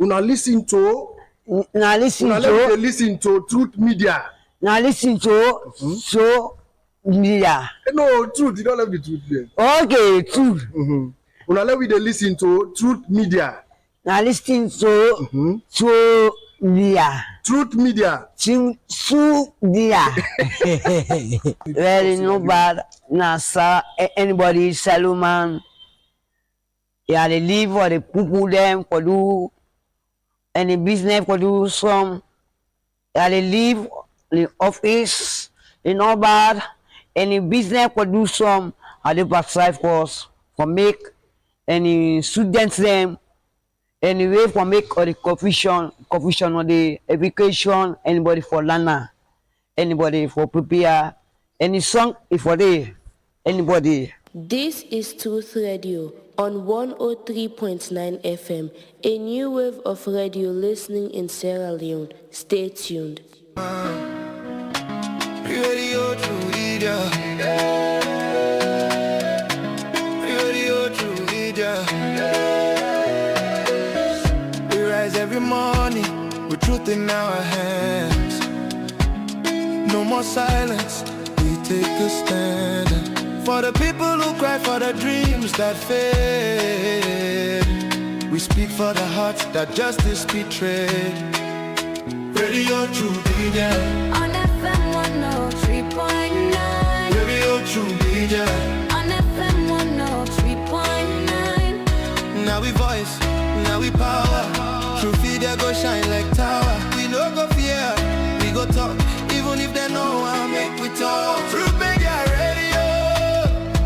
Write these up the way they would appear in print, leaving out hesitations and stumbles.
Una listen to. Now listen to Truth Media. Now listen to so media. No, Truth. You don't let me Truth there. Okay, Truth. Una let me listen to Truth Media. Now listen to so media. Truth Media. Su media. Very no bad. Nasa anybody Salomon. Yeah, they live for the people them for do any business for do some. Yeah, they live in the office. They no bad. Any business for do some. I they provide for us for make any students them. Anyway, for make or the confusion or the education. Anybody for learner. Anybody for prepare. Any song if for the anybody. This is Truth Radio on 103.9 FM, a new wave of radio listening in Sierra Leone. Stay tuned. Radio Truth Radio. Radio Truth Radio. We rise every morning with truth in our hands. No more silence, we take a stand. For the people who cry for the dreams that fade, we speak for the hearts that justice betrayed. Radio Truth Media on FM 103.9. Radio Truth Media on FM 103.9. Now we voice, now we power. Truth Media go shine like tower. We no go fear, we go talk. Even if they know I make we talk. Truth Media Radio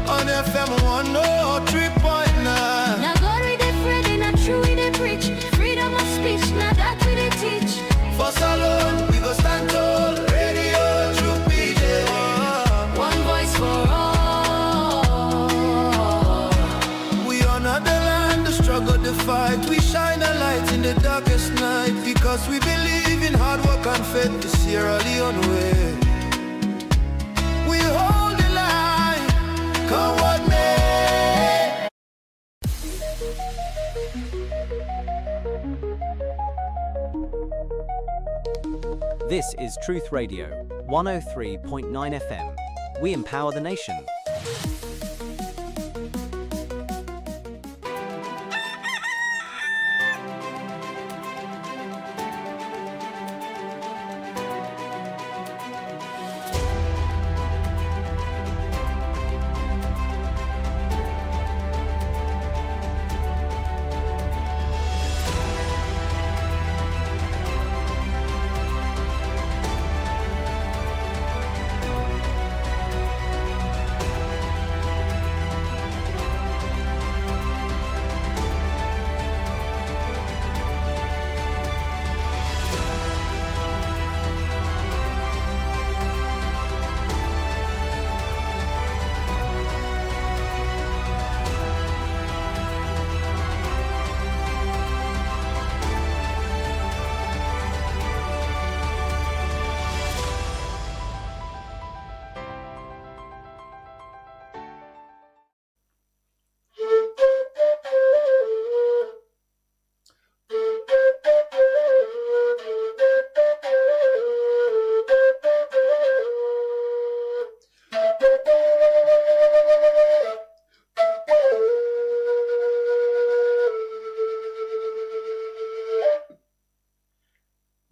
on FM 103.9. Now God we dey Friday, not true we dey preach. Freedom of speech, now that we dey teach. For Salon, we go stand tall. Radio Truth Media. One voice for all. We honor the land, the struggle, the fight. We shine a light in the darkest night. Because we believe in hard work and faith. The Sierra Leone way. We hold the line. Come what may. This is Truth Radio, 103.9 FM. We empower the nation.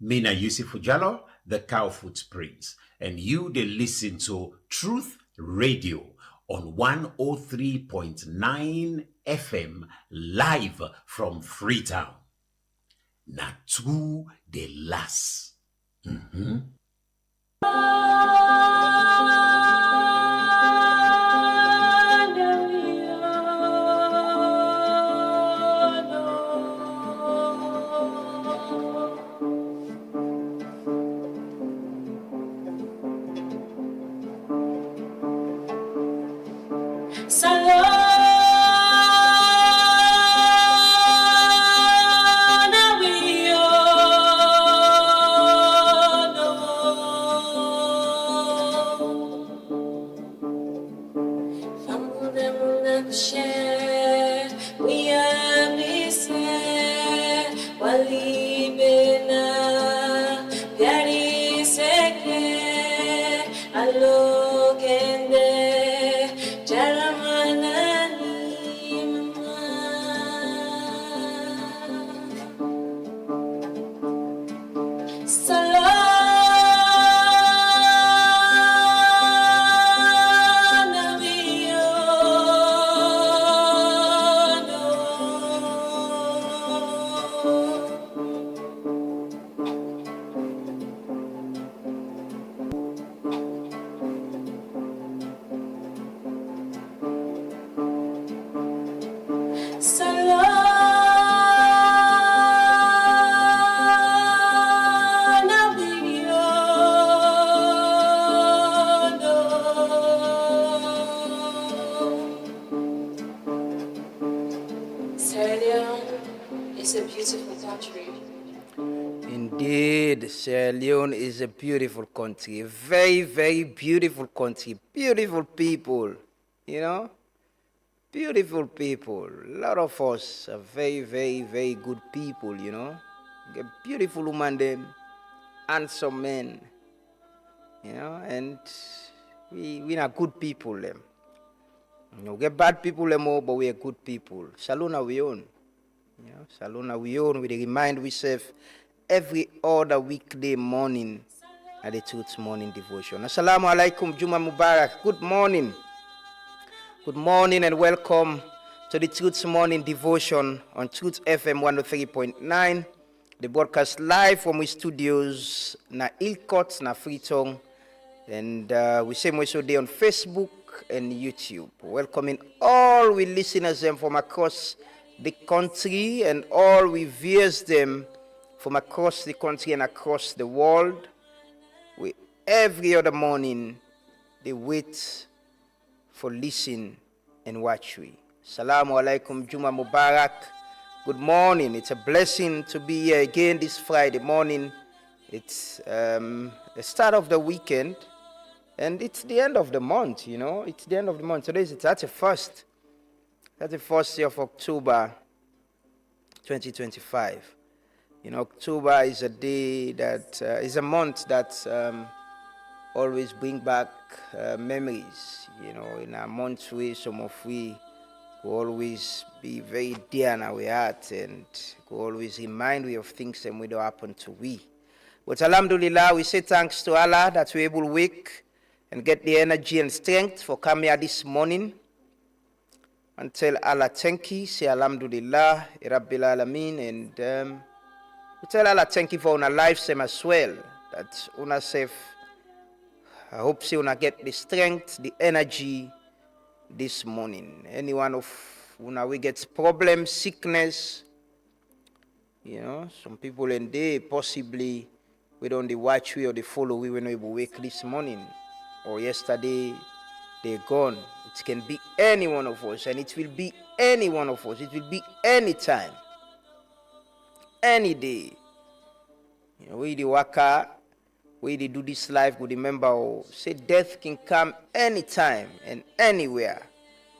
Mina Yusuf Jallo, the Cowfoot Prince, and you they listen to Truth Radio on 103.9 FM live from Freetown. Natu de las. Malibena, Piari Seke, Alokende, Jaramanani, Sierra Leone is a beautiful country. Indeed, Sierra Leone is a beautiful country, a very, very beautiful country, beautiful people, you know, beautiful people. A lot of us are very, very, very good people, you know. Get beautiful women, them, handsome men, you know, and we are good people, them. You know, get bad people, them all, but we are good people. Salona we own. You know, Salona we own. We remind ourselves every other weekday morning at the Truth Morning Devotion. Assalamu alaikum, Juma Mubarak. Good morning. Good morning and welcome to the Truth Morning Devotion on Truth FM 103.9. The broadcast live from our studios na Ilkot, na Freetown. And we say more so day on Facebook and YouTube. Welcoming all we listeners them from across the country and all we viewers them from across the country and across the world. We every other morning they wait for listen and watch we. Assalamu alaikum, Juma Mubarak. Good morning. It's a blessing to be here again this Friday morning. It's the start of the weekend. And it's the end of the month, you know. It's the end of the month. Today is the 31st day of October 2025. You know, October is a day that is a month that always bring back memories. You know, in a month way, some of we will always be very dear in our heart and will always remind we of things that will happen to we. But alhamdulillah, we say thanks to Allah that we're able to wake and get the energy and strength for coming here this morning. And tell Allah thank you, say alhamdulillah, Rabbil Alameen, and we tell Allah thank you for our lives as well. That una safe, I hope say una get the strength, the energy this morning. Any one of una we get problems, sickness, you know, some people in there possibly we don't they watch we or they follow we when we wake this morning. Or yesterday, they're gone. It can be any one of us, and it will be any one of us. It will be any time, any day. You know, we the waka, we they do this life. We remember, say death can come anytime and anywhere.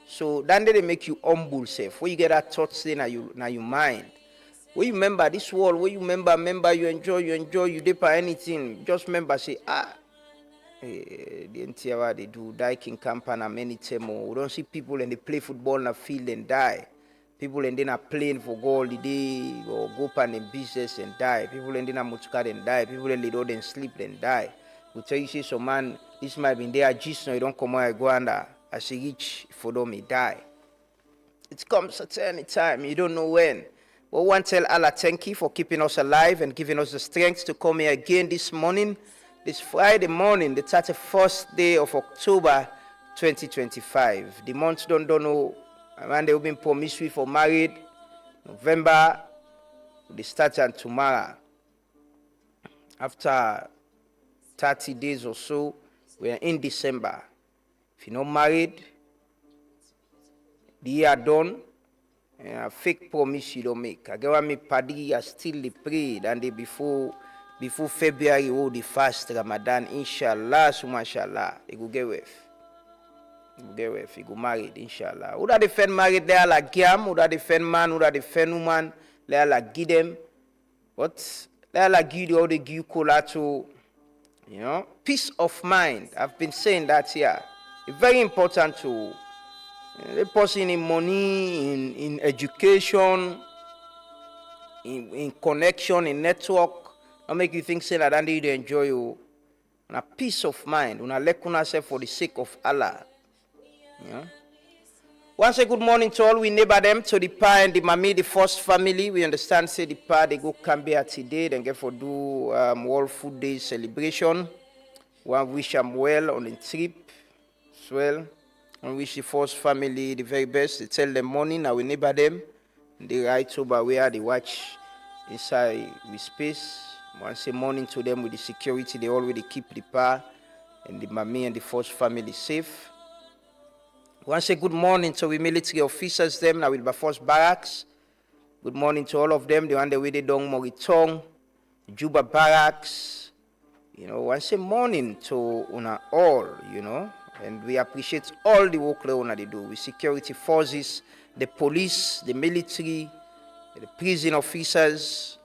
So then they make you humble self. Where you get that thoughts in your mind. Where you remember this world, where you remember you enjoy, you dip anything. Just remember, say the NTR they do die king campaign and many times. We don't see people and they play football in the field and die. People and then are playing for goal the day or go pan in business and die. People and then are motorcar and die. People and they don't sleep and die. We tell you say so man, this might be there just now you don't come out go under as he reach for them he die. It comes at any time, you don't know when. But one tell Allah thank you for keeping us alive and giving us the strength to come here again this morning. This Friday morning, the 31st day of October 2025. The months don't know. And they will be promised for married. November, they start on tomorrow. After 30 days or so, we are in December. If you're not married, the year done, and a fake promise you don't make. I get me paddy, I still pray than the before February, the fast Ramadan, inshallah, so mashallah, it will get with. It go married, inshallah. Who that defend married there like Giam, who that defend man, who that defend woman, there like give them. But let give you all the give to, peace of mind. I've been saying that here. It's very important to the person in money, in education, in connection, in network. Not make you think say that and you enjoy you. And a peace of mind. Una let yourself for the sake of Allah. Once a good morning to all we neighbor them, to the pa and the mommy, the first family. We understand say the pa they go Cambia today, then get for do World Food Day celebration. One wish them well on the trip as well. And wish the first family the very best. They tell them morning, now we neighbor them. They write over where they watch inside with space. Once say morning to them with the security, they already keep the pa and the mommy and the first family safe. Once say good morning to the military officers them now with the first barracks. Good morning to all of them. They on the way they dong Moritong, Juba barracks. Once say morning to una all, and we appreciate all the work they do with security forces, the police, the military, the prison officers,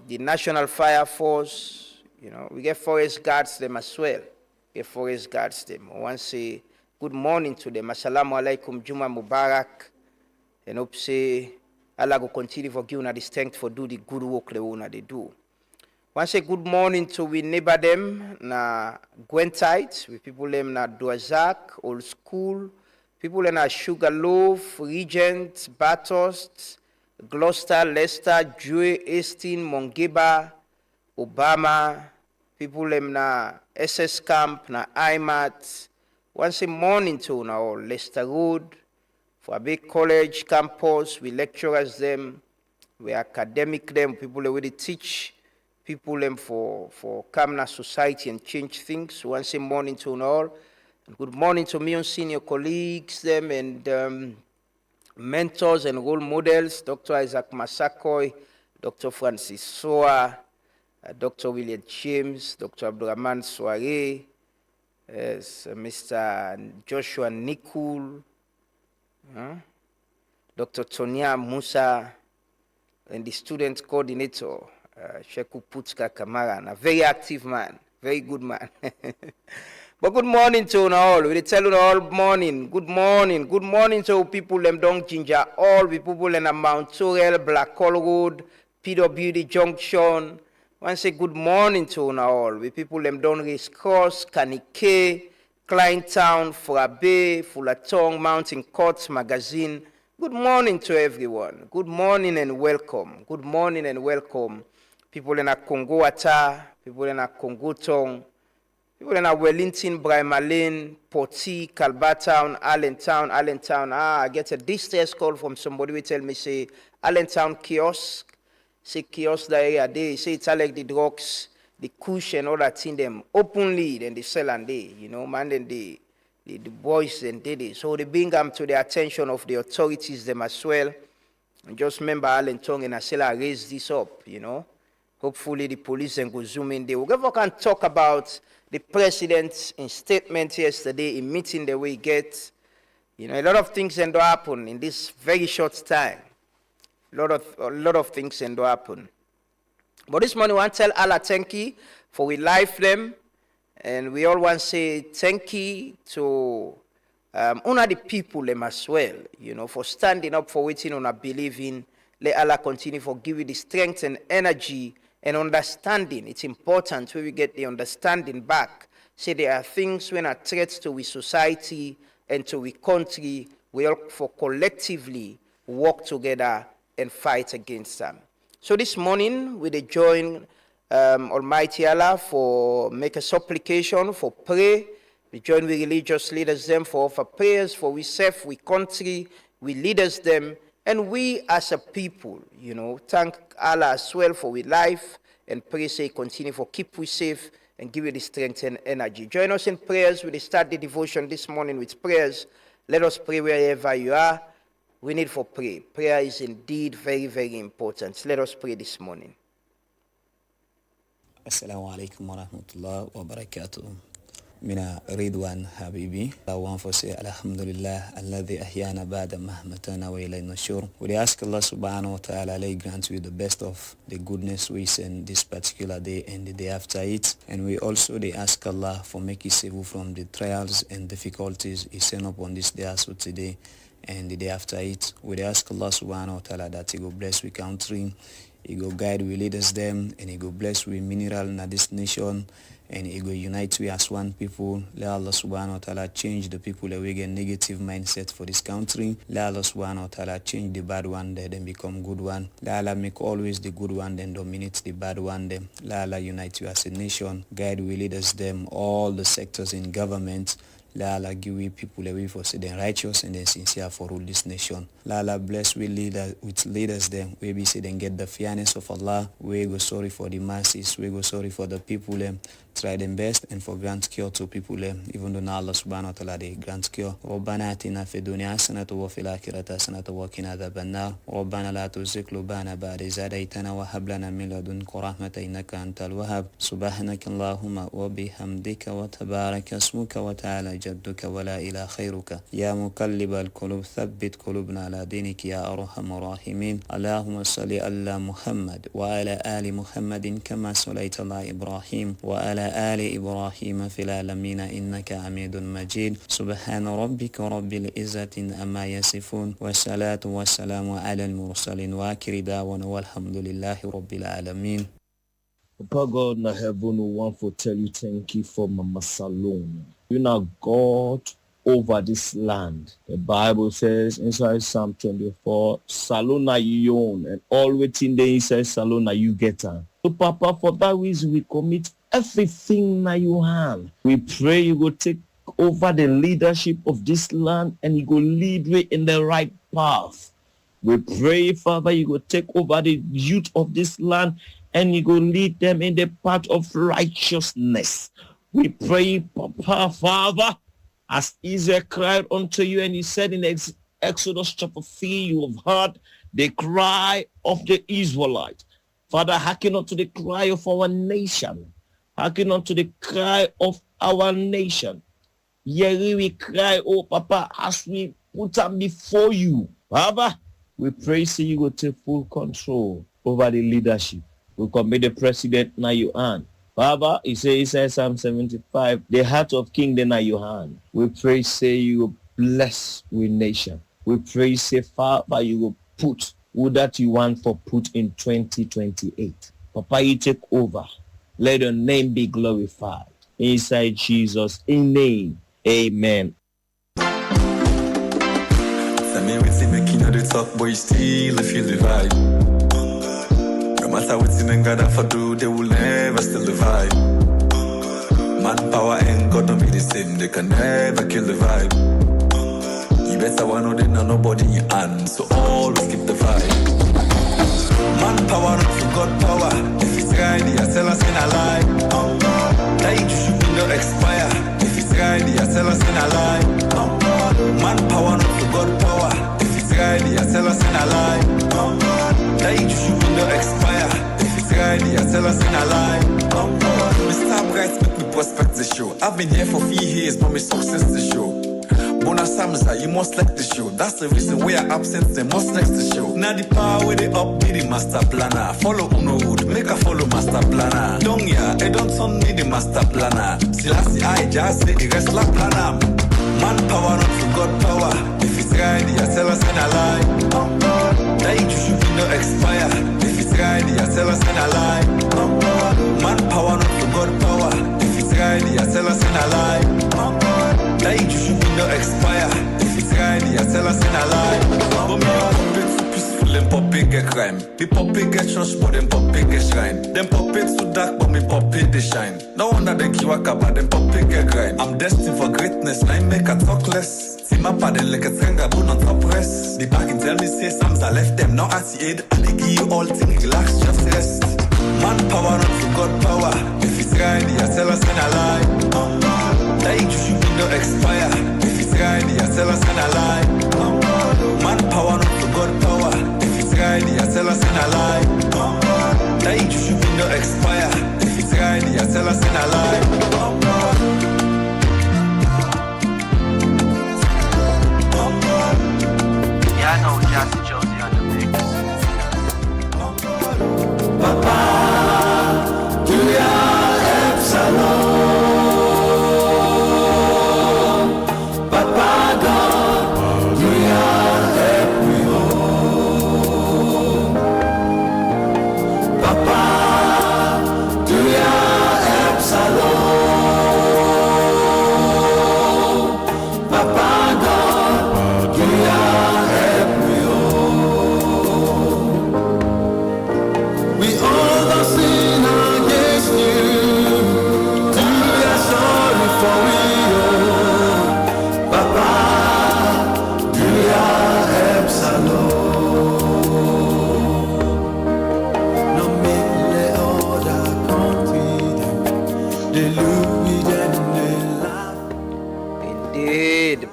the National Fire Force. We get forest guards them as well. Once say good morning to them. Assalamu alaikum, Juma Mubarak. And hope say Allah will continue for giving the strength for do the good work they do. Once say good morning to we neighbor them na Gwentite, we people them na Duazak, Old School, people in na Sugarloaf, Regent, Bathurst, Gloucester, Leicester, Joy, Estin, Mongeba, Obama, people them na SS Camp, na IMAT. Once a morning to now Leicester Road, for a big college campus, we lecturers them, we academic them, people already teach people them for Kamna society and change things. Once a morning to all. Good morning to me and senior colleagues them and mentors and role models, Dr. Isaac Masakoy, Dr. Francis Soa, Dr. William James, Dr. Abdurrahman Soare, yes, Mr. Joshua Nikul, Dr. Tonia Musa, and the student coordinator, Sheku Putska Kamara, a very active man, very good man. But good morning to all. We tell you all morning, good morning to people them Dong Ginger, all the people in Mount Torrell, Black Hall Road, PWD Junction. Want to say good morning to all. We people them Don Race Cross, Kanike, Kleintown, Forabe, Fulatong, Mountain Courts, Magazine. Good morning to everyone. Good morning and welcome. Good morning and welcome. People in a Congo-Ata, people in a Congo-Tong, people in a Wellington, Braimalin, Poti, Calbatown, Allentown. I get a distress call from somebody who tell me, say, Allentown kiosk. Say kiosk that they say it's like the drugs, the kush and all that thing them openly, then they sell and they, man, then the boys and they. So they bring them to the attention of the authorities them as well. And just remember Allentown and Asela raise this up, Hopefully the police and go zoom in there. We can talk about the president's statement yesterday in meeting the way he gets. A lot of things end up happen in this very short time. A lot of things end up happen. But this morning we want to tell Allah thank you for we life them. And we all want to say thank you to honor the people them as well, for standing up for waiting on a believing. Let Allah continue for give you the strength and energy and understanding. It's important when we get the understanding back. Say there are things when are threats to we society and to we country, we all for collectively work together and fight against them. So this morning we join Almighty Allah for make a supplication, for pray. We join with religious leaders them for offer prayers for we self, we country, we leaders them, and we as a people, thank Allah as well for we life and pray say continue for keep we safe and give you the strength and energy. Join us in prayers. We start the devotion this morning with prayers. Let us pray wherever you are. We need for pray. Prayer is indeed very, very important. Let us pray this morning. Assalamu alaikum wa rahmatullahi wa barakatuh. Mina Ridwan Habibi. I want to say Alhamdulillah, Alladhi ahyana ba'da mahmatana wa ilayhi nushur. We ask Allah subhanahu wa ta'ala, may grant you the best of the goodness we send this particular day and the day after it. And we also ask Allah for making save from the trials and difficulties He sent upon this day as well today and the day after it. We ask Allah subhanahu wa ta'ala that He will bless we country, He will guide we leaders them, and He will bless we mineral in this nation, and He will unite we as one people. Let Allah subhanahu wa ta'ala change the people that we get negative mindset for this country. Let Allah subhanahu wa ta'ala change the bad one there, then become good one. Let Allah make always the good one, then dominate the bad one them. Let Allah unite you as a nation, guide we leaders them, all the sectors in government. Let Allah give we people away for saying righteous and then sincere for rule this nation. Let Allah bless we leaders them. We be say then get the fairness of Allah. We go sorry for the masses. We go sorry for the people them. Try them best and for grant cure to people them. Even though now Allah subhanahu wa ta'ala they grant cure. ربنا آتنا في الدنيا حسنة وفي الآخرة حسنة وقنا عذاب النار. ربنا لا تزغ قلوبنا بعد إذ هديتنا وهب لنا من لدنك رحمة إنك أنت الوهاب. سبحانك اللهم وبحمدك وتبارك اسمك وتعالى جدك ولا إله خيرك. يا مقلب القلوب ثبت قلوبنا على دينك يا أرحم الراحمين. اللهم صل على محمد وعلى آل محمد كما صليت على إبراهيم وعلى آل إبراهيم في العالمين إنك حميد مجيد. سبحان ربك رب العزة عما يصفون والصلاة والسلام على المرسلين وآخر دعوانا والحمد لله رب العالمين. Papa God in heaven, we want to tell you thank you for Mama Salome. You know God over this land. The Bible says inside Psalm 24, Salona you own, and all waiting there inside Salona you get her. So Papa, for that reason we commit everything that you have. We pray you will take over the leadership of this land and you will lead me in the right path. We pray, Father, you will take over the youth of this land and you will lead them in the path of righteousness. We pray, Papa, Father, as Israel cried unto you, and you said in Exodus chapter 3, you have heard the cry of the Israelites. Father, hearken unto the cry of our nation. Hearken unto the cry of our nation. Here we cry, oh Papa, as we put them before you. Father, we pray so you will take full control over the leadership. We commit the president now your hand. Father, he says Psalm 75, the heart of king then at your hand. We pray, say you will bless with nation. We pray, say Father, you will put who that you want for put in 2028. Papa, you take over. Let your name be glorified. Inside Jesus, in name, amen. The top boy still feel the vibe. No matter what's in God for do, they will never still the vibe. Manpower and God don't be the same, they can never kill the vibe. You better one or then nobody in your hand, so always keep the vibe. Manpower not for God power. If it's ready, I tell us in a lie. That you should be no expire. If it's ready, I tell us in a lie. Manpower not for God power. Ready, I tell us in a lie. That you should be no expire. If it's ready, I tell us in a lie. Mr. Bright make me prospect the show. I've been here for 4 years, but my success the show. Bona Samsa, you must like the show. That's the reason we are absent, they must next the show. Now the power with the up, be the master planner. Follow Uno Wood, make a follow master planner. Don't ya, I don't son me the master planner. Selassie, I just say the rest la planner. Manpower not for God power. If it's ready, I tell us in a lie. That you should be no expire. If it's ready, I tell us in a lie. Manpower not for God power. If it's ready, I tell us in a lie. That you should be no expire. If it's ready, I tell us in a lie. But me puppet too peaceful and puppet get crime. Me puppet get church, but them puppet get shrine. Them puppet too dark, but me puppet they shine. No wonder they kiwaka, but them puppet get grind. I'm destined for greatness, now I make a talk less. See my paddle like a trenga boon on top rest. The parking tell me say Sams I left them, now at the aid. And they give you all things, relax, just rest. Manpower not for God power. If it's ready, I tell us in a lie. That you should be no expire. If it's ready, I tell us in a lie. Manpower not for God power. If it's ready, I tell us in a lie. That you should be no expire. If it's ready, I tell us in a lie.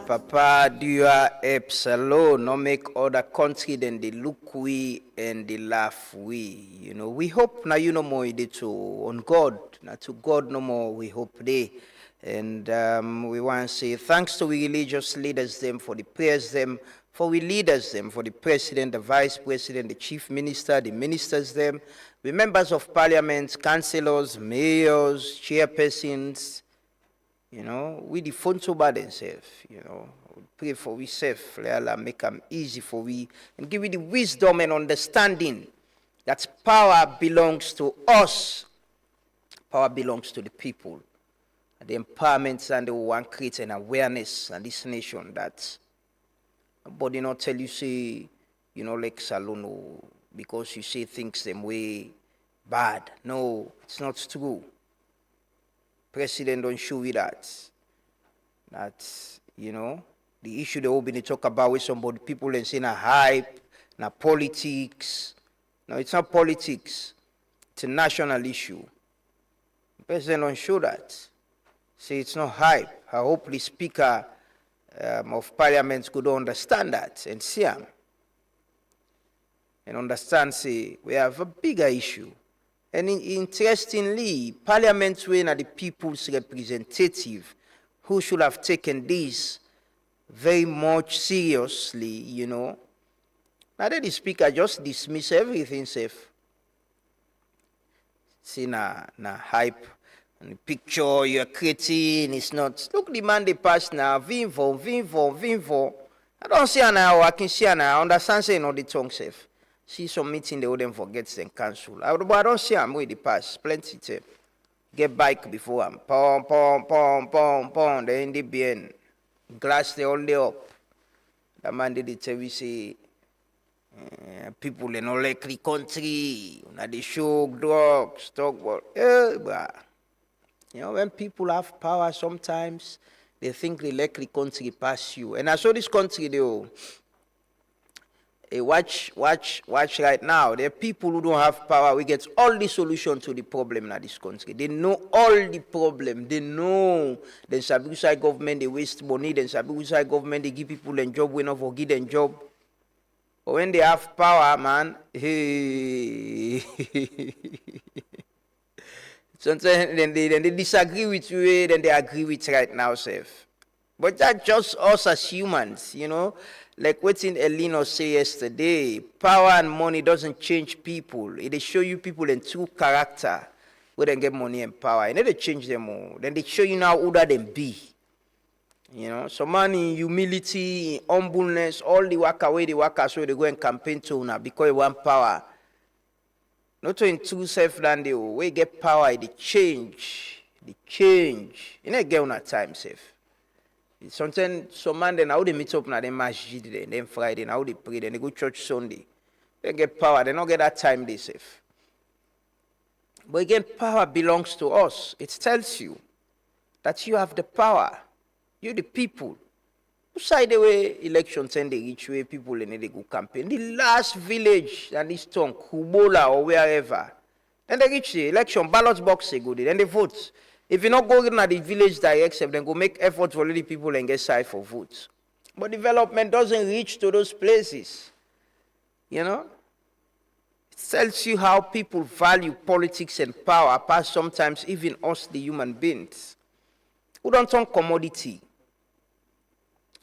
Papa, do your helps alone, not make other country then they look we and they laugh we. You know, we hope now you no more it to on God, now to God no more we hope they. And we want to say thanks to we religious leaders them for the prayers them, for we leaders them, for the president, the vice president, the chief minister, the ministers them, the members of parliament, councillors, mayors, chairpersons. You know, we the phone so bad themselves, you know. We pray for we self, let Allah make them easy for we and give you the wisdom and understanding that power belongs to us. Power belongs to the people. And the empowerment and the one create an awareness in this nation that nobody not tell you say, you know, like Salono, because you say things them way bad. No, it's not true. President don't show you that. That's, you know, the issue they all been talk about with somebody, people and saying a hype, na politics. No, it's not politics. It's a national issue. The president don't show that. Say it's not hype. I hope the speaker of parliament could understand that and see him. And understand, say, we have a bigger issue. And interestingly, Parliament when are the people's representative who should have taken this very much seriously, you know. Now that the speaker just dismiss everything safe. See na hype and the picture you're creating is not. Look the man they pass now, Vinvo. I don't see now, I can see now, I understand saying all the tongue safe. See some meeting they wouldn't forget and cancel. I don't see them with the pass. Plenty tape. Get bike before them. Pom. They in the bien. Glass they all day up. The man did it we say people in all likely country. Now they show drugs, talk about you know, when people have power sometimes they think the likely country pass you. And I saw this country they watch right now. There are people who don't have power. We get all the solution to the problem in this country. They know all the problem. They know the Sabikusai government, they waste money. The Sabikusai government, they give people a job, we not forget them job. But when they have power, man, hey. Sometimes then they disagree with you, then they agree with right now, safe. But that's just us as humans, you know. Like what Elino said yesterday, power and money doesn't change people. It show you people in true character where they get money and power. And then they change them all. Then they show you now who that them be. You know, so man in humility, in humbleness, all the waka so they go and campaign to now because they want power. Not in true self-land, they will get power, they change. You know, get on a time safe. Sometimes some man then how they meet up now, they masjid then Friday, now they pray, then they go church Sunday. They get power, they don't get that time they safe. But again, power belongs to us. It tells you that you have the power. You the people. Who side the way elections and they reach where people in they go campaign. The last village and this town, Kubola or wherever. Then they reach the election, ballot box they go there, then they vote. If you not go in at the village direct, then go make effort for the people and get side for votes. But development doesn't reach to those places. You know? It tells you how people value politics and power past sometimes even us, the human beings. We don't turn commodity.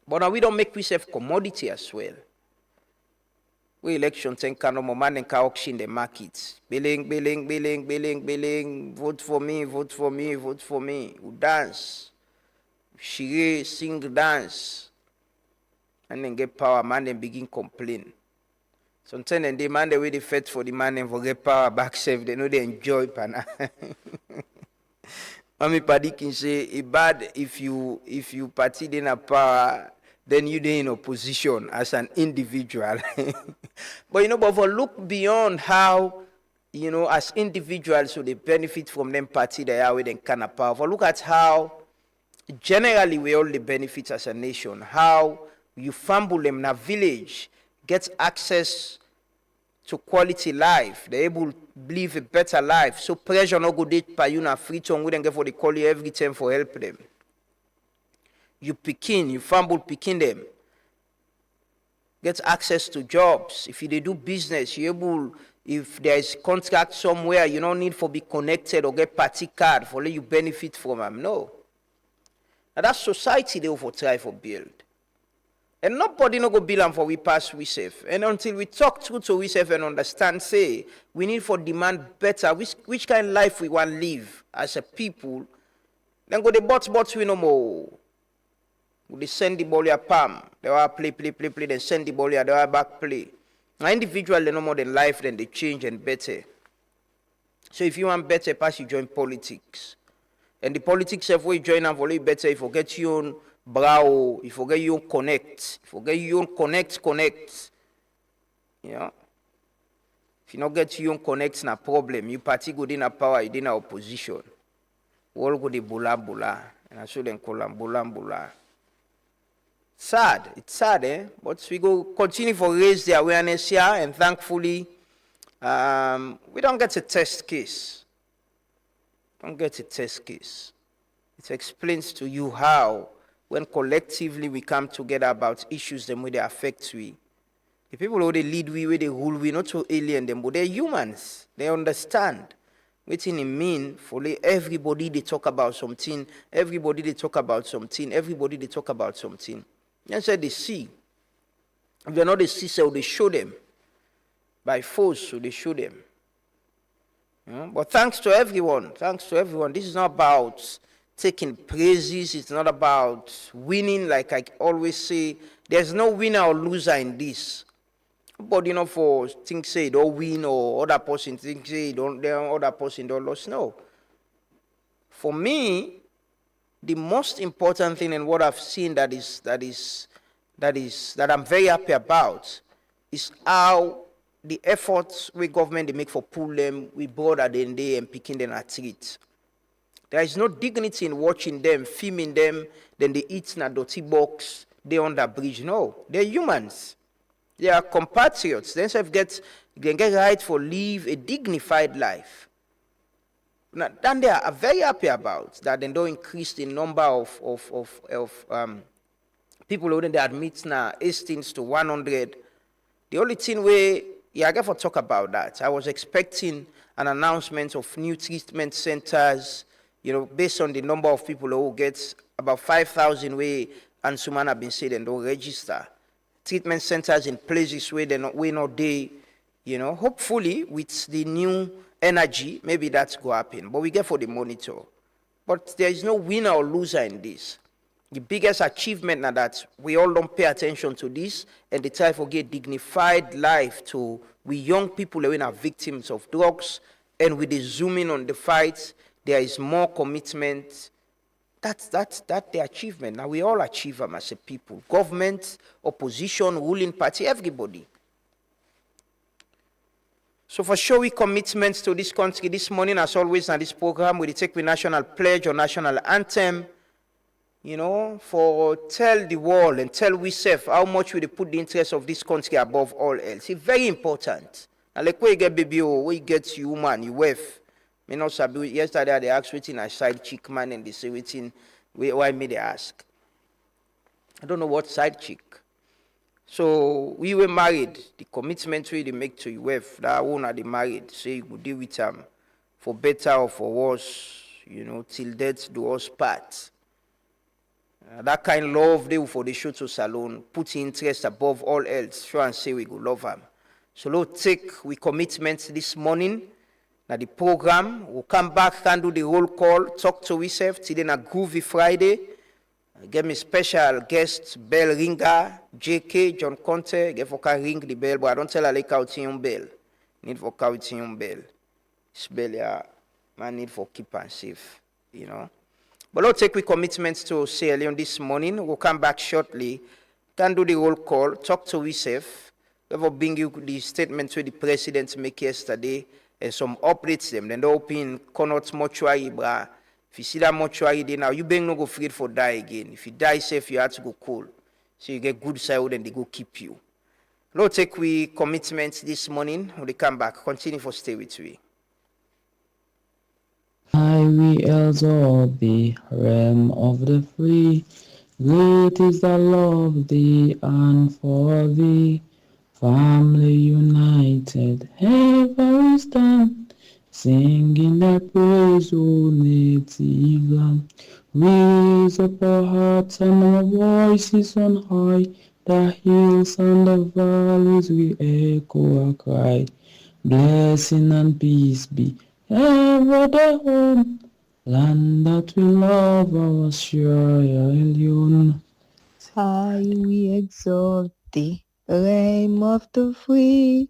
But now we don't make ourselves commodity as well. We election think no more man and auction the market. Billing. Vote for me. We dance. Shire, sing, dance. And then get power, man, then begin complain. Sometimes then they man the way they fight for the man and forget power back safe. They know they enjoy pana. Mami Paddy can say it's bad if you party in a power. Then you're in opposition as an individual. But you know, but for look beyond how, you know, as individuals, so they benefit from them party they are with them kind of power. For look at how generally we all the benefits as a nation, how you fumble them in a village, get access to quality life, they're able to live a better life. So pressure no go date by you na free tongue, we don't get for the call you every time for help them. you fumble picking them. Get access to jobs. If you do business, you able, if there is contract somewhere, you don't need for be connected or get party card for let you benefit from them. No. Now that society they will for try for build. And nobody no go build them for we pass we safe. And until we talk through to we safe and understand, say, we need for demand better, which kind of life we want live as a people, then go the bots we no more. They send the ball here, palm. They will play, then send the ball here, they will back play. Now individual they no more than life, then they change and better. So if you want better, pass you join politics. And the politics if we join and for you better, if you get your own brow, if you get your own connect, if you get your own connect. You know? If you not get your own connect, na problem. You party good in a power, you in a opposition. All go the bula. And I show them call them bula. Sad, it's sad, eh? But we go continue for raise the awareness here, and thankfully, we don't get a test case. It explains to you how, when collectively we come together about issues them where they affect we. The people who they lead we, where they rule we, not to alien them, but they're humans. They understand. What it mean for everybody they talk about something, everybody they talk about something. Then said they see. If they're not the see, so they show them. By force, so they show them. Yeah? But thanks to everyone. This is not about taking praises. It's not about winning, like I always say. There's no winner or loser in this. But for things say don't win or other person think say other person don't lose. No. For me, the most important thing and what I've seen that I'm very happy about is how the efforts we government they make for pull them, we border them day and picking them at street. There is no dignity in watching them, filming them, then they eat in a dirty box, they on the bridge. No, they're humans. They are compatriots. They get right for live a dignified life. Now, then they are very happy about that. They don't increase the number of people who they admit now 18 to 100. The only thing I get for talk about that. I was expecting an announcement of new treatment centers, based on the number of people who get about 5,000 way and Suman have been said and don't register. Treatment centers in places where we not there, hopefully with the new energy, maybe that's going to happen. But we get for the monitor. But there is no winner or loser in this. The biggest achievement now that we all don't pay attention to this and they try to get dignified life to we young people who are victims of drugs, and with the zooming on the fight, there is more commitment. That's the achievement. Now we all achieve them as a people. Government, opposition, ruling party, everybody. So for sure we commitment to this country this morning, as always on this program, we take the national pledge or national anthem, for tell the world and tell we self how much we put the interest of this country above all else. It's very important. Now like where you get baby, where you get you man, you wife. Me not sabi. Yesterday they asked waiting a side chick man and they say waiting. Why me they ask? I don't know what side chick. So we were married. The commitment we make to your wife, that one are they married. Say you could deal with them for better or for worse. Till death do us part. That kind of love they will for the show to salon. Put interest above all else. Show and say we go love them. So let's take we commitments this morning. Now the program, we'll come back and do the roll call, talk to ourselves, today na Groovy Friday. Get me special guest, bell ringer, JK, John Conte, get for can ring the bell, but I don't tell her like out in bell. Need for count in bell. This bell, yeah, man need for keep and safe, But let's take we commitments to Sierra Leone this morning. We'll come back shortly, can do the roll call, talk to ourselves. We will bring you the statements the president make yesterday, and some updates them. Then they open Connaught mortuary, bra. If you see that mortuary there now, you better not go afraid for die again. If you die safe, you have to go cool. So you get good side, then they go keep you. Lord, take we commitments this morning. When they come back, continue for stay with we. I will exalt the realm of the free. Great is the love thee and for thee. Family united, ever we stand, singing thy praise, O native land. We raise up our hearts and our voices on high, the hills and the valleys we echo our cry. Blessing and peace be ever their home, land that we love, our Sierra Leone. High we exalt thee, Lamb of the free.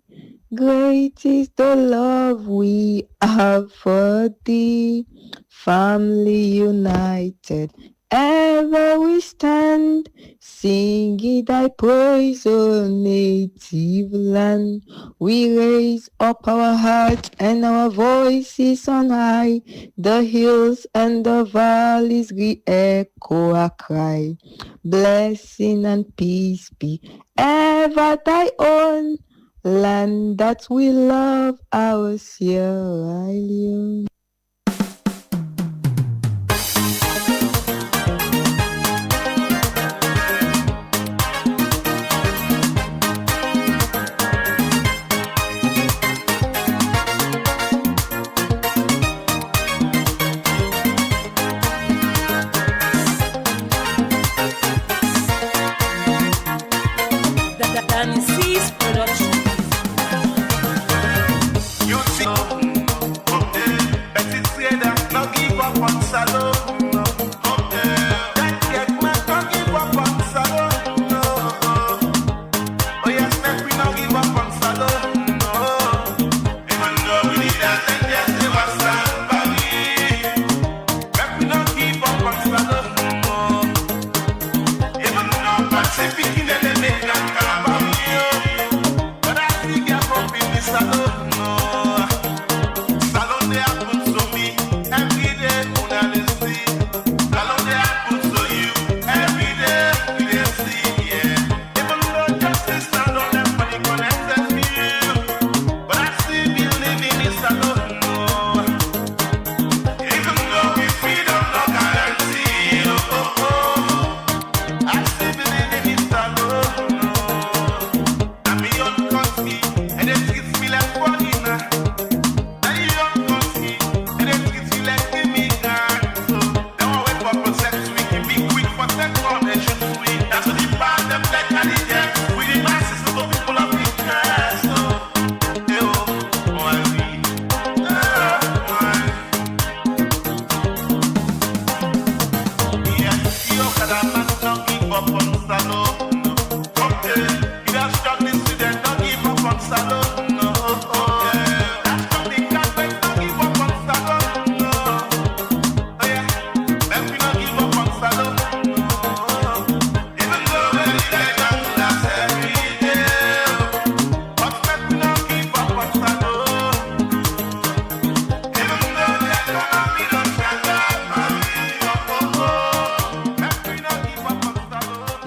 Great is the love we have for thee. Family united, ever we stand, singing thy praise, O native land. We raise up our hearts and our voices on high, the hills and the valleys we echo our cry. Blessing and peace be ever thy own, land that we love, our Sierra Leone.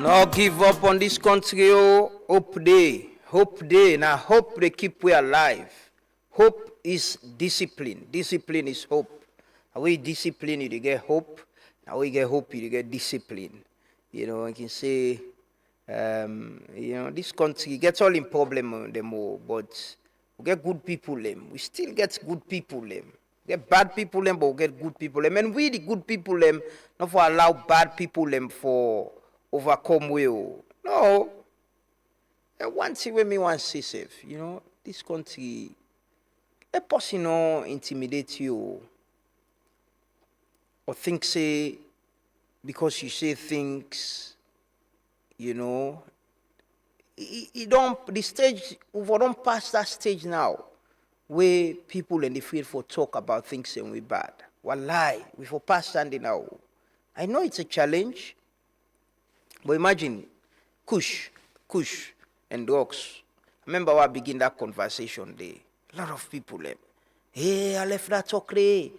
No give up on this country, oh. Hope day. Now hope they keep we alive. Hope is discipline. Discipline is hope. Now we discipline you to get hope. Now we get hope you to get discipline. You know, I can say, this country gets all in problem them all, but we get good people them. We still get good people them. Get bad people them, but we get good people them. And we the good people them, not for allow bad people them for overcome we. No. And one thing when me want to say safe, this country, a person no intimidate you or think say because you say things, the stage we don't pass that stage now where people and the feel for talk about things and we bad. Wallahi, we for past standing now. I know it's a challenge, but imagine Kush and drugs. I remember when I begin that conversation there. A lot of people hey, I left that talk there.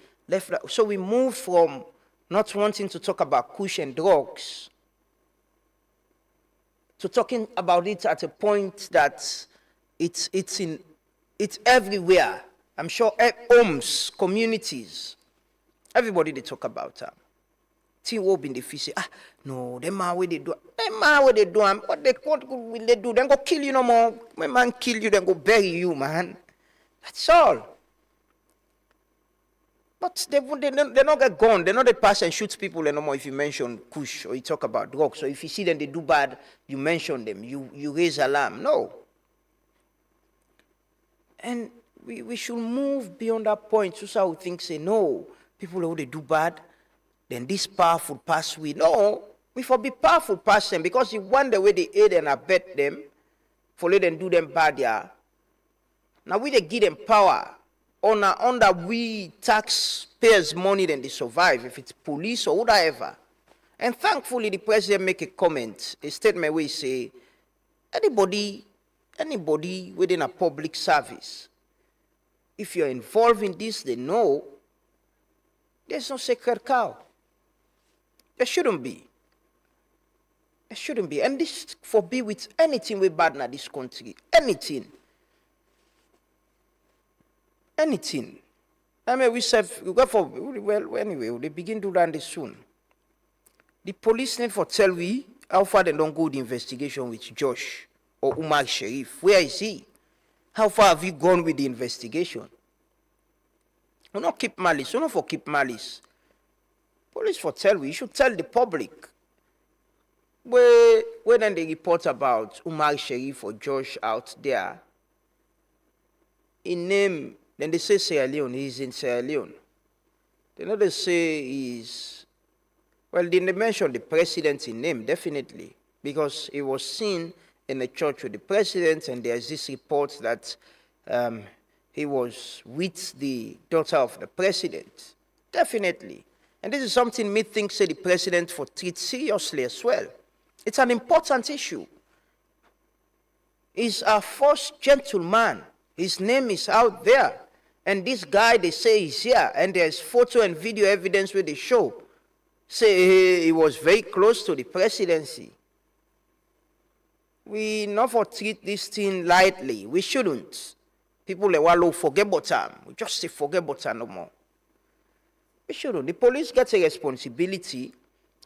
So we moved from not wanting to talk about Kush and drugs to talking about it at a point that it's everywhere. I'm sure homes, communities, everybody they talk about that. Thing will be in the feel say, no, them man where they do, what will they do? Then go kill you no more. My man kill you, then go bury you, man. That's all. But they not get gone. They not the pass and shoot people no more if you mention kush or you talk about drugs. So if you see them they do bad, you mention them. You raise alarm. No. And we should move beyond that point. So we think say no, people who they do bad, then this powerful pass we. No, we for be powerful pass them because you want the way they aid and abet them, for let them do them bad, yeah. Now we they give them power. Under we taxpayers' money, then they survive, if it's police or whatever. And thankfully, the president make a comment, a statement where he say, anybody within a public service, if you're involved in this, they know there's no sacred cow. There shouldn't be. There shouldn't be. And this forbid with anything we bad in this country. Anything. Anything. I mean, we go for, well, anyway, they begin to run this soon. The police need for tell we how far they don't go the investigation with Josh or Umar Sharif. Where is he? How far have you gone with the investigation? We not keep malice. We not for keep malice. Police for tell we. You should tell the public. When they report about Umar Sharif or Josh out there, in name, then they say Sierra Leone, he's in Sierra Leone. They know they say he's, well, they mention the president in name, definitely, because he was seen in a church with the president, and there's this report that he was with the daughter of the president. Definitely. And this is something me think say the president for treat seriously as well. It's an important issue. He's our first gentleman. His name is out there. And this guy, they say he's here. And there's photo and video evidence where they show. Say he was very close to the presidency. We not for treat this thing lightly. We shouldn't. People like wallow forget about time. We just say forget about time no more. We shouldn't. The police gets a responsibility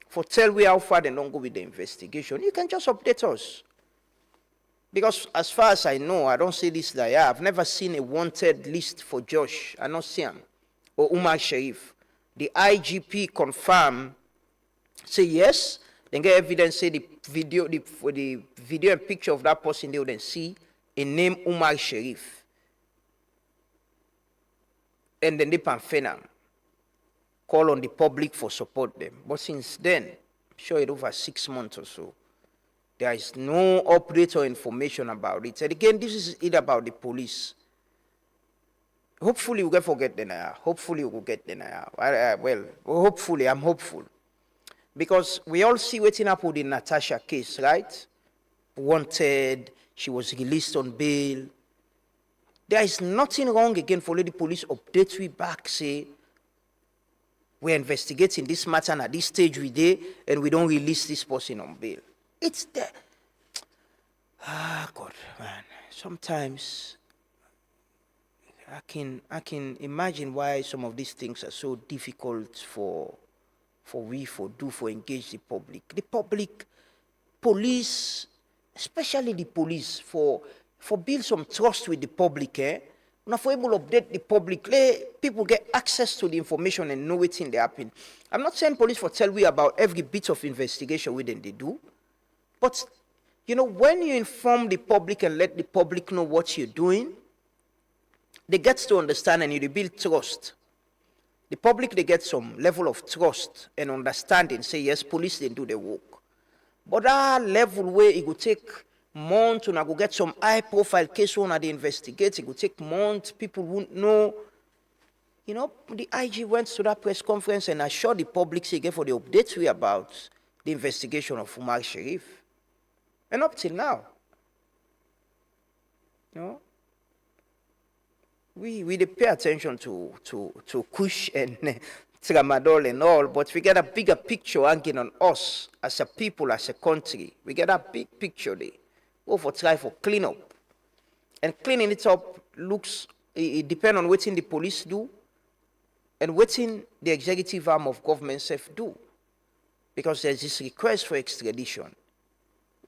for tell we how far they don't go with the investigation. You can just update us. Because as far as I know, I don't see this there. I've never seen a wanted list for Josh. I don't see him. Or Umar Sharif. The IGP confirm, say yes, then get evidence, say the video and picture of that person, they will then see a name Umar Sharif. And then they panfenam. Call on the public for support them. But since then, I'm sure it's over 6 months or so, there is no update or information about it. And again, this is it about the police. Hopefully, we can forget the Naya. Hopefully, we will get the Naya. Hopefully, I'm hopeful. Because we all see what's up with the Natasha case, right? Wanted, she was released on bail. There is nothing wrong again for the police update we back, say, we're investigating this matter and at this stage we did, and we don't release this person on bail. It's there. God, man. Sometimes I can imagine why some of these things are so difficult for engage the public. The public, police, especially the police, for build some trust with the public, Now for able to update the public, let people get access to the information and know what's in the happen. I'm not saying police for tell we about every bit of investigation within they do. But, you know, when you inform the public and let the public know what you're doing, they get to understand and you build trust. The public, they get some level of trust and understanding, say, yes, police, they do their work. But that level where it will take months and I go get some high-profile case when they investigate, it will take months, people won't know. You know, the IG went to that press conference and assured the public, say, again, for the updates we about the investigation of Umar Sharif. And up till now, you know, we pay attention to Kush and Tramadol and all, but we get a bigger picture hanging on us as a people, as a country. We get a big picture there. Go for try for clean up. And cleaning it up looks, it depends on what the police do and what the executive arm of government self do. because there's this request for extradition.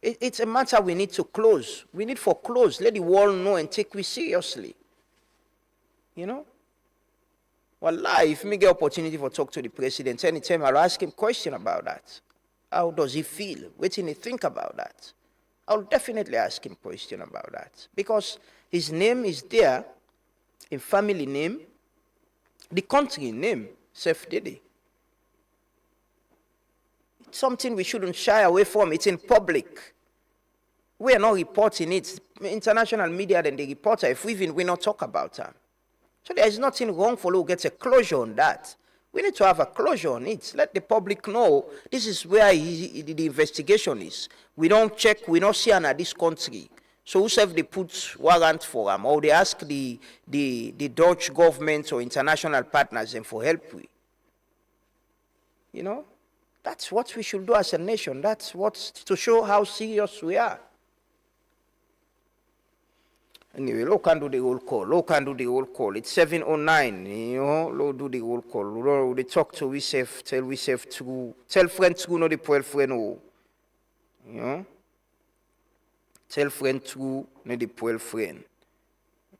It's a matter we need to close. We need for close. Let the world know and take we seriously. You know? Wallahi, if me get opportunity for talk to the president anytime, I'll ask him question about that. How does he feel? What do he think about that? I'll definitely ask him question about that. Because his name is there, in family name, the country name, Sef Dede. It's something we shouldn't shy away from. It's in public. We are not reporting it. International media, then they report it. If we not talk about it. So there is nothing wrong for who gets a closure on that. We need to have a closure on it. Let the public know this is where the investigation is. We don't check, we don't see under this country. So whoever they put warrant for them, or they ask the Dutch government or international partners and for help with. You know? That's what we should do as a nation. That's what's to show how serious we are. Anyway, Lo can do the roll call. Lo can do the roll call. It's 7:09. You know, Lo do the roll call. Lo they talk to we safe, tell we safe to tell friends to know the poor friend who. You know? Tell friend to know the poor friend.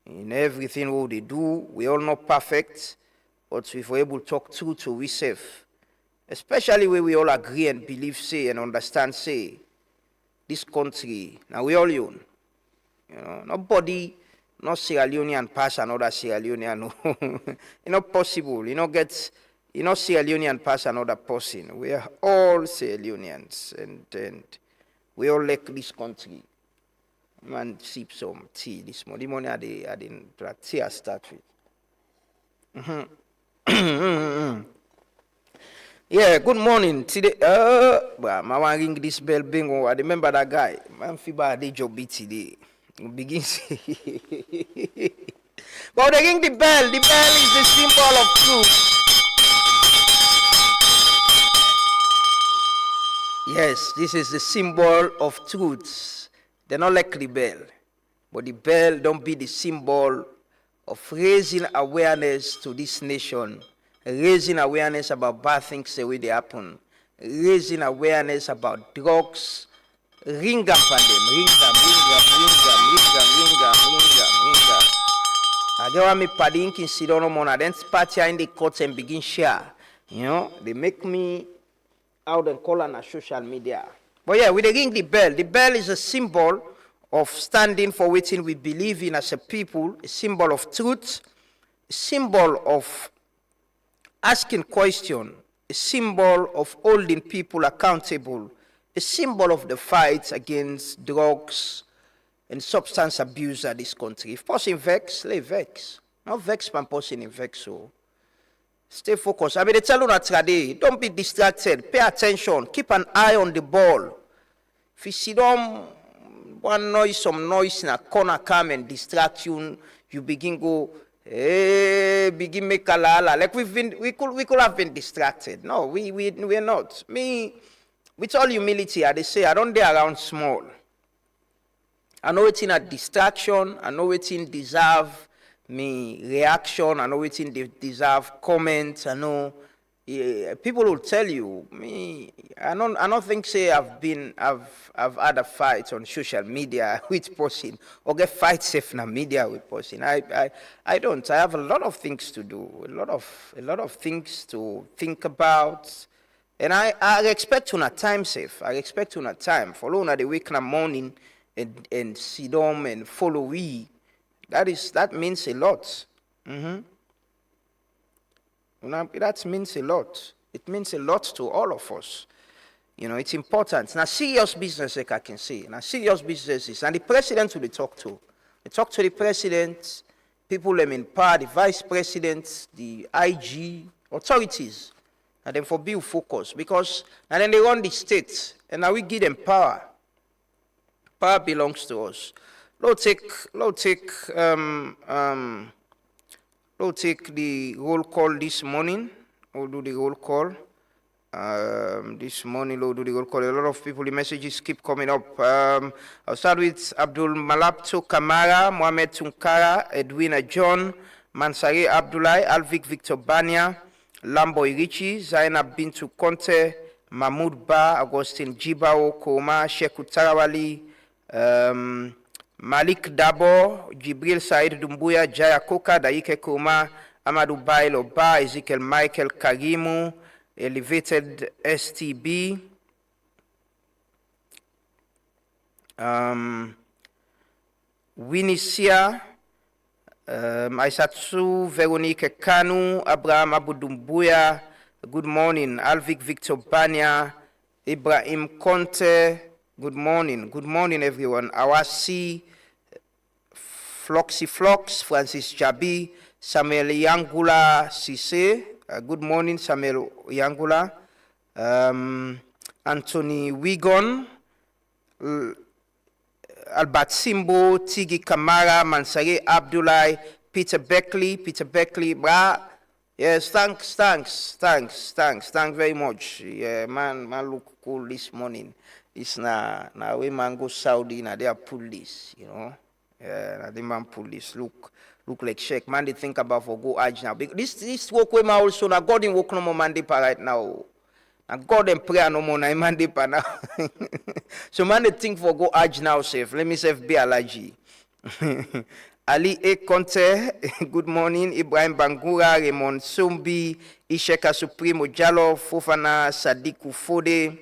In everything what they do, we all not perfect, but if we're able to talk to we safe. Especially where we all agree and believe, say, and understand, say, this country, now we all own. You know, nobody, not Sierra Leonean pass another Sierra Leonean. It's not possible. You know, Sierra Leonean pass another person. We are all Sierra Leoneans, and we all like this country. Man, sip some tea this morning. The morning I didn't tea I start with. Yeah, good morning. Today, well, I want to ring this bell bingo. I remember that guy. Man, Fiba did job today. Begin say. But they ring the bell. The bell is the symbol of truth. Yes, this is the symbol of truth. They're not like the bell. But the bell don't be the symbol of raising awareness to this nation. Raising awareness about bad things the way they happen. Raising awareness about drugs. Ring up on them. Ring them. I get want me padding in Sidono Mona. Then party in the courts and begin share. You know, they make me out and call on a social media. But yeah, we ring the bell. The bell is a symbol of standing for what we believe in as a people. A symbol of truth. A symbol of asking questions, a symbol of holding people accountable, a symbol of the fight against drugs and substance abuse in this country. If person vex, let vex. Not vex pan person in vex. So stay focused. I mean, they tell you that today, don't be distracted. Pay attention. Keep an eye on the ball. If you see them, some noise in a corner come and distract you, you begin go. Begin make a la. Like we could have been distracted. No, we're not. Me, with all humility, I say I don't dare around small. I know it's in a distraction. I know it's in deserve me reaction. I know it's in deserve comments. I know people will tell you me. I don't think say I've had a fight on social media with person or get fight safe in media with person. I don't. I have a lot of things to do. A lot of things to think about. And I expect to not time safe. I expect to not time. Follow na the week in the morning and sit down and follow we. That means a lot. That means a lot. It means a lot to all of us. You know, it's important. Now, serious business, like I can say. Now, serious businesses. And the president will talk to. They talk to the president, people in power, the vice president, the IG, authorities. And then for be focus. Because, and then they run the state. And now we give them power. Power belongs to us. We'll take the roll call this morning. We'll do the roll call. This morning, we'll do the roll call. A lot of people, the messages keep coming up. I'll start with Abdul Malapto Kamara, Mohamed Tunkara, Edwina John, Mansari Abdullah, Alvik Victor Banya, Lambo Irichi, Zainab Bintu Conte, Mahmoud Ba, Augustine Jibao, Koma, Sheikh Tarawali, Malik Dabo, Jibril Said Dumbuya, Jaya Koka, Daike Koma, Amadou Bailo Ba, Ezekiel Michael Karimu, Elevated STB, Winisia, Aisatsu, Veronique Kanu, Abraham Abudumbuya, good morning. Alvic Victor Banya, Ibrahim Conte, good morning. Good morning, everyone. Awasi, Floxy Flox, Francis Jabi, Samuel Yangula Sise, good morning, Samuel Yangula, Anthony Wigon, Albert Simbo, Tigi Kamara, Mansare Abdullah, Peter Beckley, bra. Yes, thanks very much. Yeah, man look cool this morning. It's now we man go Saudi, now they are police, you know. Yeah, the man police look like Sheikh. Man, they think about for go Hajj now. This work we man also now God in work no more mandipa right now. And God and prayer no more na mandipa now. So man, they think for go Hajj now safe. Let me safe be allergy. Ali E. Conte, good morning. Ibrahim Bangura, Raymond Sumbi, Isheka Supremo Jalo, Fofana Sadiku Fode,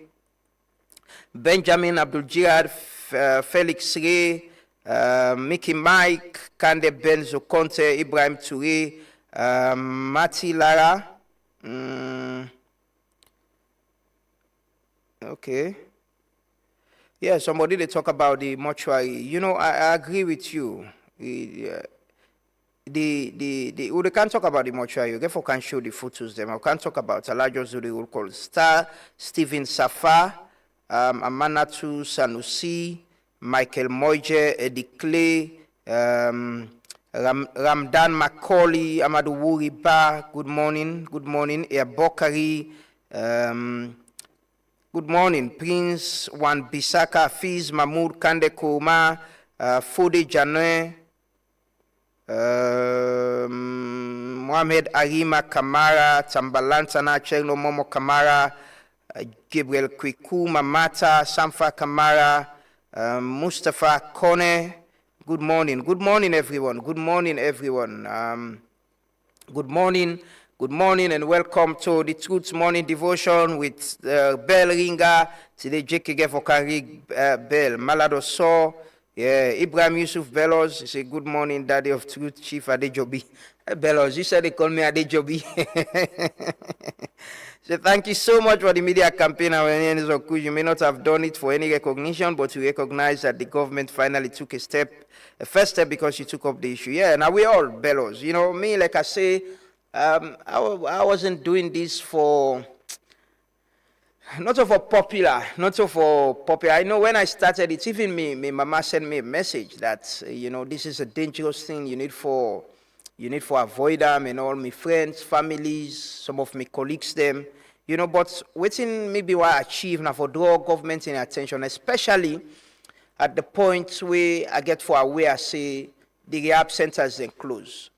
Benjamin Abdul Jihad, Felix Ray, Mickey Mike, Kande Benzo Conte, Ibrahim Touré, Mati Lara. Okay. Yeah, somebody they talk about the mortuary. You know, I agree with you. We can't talk about the mortuary. You therefore can't show the photos them. I can't talk about Alajo Zuri will call Star, Stephen Safa, Amanatu Sanusi, Michael Moije, Eddie Clay, Ramdan Macaulay, Amadou Wuriba, good morning, Bokari, good morning, Prince Wan Bisaka, Fiz, Mahmoud Kande Kouma, Fode Jané, Mohamed Arima Kamara, Tambalantana, Chelo Momo Kamara, Gabriel Kwiku Mamata, Samfa Kamara, Mustafa Kone. Good morning everyone. Good morning, and welcome to the Truth Morning Devotion with Bell Ringa. Today, JK for Kari Bell Malado So. Yeah, Ibrahim Yusuf Bellows. He said, good morning, Daddy of Truth, Chief Adejobi. Bellows, you said they call me Adejobi. So thank you so much for the media campaign. You may not have done it for any recognition, but we recognize that the government finally took a first step because you took up the issue. Yeah, now we all Bellows. You know, me, like I say, I wasn't doing this for... Not for popular. I know when I started it, even me mama sent me a message that, you know, this is a dangerous thing. You need for avoid them, and all my friends, families, some of my colleagues, them, you know, but waiting maybe what I achieve now for draw government in attention, especially at the point where I get for aware, I say the rehab centers then close.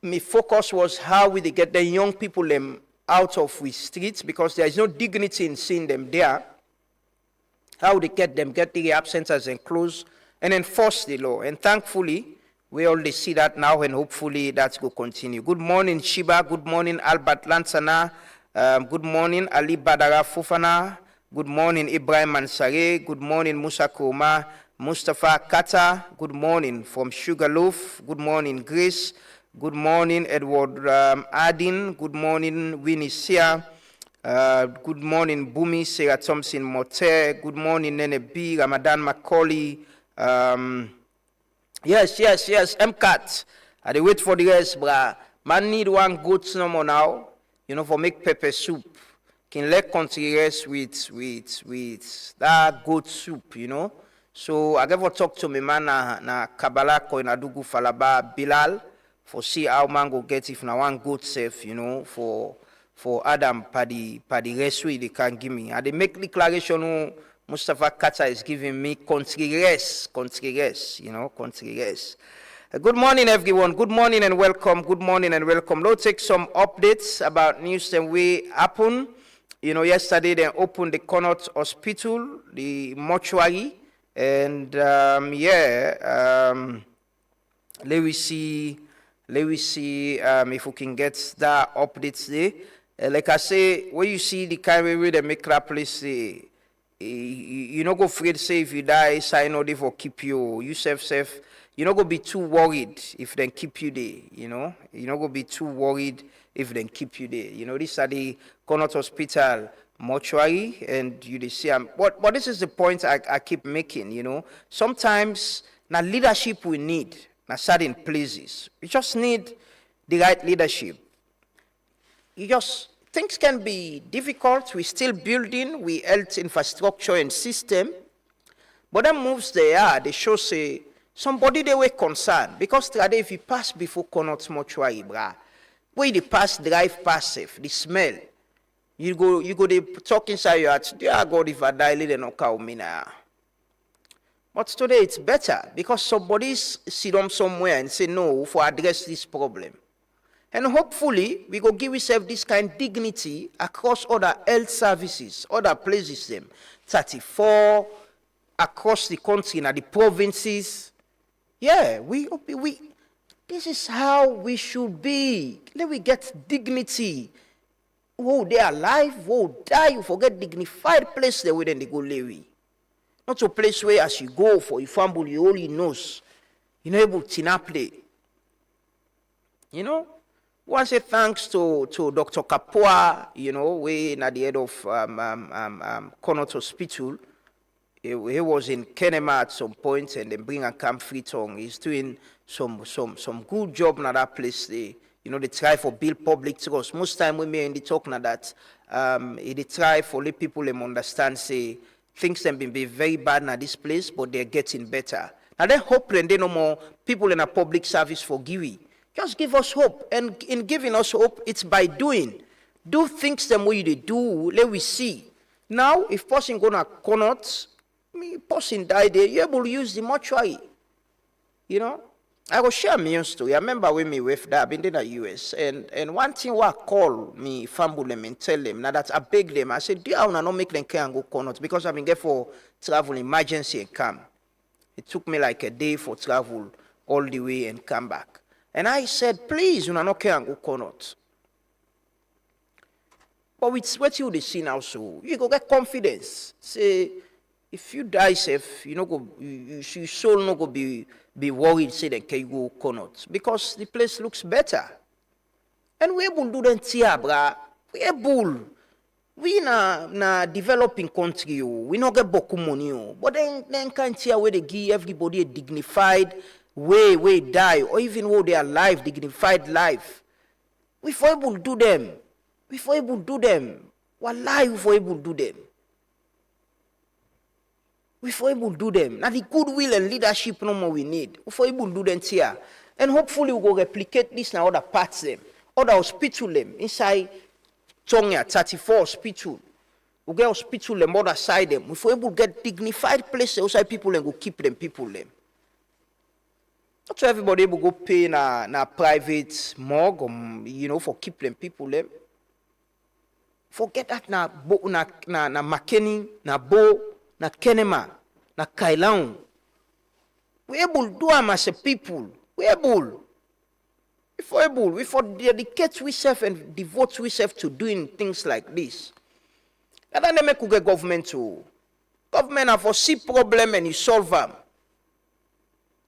My focus was how we get the young people them out of the streets, because there is no dignity in seeing them there. How they get the rehab centers and close and enforce the law. And thankfully, we already see that now, and hopefully that will continue. Good morning, Shiba. Good morning, Albert Lansana. Good morning, Ali Badara Fufana. Good morning, Ibrahim Ansare. Good morning, Musa Koma. Mustafa Kata. Good morning from Sugarloaf. Good morning, Grace. Good morning, Edward Adin. Good morning, Winnie Sia. Good morning, Bumi, Sarah Thompson Mote. Good morning, Nene B, Ramadan Macaulay. Yes, MCAT. I dey wait for the rest, bruh. Man need one goat no more now, you know, for make pepper soup. Can let country rest with that goat soup, you know. So I never talk to me man na Kabbalah ko na Dugu Falaba Bilal for see how man go get if na one goat safe, you know, for Adam paddy rest we they can give me. I they make declaration who Mustafa Kata is giving me country rest, you know, country rest. Good morning, everyone. Good morning and welcome. Let's take some updates about news that we happen. You know, yesterday they opened the Connaught Hospital, the mortuary, and let me see if we can get that update today. Like I say, when you see the kind of way they make that place, you not go afraid to say if you die, sign no they for keep you. You safe. You not go be too worried if they keep you there. You know, you not go be too worried if they keep you there. You know, this are the Connaught Hospital mortuary, and you see, but this is the point I keep making. You know, sometimes now leadership we need now certain places. We just need the right leadership. Things can be difficult. We still building, we health infrastructure and system, but them moves they show say somebody they were concerned because today if you pass before Connaught mortuary, where the pass drive passive, the smell, you go they talk inside your heart. Dear God, if I die, they don't call me now. But today it's better because somebody sit down somewhere and say no for address this problem. And hopefully, we go give ourselves this kind of dignity across other health services, other places, 34 across the country, now the provinces. Yeah, this is how we should be. Let we get dignity. Whoa, they are alive, whoa, die, you forget dignified place there within the go lay. Not a place where as you go for your family, you only knows. You're not able to play. You know? I want to say thanks to Dr. Kapua, you know, we at the head of Connaught Hospital. He was in Kenema at some point and then bring a Camp Freetong. He's doing some good job in that place there. You know, they try for build public trust. Most time we may in the talk now that they try for let people them understand, say, things have been very bad in this place, but they're getting better. Now they hope they no more people in a public service for Giwi. Just give us hope. And in giving us hope, it's by doing. Do things the way they do, let we see. Now, if person gonna Connaught, person die there, you're able to use the mortuary. You know? I will share my own story. I remember when me with that, I've been in the US, and one thing I call me, family them and tell them, now that I beg them, I said, do I not make them care and go Connaught because I've been there for travel emergency and come. It took me like a day for travel all the way and come back. And I said, please, you know, not care and go Connaught. But with what you see now, so you go get confidence. Say, if you die safe, you know, your soul not go be worried. Say, then can you go Connaught because the place looks better. And we able to do that here, brah. We able. We na developing country, we not get boku money, but then can't see where they give everybody a dignified way die, or even though they are alive, dignified life. We for able to do them. Wallahi, we for able to do them. We for able to do them. Now the goodwill and leadership no more we need. We for able to do them here. And hopefully we go replicate this in other parts them. Other hospital them. Inside Tonga, 34 hospital. We get hospital them, other side them. We for able to get dignified places outside people and go keep them people them. Not so everybody will go pay na private morgue, you know, for keep them people them. Forget that na Makeni, na Bo, na Kenema, na Kailaun. We able to do them as a people. We able. We for dedicate ourselves and devote ourselves to doing things like this. And then they make get government to. Government have for see problem and you solve them.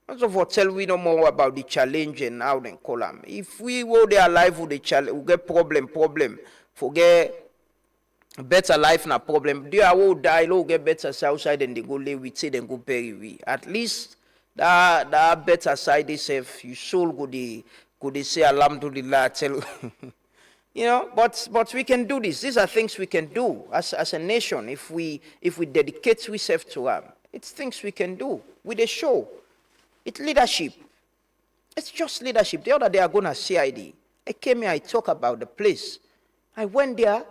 Also for tell we no more about the challenge and how they call them. If we were there alive with the challenge, we get problem. Forget better life na problem. They are all die, low get better outside and they go lay with say then go bury we. At least that better side they say you soul go they say alhamdulillah tell you know, but we can do this. These are things we can do as a nation if we dedicate ourselves to them. It's things we can do with a show. It's leadership. It's just leadership. The other day I go to CID. I came here, I talk about the place. I went there,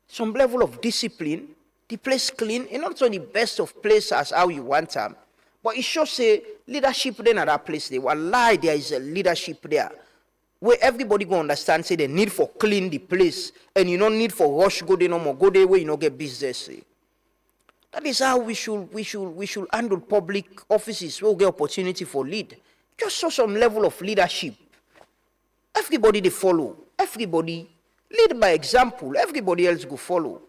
some level of discipline, the place clean, and not only the best of place as how you want them, but it shows a leadership then at that place. They were lie, there is a leadership there. where everybody go understand, say the need for clean the place, and you don't need for rush go there no more, go there where you don't get business. That is how we should handle public offices where we get opportunity for lead. Just show some level of leadership. Everybody they follow. Everybody lead by example. Everybody else go follow.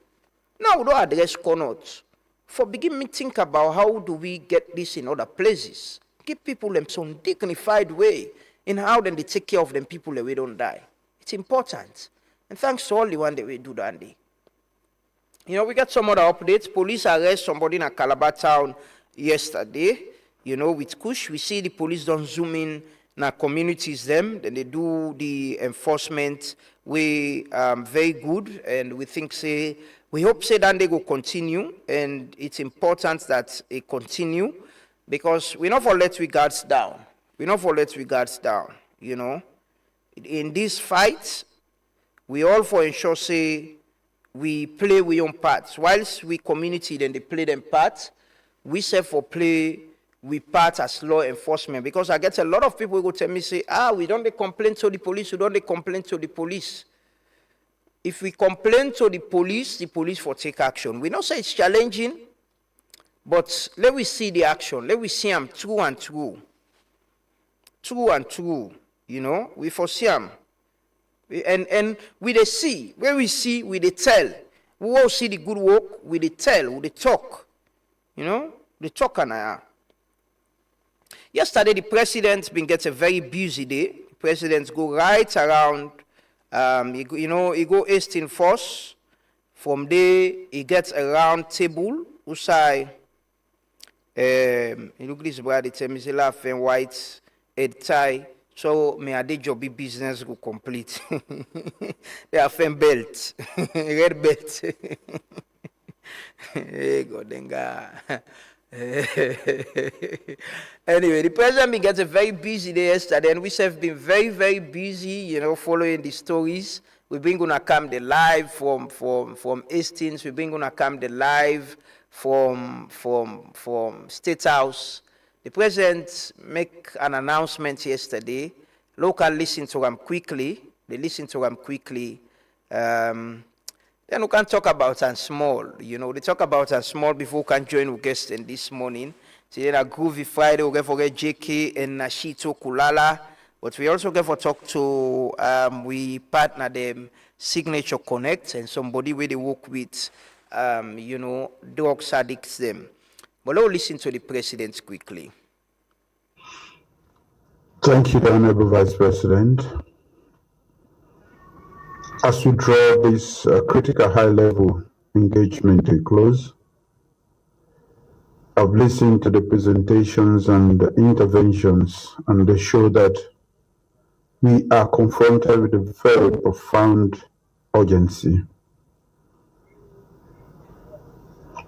Now we don't address corners. For begin me think about how do we get this in other places. Give people them some dignified way in how then they take care of them people that we don't die. It's important. And thanks to all the one that we do that day. You know, we got some other updates. Police arrest somebody in a Calabar town yesterday. You know, with Kush, we see the police don't zoom in communities them. Then they do the enforcement. We very good, and we think we hope that they will continue, and it's important that it continue because we not for let we guards down. We not for let we guards down. You know, in this fight, we all for ensure we play we own parts. Whilst we community, then they play them parts. We say for play we part as law enforcement, because I get a lot of people who go tell me we don't complain to the police. We don't complain to the police. If we complain to the police for take action. We know say it's challenging, but let we see the action. Let we see them true and true. True and true. You know, we foresee them. And we they see, where we see, we they tell. We all see the good work, we they tell, we they talk. You know, they talk and I. Yesterday, the president been get a very busy day. The president go right around, he go east in force. From there, he gets a round table. Usai, he look this brother, tell me, laugh and white, head tie. So, may I do job business go complete. They have a belt, red belt. Hey, God, denga. Anyway, the president gets a very busy day yesterday, and we have been very, very busy, you know, following the stories. We've been gonna come the live from Hastings. We've been gonna come the live from State House. The president make an announcement yesterday. Local listen to them quickly. They listen to them quickly. Then we can talk about and small. You know, they talk about and small before we can join with guests in this morning. So then a Groovy Friday, we get for JK and Nashito Kulala. But we also get for talk to we partner them Signature Connect and somebody where they work with you know, drugs addicts them. But let's listen to the president quickly. Thank you, the Honorable Vice President. As we draw this critical high-level engagement to a close, I've listened to the presentations and the interventions, and they show that we are confronted with a very profound urgency.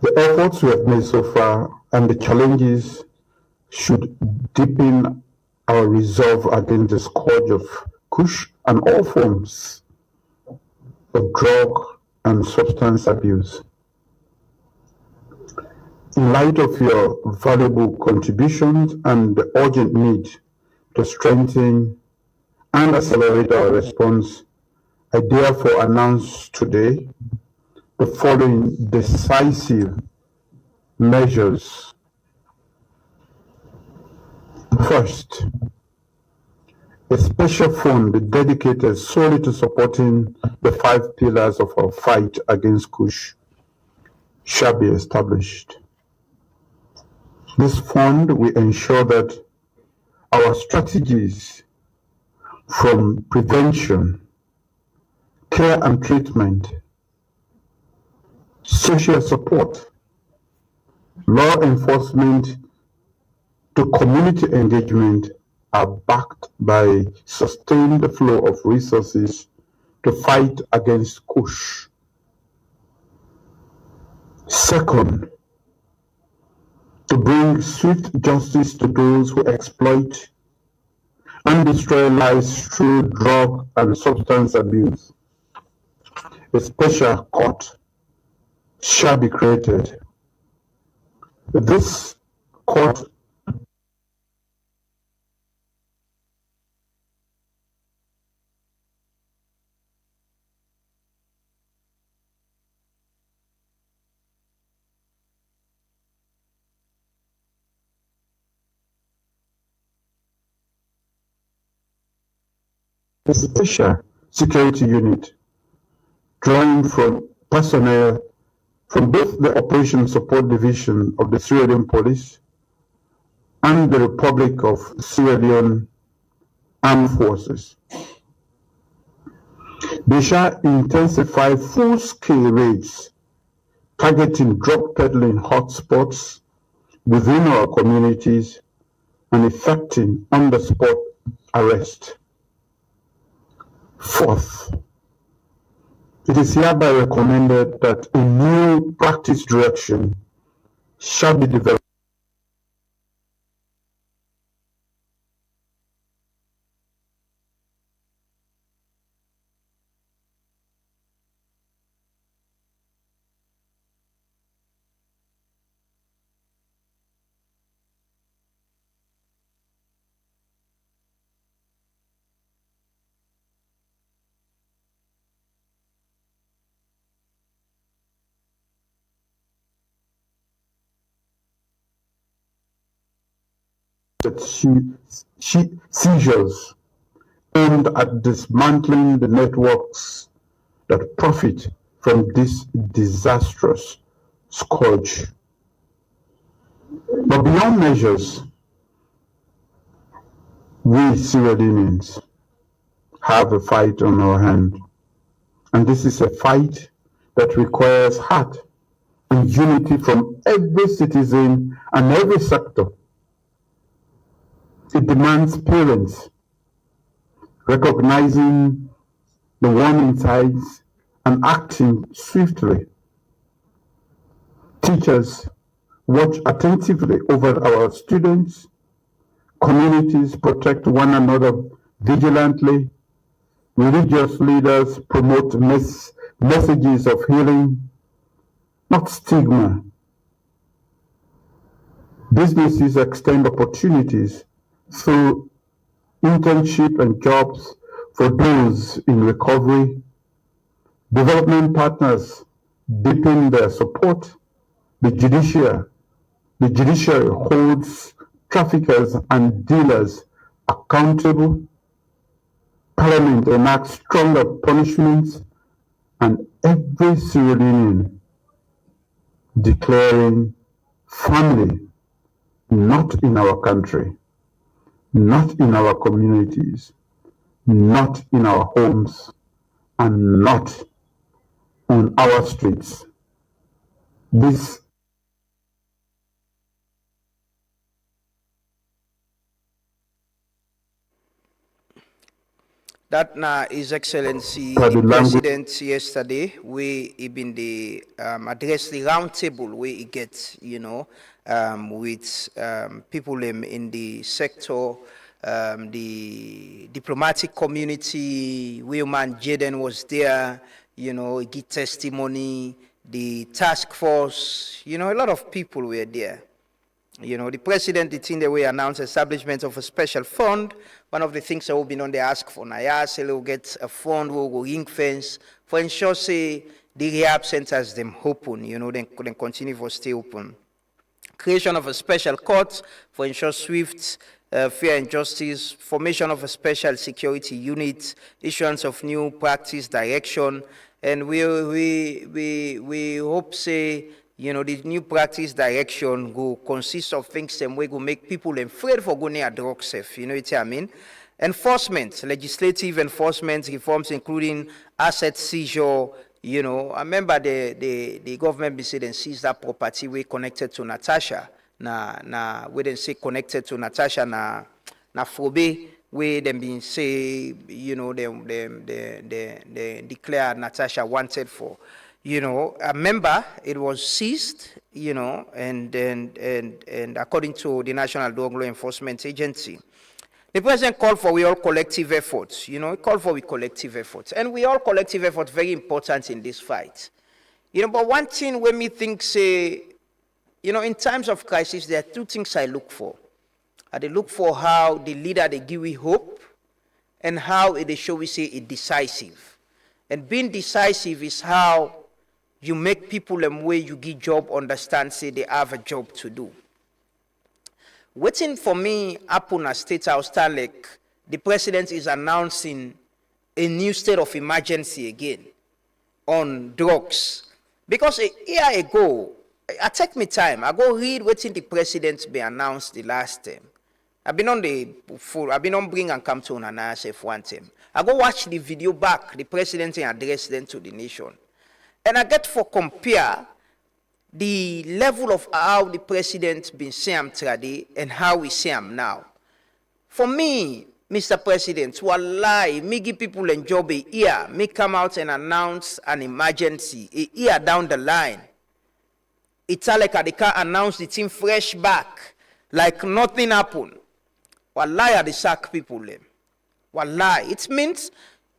The efforts we have made so far and the challenges should deepen our resolve against the scourge of Kush and all forms of drug and substance abuse. In light of your valuable contributions and the urgent need to strengthen and accelerate our response, I therefore announce today the following decisive measures. First, a special fund dedicated solely to supporting the 5 pillars of our fight against Kush shall be established. This fund will ensure that our strategies from prevention, care and treatment, social support, law enforcement to community engagement are backed by sustained flow of resources to fight against Kush. Second, to bring swift justice to those who exploit and destroy lives through drug and substance abuse. A special court shall be created. This court . a special security unit drawing from personnel from both the Operation Support Division of the Sierra Leone Police and the Republic of Sierra Leone Armed Forces. They shall intensify full-scale raids targeting drug peddling hotspots within our communities and effecting on-the-spot arrest. Fourth, it is hereby recommended that a new practice direction shall be developed seizures aimed at dismantling the networks that profit from this disastrous scourge. But beyond measures, we Sierra Leoneans have a fight on our hand, and this is a fight that requires heart and unity from every citizen and every sector. It demands parents recognizing the warning signs and acting swiftly. Teachers watch attentively over our students. Communities protect one another vigilantly. Religious leaders promote messages of healing, not stigma. Businesses extend opportunities through internship and jobs for those in recovery. Development partners deepen their support. The judiciary holds traffickers and dealers accountable. Parliament enacts stronger punishments, and every Sierra Leonean declaring family not in our country, not in our communities, not in our homes, and not on our streets. This That now His Excellency the President yesterday, we been the address the round table where he gets, with people in the sector, the diplomatic community. Wilman Jaden was there, he give testimony. The task force, a lot of people were there. The president, the thing that we announced establishment of a special fund. One of the things that we've been on the ask for now, say we'll get a fund, we'll go ring fence for ensure say the rehab centers them open, then continue for stay open. Creation of a special court for ensure swift, fair and justice, formation of a special security unit, issuance of new practice direction, and we hope say, the new practice direction will consist of things that will make people afraid for going near drug safe. You know what I mean? Enforcement, legislative enforcement reforms, including asset seizure. I remember the government be said and seized that property we connected to Natasha. We didn't say connected to Natasha na Fobe. We then been say, they declare Natasha wanted for. I remember it was seized, and according to the National Drug Law Enforcement Agency, the president called for we all collective efforts, he called for we collective efforts. And we all collective efforts very important in this fight. But one thing when me think say, in times of crisis, there are two things I look for. I look for how the leader they give we hope and how they show we say it decisive. And being decisive is how you make people and way you give job understand, say they have a job to do. Waiting for me, Apuna State House, like the president is announcing a new state of emergency again on drugs. Because a year ago, I take me time, I go read what the president be announced the last time. I've been on Bring and Come to Unana SF one time. I go watch the video back, the president address them to the nation. And I get for compare the level of how the president been saying him today and how we see him now. For me, Mr. President, wallahi, me give people a job a year, me come out and announce an emergency a year down the line. It's like they can't announce the team fresh back, like nothing happened. Wallahi, they sack people them. Wallahi, it means,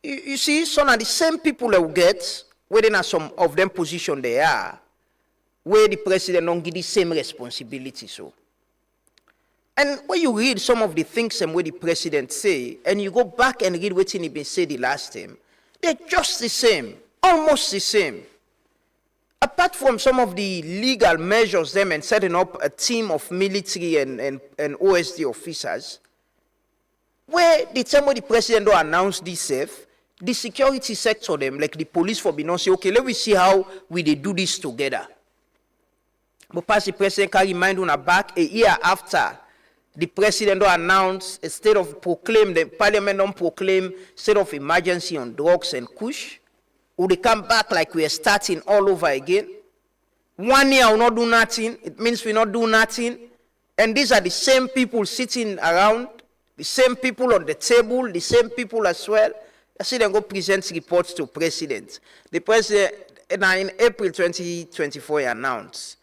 you see, some of the same people that will get, whether some of them position they are, where the president don't give the same responsibility. So, and when you read some of the things and what the president say, and you go back and read what he been said the last time, they're just the same, almost the same. Apart from some of the legal measures them and setting up a team of military and OSD officers, where the time when the president don't announce this safe, the security sector them, like the police for be not say, okay, let me see how we they do this together. But pass the president carry mind on a back a year after the president don't announce a state of proclaim, the parliament don't proclaim state of emergency on drugs and kush. Will they come back like we are starting all over again? 1 year will not do nothing. It means we not do nothing. And these are the same people sitting around, the same people on the table, the same people as well. I see them go present reports to president. The president, in April 2024, he announced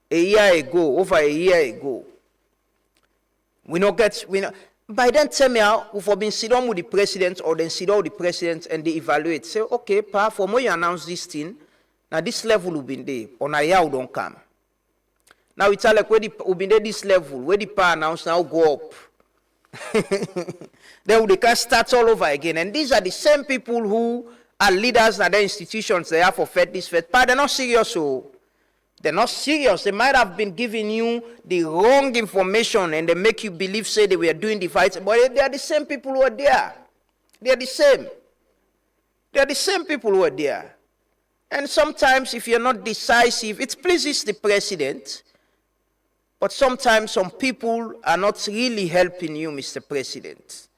a year ago, over a year ago. By then, tell me how we've been sit down with the president or then sit down with the president and they evaluate. Say, okay, pa, from when you announce this thing, now this level will be there, or now you don't come. Now it's like where we'll be there this level, where the pa announce now go up. Then they can start all over again. And these are the same people who are leaders at the institutions they have for fed this fed. Pa, they're not serious, so. They're not serious. They might have been giving you the wrong information and they make you believe, say, they were doing the fights. But they are the same people who are there. They are the same. They are the same people who are there. And sometimes, if you're not decisive, it pleases the president. But sometimes some people are not really helping you, Mr. President.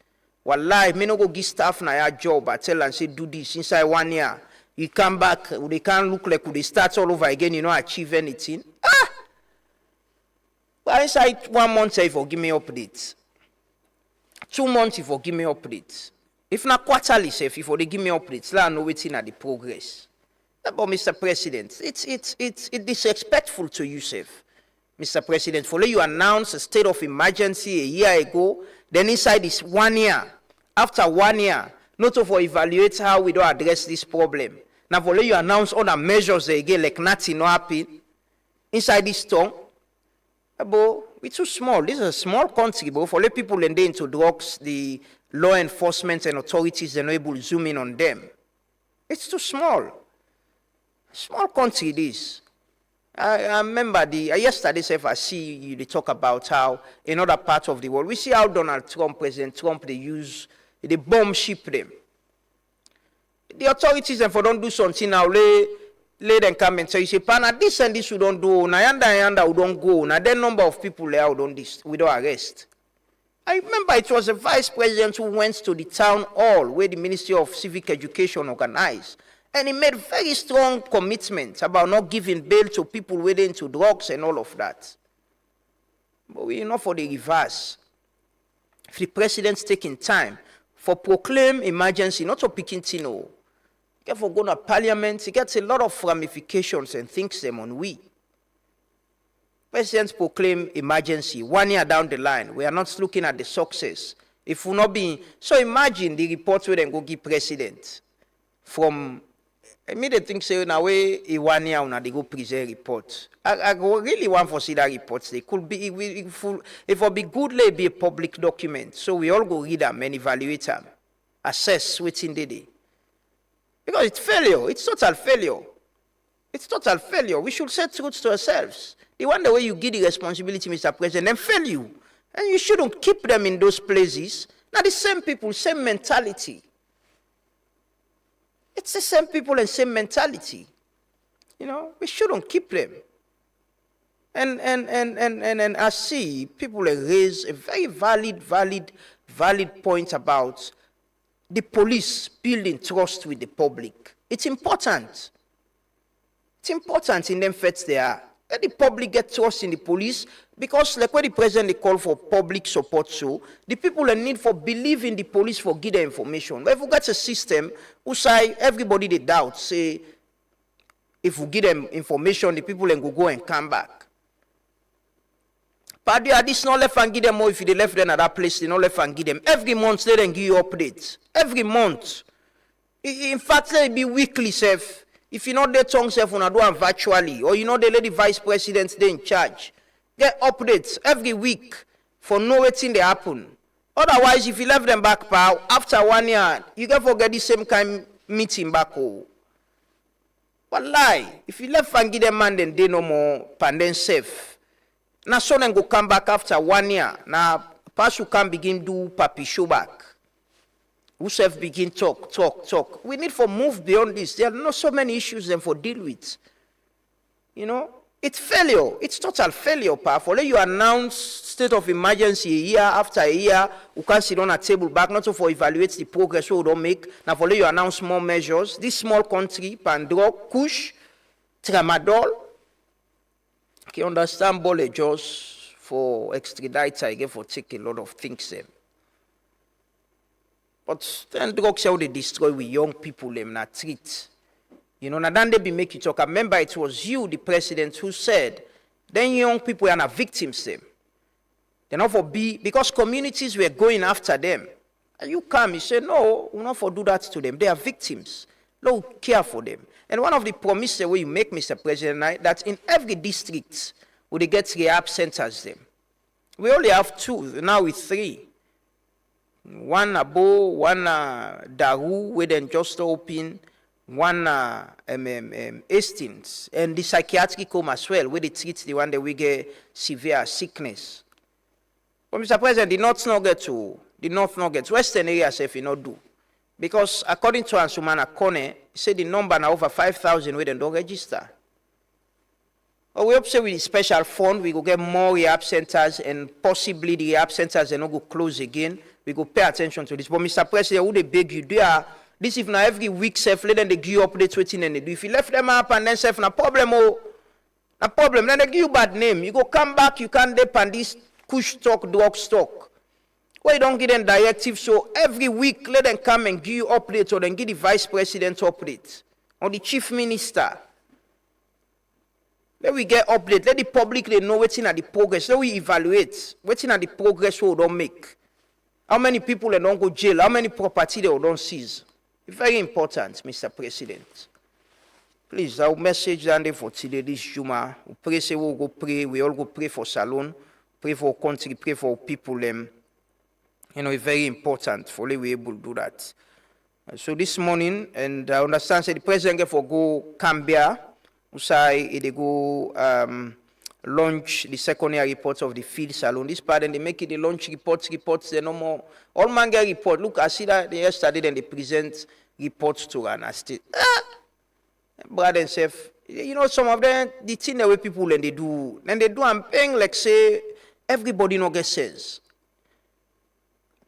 Wallahi, me no go give staff na your job. I tell and say, do this inside 1 year. You come back, they can't look like they start all over again, you don't achieve anything. But inside 1 month, if you give me updates. 2 months, if you give me updates. If not quarterly, if you give me updates, let me know what's in the progress. But Mr. President, it's disrespectful to you, Mr. President. For you announce a state of emergency a year ago, then inside this 1 year, after 1 year, not to for evaluate how we don't address this problem. Now, for you announce other measures again, like nothing no happen inside this town. But we're too small. This is a small country, but for let people and into drugs, the law enforcement and authorities are not able to zoom in on them. It's too small. Small country this. I remember yesterday, I see you they talk about how in other parts of the world, we see how Donald Trump, President Trump, they bomb ship them. The authorities and for don't do something now, lay them come and say, you say, Pana, this and this we don't do, na yanda we don't go, na then number of people there we don't arrest. I remember it was a vice president who went to the town hall where the Ministry of Civic Education organized. And he made very strong commitments about not giving bail to people waiting into drugs and all of that. But we're not for the reverse. If the president's taking time for proclaim emergency, not to picking Tino, get for going to parliament, he gets a lot of ramifications and thinks them on we. Presidents proclaim emergency 1 year down the line. We are not looking at the success. If we're not being, so imagine the reports where they go give president from. I made a thing say now way a 1 year when they go present report. I really want to see that reports. They could be if it be good, let it be a public document. So we all go read them and evaluate them, assess what's in the day. Because it's failure. It's total failure. It's total failure. We should set truths to ourselves. The one the way you give the responsibility, Mr. President, then fail you. And you shouldn't keep them in those places. Now the same people, same mentality. It's the same people and same mentality. You know, we shouldn't keep them. And I see people raise a very valid point about the police building trust with the public. It's important. It's important in them faits they are. Let the public get trust in the police, because like when the president they call for public support, so the people need for believe in the police for give them information. But if we get a system who say everybody they doubt, say if we give them information, the people then go and come back. But this not left and give them more if they left them at that place, they not left and give them. Every month they then give you updates. Every month. In fact, let it be weekly, self. If you know the tongue self when I do them virtually, or you know they let the vice president they in charge, get updates every week for know what thing they happen. Otherwise, if you left them back, pal, after 1 year, you can forget the same kind meeting back home. But lie, if you left and give them man, then they no more pandemic safe. Now so then go come back after 1 year. Now pass you can begin do papi show back. Who self begin talk. We need for move beyond this. There are not so many issues then for deal with. You know, it's failure. It's total failure, powerful. You announce state of emergency a year after a year, you can sit on a table back, not so for evaluate the progress we don't make. Now for you announce more measures. This small country, Pandro, Kush, Tramadol. You understand ball just for extradite, I get for take a lot of things then. But then drugs how they destroy with young people them not treat. You know, now then they be make you talk. I remember it was you, the president, who said, then young people are not victims them. They're not for be because communities were going after them. And you come, you say, no, we're not for do that to them. They are victims. No care for them. And one of the promises where you make, Mr. President, that in every district, we get rehab centers them. We only have 2, now with 3. One Abo, one Daru, where then just open, one Hastings, and the psychiatric home as well, where they treat the one that we get severe sickness. But Mr. President, the North not get to, the North not get to, Western areas if you not do. Because according to Ansumana Kone, he said the number now over 5,000 where they don't register. But we hope say with the special fund, we go get more rehab centers and possibly the rehab centers and not go close again. We go pay attention to this. But Mr. President, who they beg you, they are, this if now every week, self, let them they give you updates waiting and they do. If you left them up and then self, no problem, then they give you bad name. You go come back, you can't depend this push stock, drug stock. Well, you don't give them directives, so every week, let them come and give you updates or then give the vice president updates or the chief minister. Let we get updates. Let the public they know what's in the progress. Let we evaluate what's in the progress we don't make. How many people they don't go jail? How many property they don't seize? It's very important, Mr. President. Please, our message down for today this Juma. We pray, say we'll go pray. We all go pray for Salon, pray for our country, pray for our people. You know, it's very important for we able to do that. So this morning, and I understand say the president get for go Cambia. Usai they go launch the second year reports of the field salon. This part and they make it the launch reports, they no more. All man get report. Look, I see that yesterday then they present reports to Ghana State. Brother and self, you know, some of them, the thing the way people and they do and paying like say everybody no get says.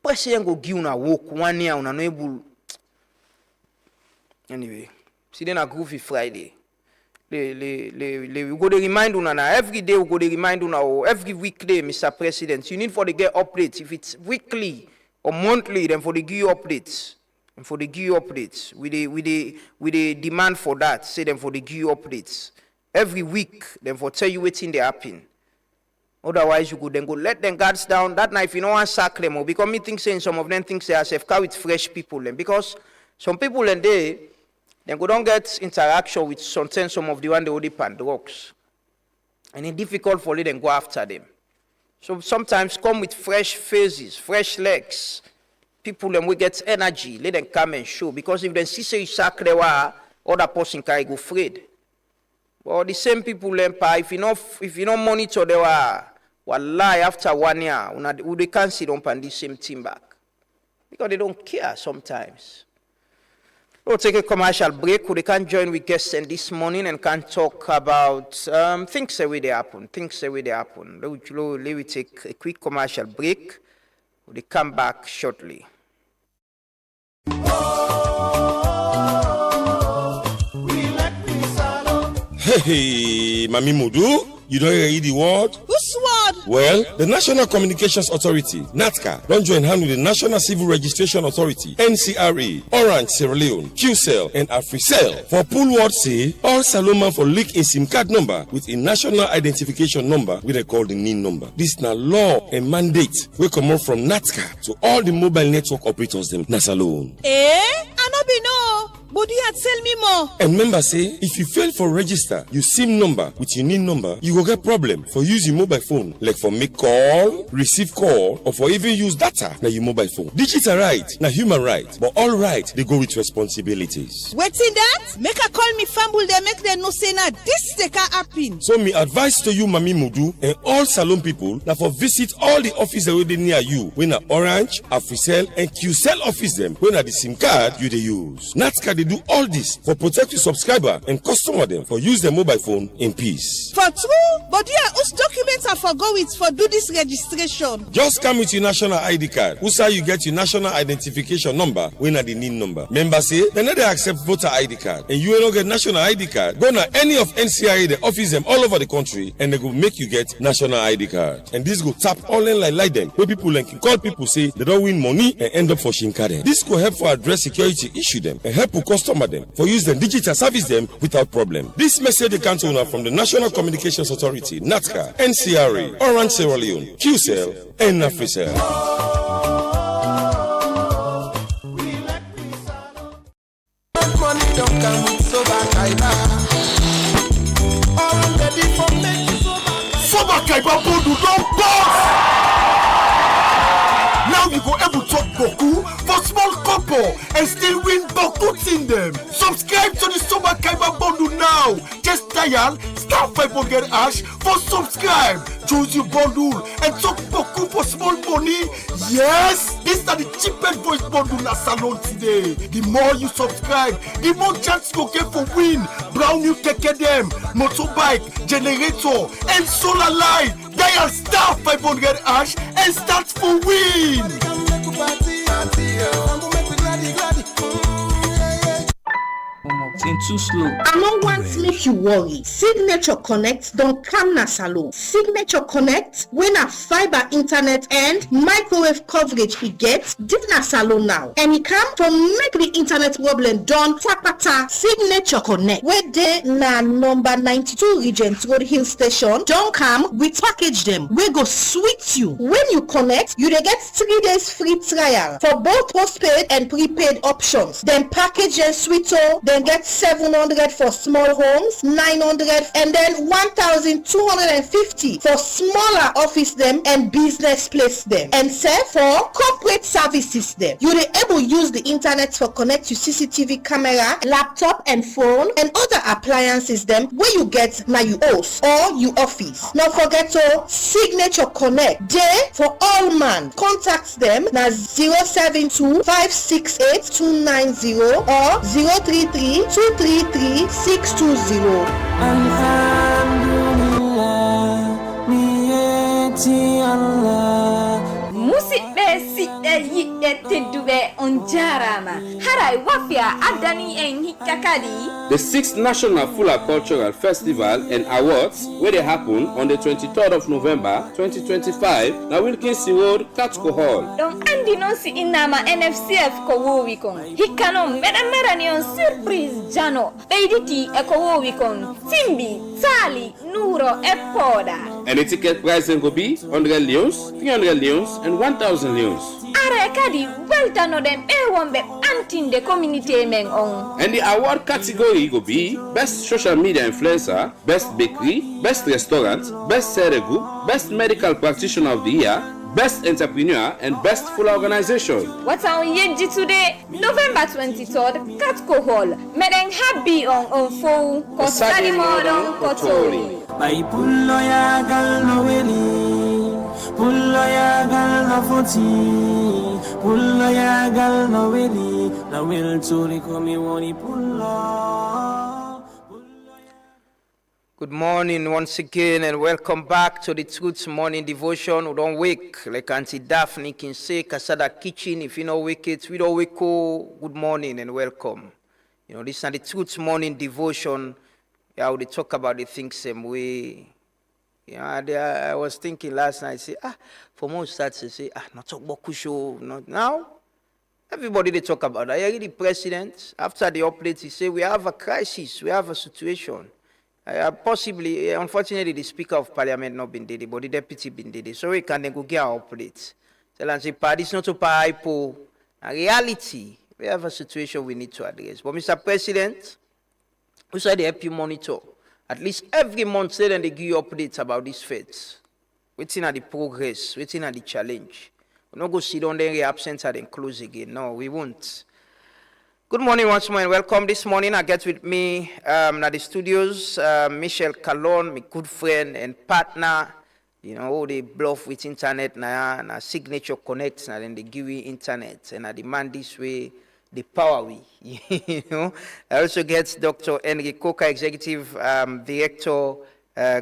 President go give una work 1 year, una no able. Anyway, see then a groovy Friday. We go to remind you now. Every day we go to remind you now. Or every weekday, Mr. President, you need for the get updates. If it's weekly or monthly, then for the give you updates. And for the give you updates, with the demand for that, say them for the give you updates. Every week, then for tell you what's in the happen. Otherwise, you could then go let them guards down. That night, if you don't want to sack them, or because me think saying some of them think they are safe, with fresh people. Then because some people and they go don't get interaction with some of the one they already pan drugs. And it's difficult for them to go after them. So sometimes come with fresh faces, fresh legs. People them will get energy, let them come and show. Because if they see say you sack the war, other person can go afraid. But the same people them if you don't monitor the war, wallahi after 1 year, they can't sit on the same team back. Because they don't care sometimes. We'll take a commercial break. We can join with guests this morning and can talk about things that will happen. Let me take a quick commercial break. We'll come back shortly. Hey, Mami Mudu, you don't read the word? Whose word? Well, the National Communications Authority, NATCA, don't join hand with the National Civil Registration Authority, NCRA, Orange, Sierra Leone, QCell, and AfriCell. For pull word say, all Saloma for leak a SIM card number with a national identification number, we they call the NIN number. This na law and mandate will come out from NATCA to all the mobile network operators them Nasalone. I no be no. But you had tell me more. And remember say, if you fail for register your SIM number with your NIN number, you will get problem for using mobile phone, like for make call, receive call, or for even use data na your mobile phone. Digital right, na human right, but all right, they go with responsibilities. Waiting that? Make a call me fumble they make them no say na this they can happen. So me advice to you, Mami Mudu, and all Salon people, na for visit all the offices already near you, when na Orange, AfriCell, and QCell office them, when na the SIM card you they use. NATCA they do all this for protect your subscriber and customer them for use their mobile phone in peace. For true, but yeah, whose documents are for go with for do this registration? Just come with your national ID card. Who say you get your national identification number when at the NIN number. Member say they never accept voter ID card, and you will not get national ID card. Go na any of NCIA the office them all over the country, and they go make you get national ID card. And this go tap all in like them where people like call people say they don't win money and end up for shinka them. This could help for address security issue them and help to customer them for use them digital service them without problem. This message they come to now from the National Communications Authority, NATCA, NCRA, Orange, Sierra Leone, QCell, and AfriCell. Soba Kaiba Bodu don't boss! Now you go able to talk Boku for small couple and still win Boku in them. Subscribe to the Soba Kaiba Bodu now. Just dial *500# for subscribe. Choose your bundle and talk Boku for small money. Yes, this is the cheapest voice bundle na Salon today. The more you subscribe, the more chance you get for win. Brown new keke them, motorbike, generator, and solar light. Dial *500# and start for win. Too slow. I no want make you worry. Signature Connect don't come na Salon. Signature Connect when a fiber internet and microwave coverage it gets did na Salon now. And it come from make the internet problem done tapata. Signature Connect where they na number 92 Regent Road Hill Station don't come with package them. We go sweet you. When you connect, you dey get 3 days free trial for both postpaid and prepaid options. Then package and sweet then get 700 for small homes, 900 and then 1,250 for smaller office them and business place them. And say for corporate services them. You dey able use the internet for connect to CCTV camera, laptop and phone and other appliances them where you get na you house or you office. Now forget to Signature Connect. Day for all man. Contact them na 072 568 290 or 033-233-620. Musidɓe siɗɗe yiɗɗe tedduɓe on jarama haray wafia addani en hikka kadi. The 6th National Fula Cultural Festival and Awards where they happen on the 23rd of November 2025 na Wilkinson Road, Katko Hall. Don andi non si innama NFCF ko wowi kon hikka non meɗen merani on surprise jano ɓeyditi e ko wowi kon Timbi, Tali, Nuro e Poda. And the ticket price will be 100 leons, 300 leons and 1,000 leons. Are kadi weltano dem be wonbe antinde community men on. And the award category will be Best Social Media Influencer, Best Bakery, Best Restaurant, Best Seregu, Best Medical Practitioner of the Year, Best Entrepreneur and Best Full Organization. What's on Yeji today, November 23rd, Katko Hall. Meden happy on phone, Kosadi Modon Kotori. By Pullo Yagal Noeli, Pullo Yagal Nafoti, Pullo Yagal Noeli, Now will Tony come me want pull up. Good morning once again and welcome back to the Truth Morning Devotion. We don't wake, like Auntie Daphne can say, Kasada Kitchen. If you know wake it, we don't wake. Good morning and welcome. You know, this is the Truth Morning Devotion. Yeah, we talk about the things same way. Yeah, I was thinking last night, say, for most starts to say, not talk about Kusho, not now. Everybody they talk about that. The president, after the update, he say, we have a crisis, we have a situation. Possibly, unfortunately, the Speaker of Parliament not been did it, but the Deputy been did it. So we can go get our updates. Tell and say, it's not to pay for a reality. We have a situation we need to address. But Mr. President, we said they help you monitor. At least every month, they give you updates about these faiths. Waiting at the progress, waiting at the challenge. We don't go sit down there, absent and then close again. No, we won't. Good morning once more and welcome. This morning I get with me at the studios, Michel Calon, my good friend and partner. You know, they bluff with internet now, and Signature Connect, and then they give you internet. And I demand this way, the power we. You know, I also get Dr. Henry Coker, Executive Director,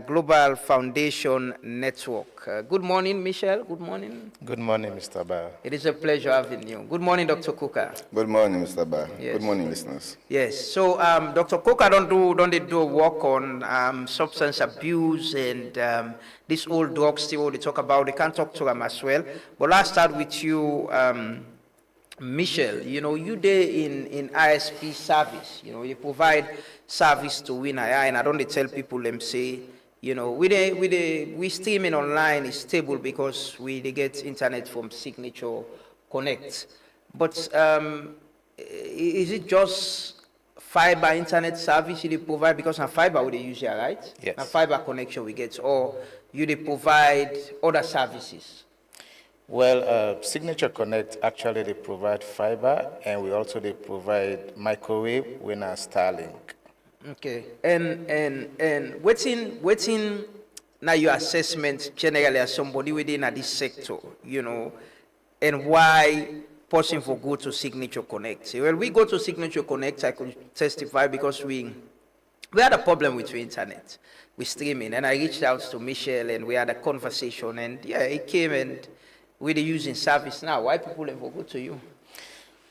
Global Foundation Network. Good morning, Michel. Good morning. Good morning, Mr. Ba. It is a pleasure having you. Good morning, Dr. Coker. Good morning, Mr. Ba. Yes. Good morning, listeners. Yes. So, Dr. Coker don't they do work on substance abuse and this old drugs still they talk about. They can't talk to them as well. But let's start with you, Michel. You know, you there in ISP service. You know, you provide service to Winner, and I don't tell people them say, you know, we streaming online is stable because they get internet from Signature Connect. But is it just fiber internet service you provide because on fiber we use here, right? Yes. A fiber connection we get, or you provide other services? Well, Signature Connect actually they provide fiber, and we also they provide microwave when Starlink. Okay, and waiting now your assessment generally as somebody within this sector, you know, and why person for go to Signature Connect. Well, we go to Signature Connect, I could testify because we had a problem with the internet, with streaming, and I reached out to Michel and we had a conversation, and yeah, it came and we're using service now. Why people ever go to you?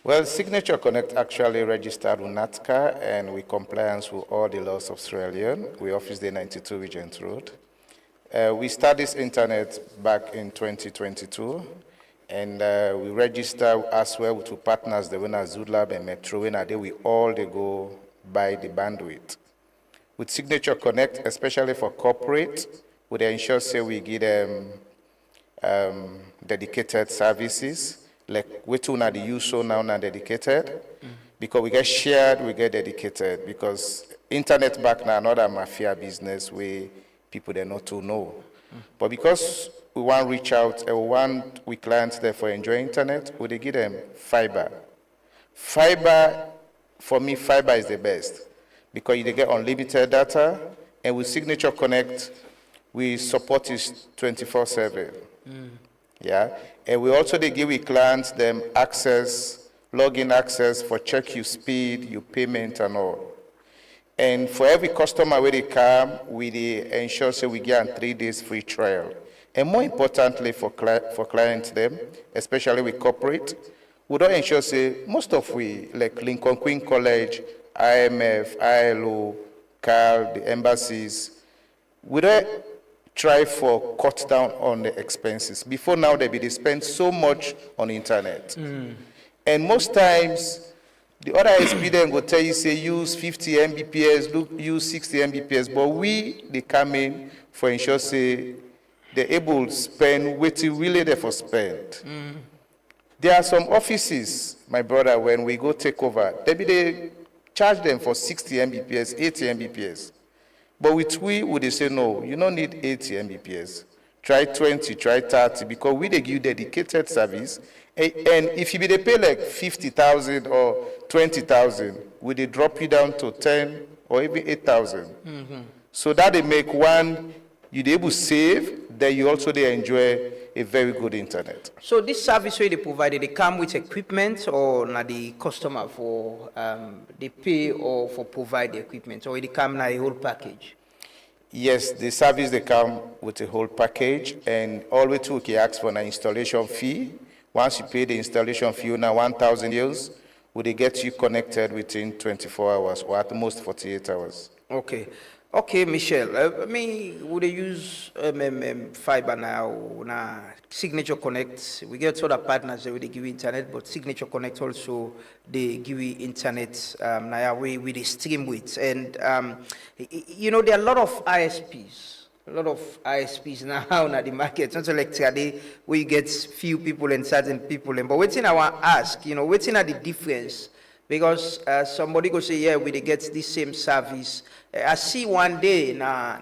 Well, Signature Connect actually registered with NATCA, and we compliance with all the laws of Sierra Leone. We office the 92 Regent Road. We started this internet back in 2022, and we register as well with two partners, the winner Zudlab and Metro. When we all they go buy the bandwidth. With Signature Connect, especially for corporate, we ensure say we give them dedicated services. Like we too now the use so now dedicated, because we get shared, we get dedicated, because internet back now another mafia business where people they not to know. But because we want to reach out and we want we clients there for enjoy internet, we they give them fiber. Fiber, for me, fiber is the best because they get unlimited data, and with Signature Connect, we support it 24/7. Yeah, and we also they give we clients them access, login access for check your speed, your payment and all. And for every customer where they come, we ensure so we get 3 days free trial. And more importantly for clients them, especially with corporate, we don't ensure say most of we like Lincoln Queen College, IMF, ILO, CAL, the embassies, we don't try for cut down on the expenses. Before now, they spend so much on the internet. And most times, the other ISP then will tell you, say, use 50 Mbps, use 60 Mbps, but they come in for ensure, say, they're able to spend what you really there for spend. There are some offices, my brother, when we go take over, they charge them for 60 Mbps, 80 Mbps. But with we would they say, no, you don't need 80 Mbps. Try 20, try 30, because we they give you dedicated service. And if you they pay like 50,000 or 20,000, we they drop you down to 10 or even 8,000. So that they make one, you they able to save, then you also they enjoy a very good internet. So this service where they provided, they come with equipment, or na the customer for they pay or for provide the equipment, or they come na a whole package? Yes, the service they come with a whole package, and always too you ask for an installation fee. Once you pay the installation fee, now 1,000 euros, would they get you connected within 24 hours or at most 48 hours? Okay. Okay, Michelle, would they use fiber now, Signature Connect? We get other partners that they give you internet, but Signature Connect also, they give you internet now we they stream with. And, you know, there are a lot of ISPs. A lot of ISPs now in the market, not like today, where you get few people and certain people. But waiting, I want to ask, you know, waiting at the difference, because somebody go say, yeah, we they get this same service. I see one day now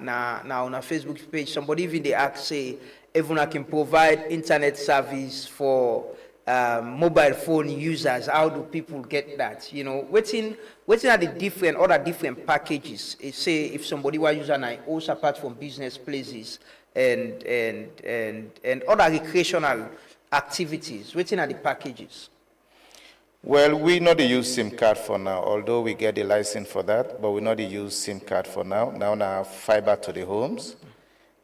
on a Facebook page, somebody even they ask, say, everyone can provide internet service for mobile phone users. How do people get that? You know, waiting at the different other different packages. It say if somebody was using an also apart from business places and other recreational activities, waiting at the packages. Well, we not use SIM card for now, although we get the license for that, but we not use SIM card for now. Now fiber to the homes,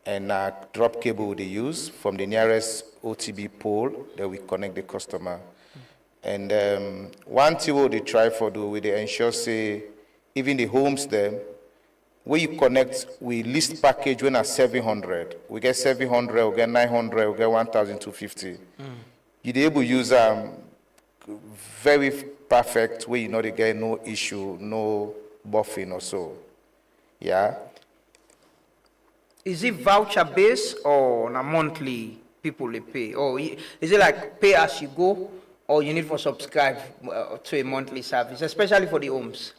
and drop cable they use from the nearest OTB pole that we connect the customer. And one thing they try for do, we they ensure say, even the homes them, where you connect, we list package when at 700. We get 700, we get 900, we get 1,250. You they able to use very perfect way, you know, they get no issue, no buffing or so. Yeah. Is it voucher based or on a monthly people they pay? Or is it like pay as you go, or you need to subscribe to a monthly service, especially for the homes?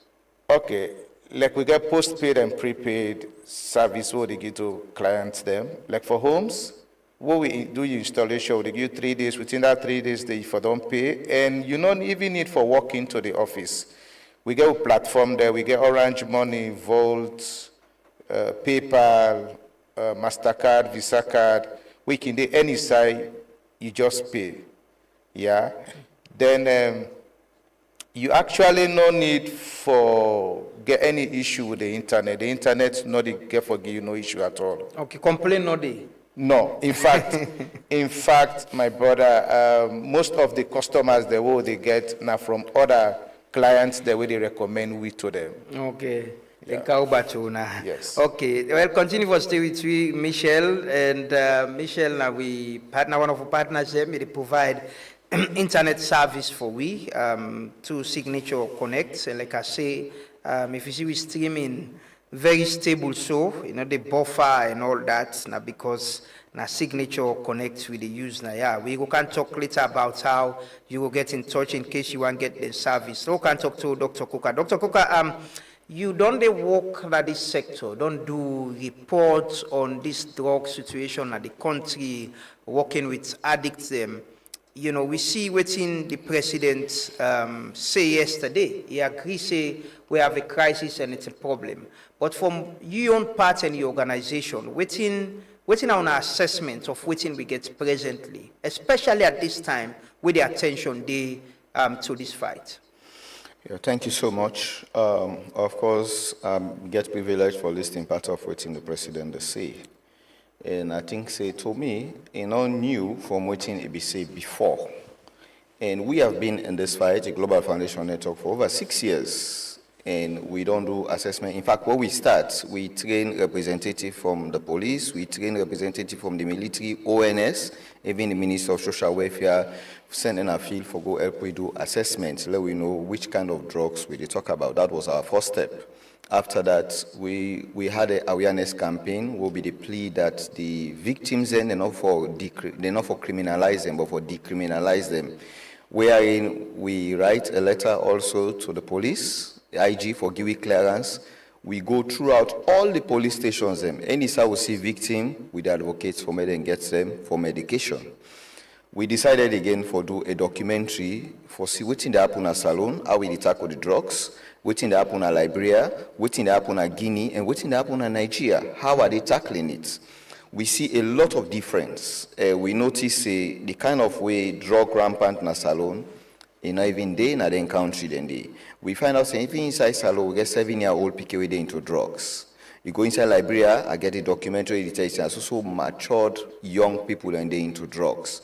Okay. Like we get postpaid and prepaid service what they give to clients them. Like for homes, what we do your installation, they give you 3 days. Within that 3 days, they if you don't pay, and you don't even need for walk into the office. We get a platform there. We get Orange Money, Volt, PayPal, MasterCard, Visa card. We can do any side, you just pay. Yeah. Then you actually no need for get any issue with the internet. The internet no they get for give you no issue at all. Okay, complain no day. No, in fact, my brother, most of the customers they get now from other clients the way they recommend we to them. Okay. Yeah. Yes. Okay. Well, continue for stay with we, Michelle, and Michelle. Now we partner one of our partners there. They provide internet service for we to Signature Connect, and like I say, if you see we streaming. Very stable, so you know the buffer and all that now because now Signature connects with the user. Yeah, we can talk later about how you will get in touch in case you want to get the service. So we can talk to Dr. Kuka. Dr. Kuka, you don't work at this sector, don't do reports on this drug situation at the country, working with addicts them. You know, we see what's-in the president say yesterday. He agrees, say we have a crisis and it's a problem. But from your own part and your organization, waiting on our assessment of waiting we get presently, especially at this time with the attention they to this fight. Yeah, thank you so much. Of course, get privileged for listening part of waiting the president say. And I think say to me, all new from waiting it be said before. And we have been in this fight, a Global Foundation Network, for over 6 years. And we don't do assessment. In fact, when we start, we train representatives from the police, we train representatives from the military, ONS, even the Minister of Social Welfare, send in a field for go help we do assessments, let we know which kind of drugs we talk about. That was our first step. After that, we had an awareness campaign will be the plea that the victims then they're not for criminalize them, but for decriminalize them. Wherein we write a letter also to the police, the IG for giving clearance. We go throughout all the police stations. Any side we see victim, we advocates for me and gets them for medication. We decided again for do a documentary for see what's in the happen at Salon, how we tackle the drugs, what's in the happen at Liberia, what's in the happen at Guinea, and what's in the happen at Nigeria. How are they tackling it? we see a lot of difference. We notice the kind of way drug rampant in Salone, not even they, not in country, then they. We find out even inside Salone, we get 7-year-old pick away into drugs. You go inside Liberia, I get a documentary that says also matured young people and they into drugs.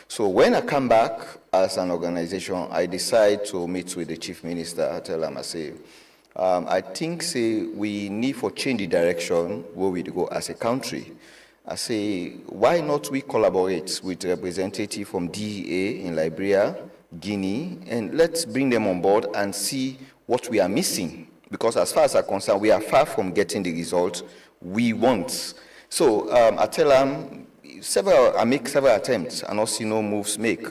So when I come back as an organization, I decide to meet with the chief minister. I tell him, I say, I think we need for change the direction where we go as a country. I say, why not we collaborate with representatives from DEA in Liberia, Guinea, and let's bring them on board and see what we are missing. Because as far as I'm concerned, we are far from getting the result we want. So I tell them, I make several attempts and also no moves make.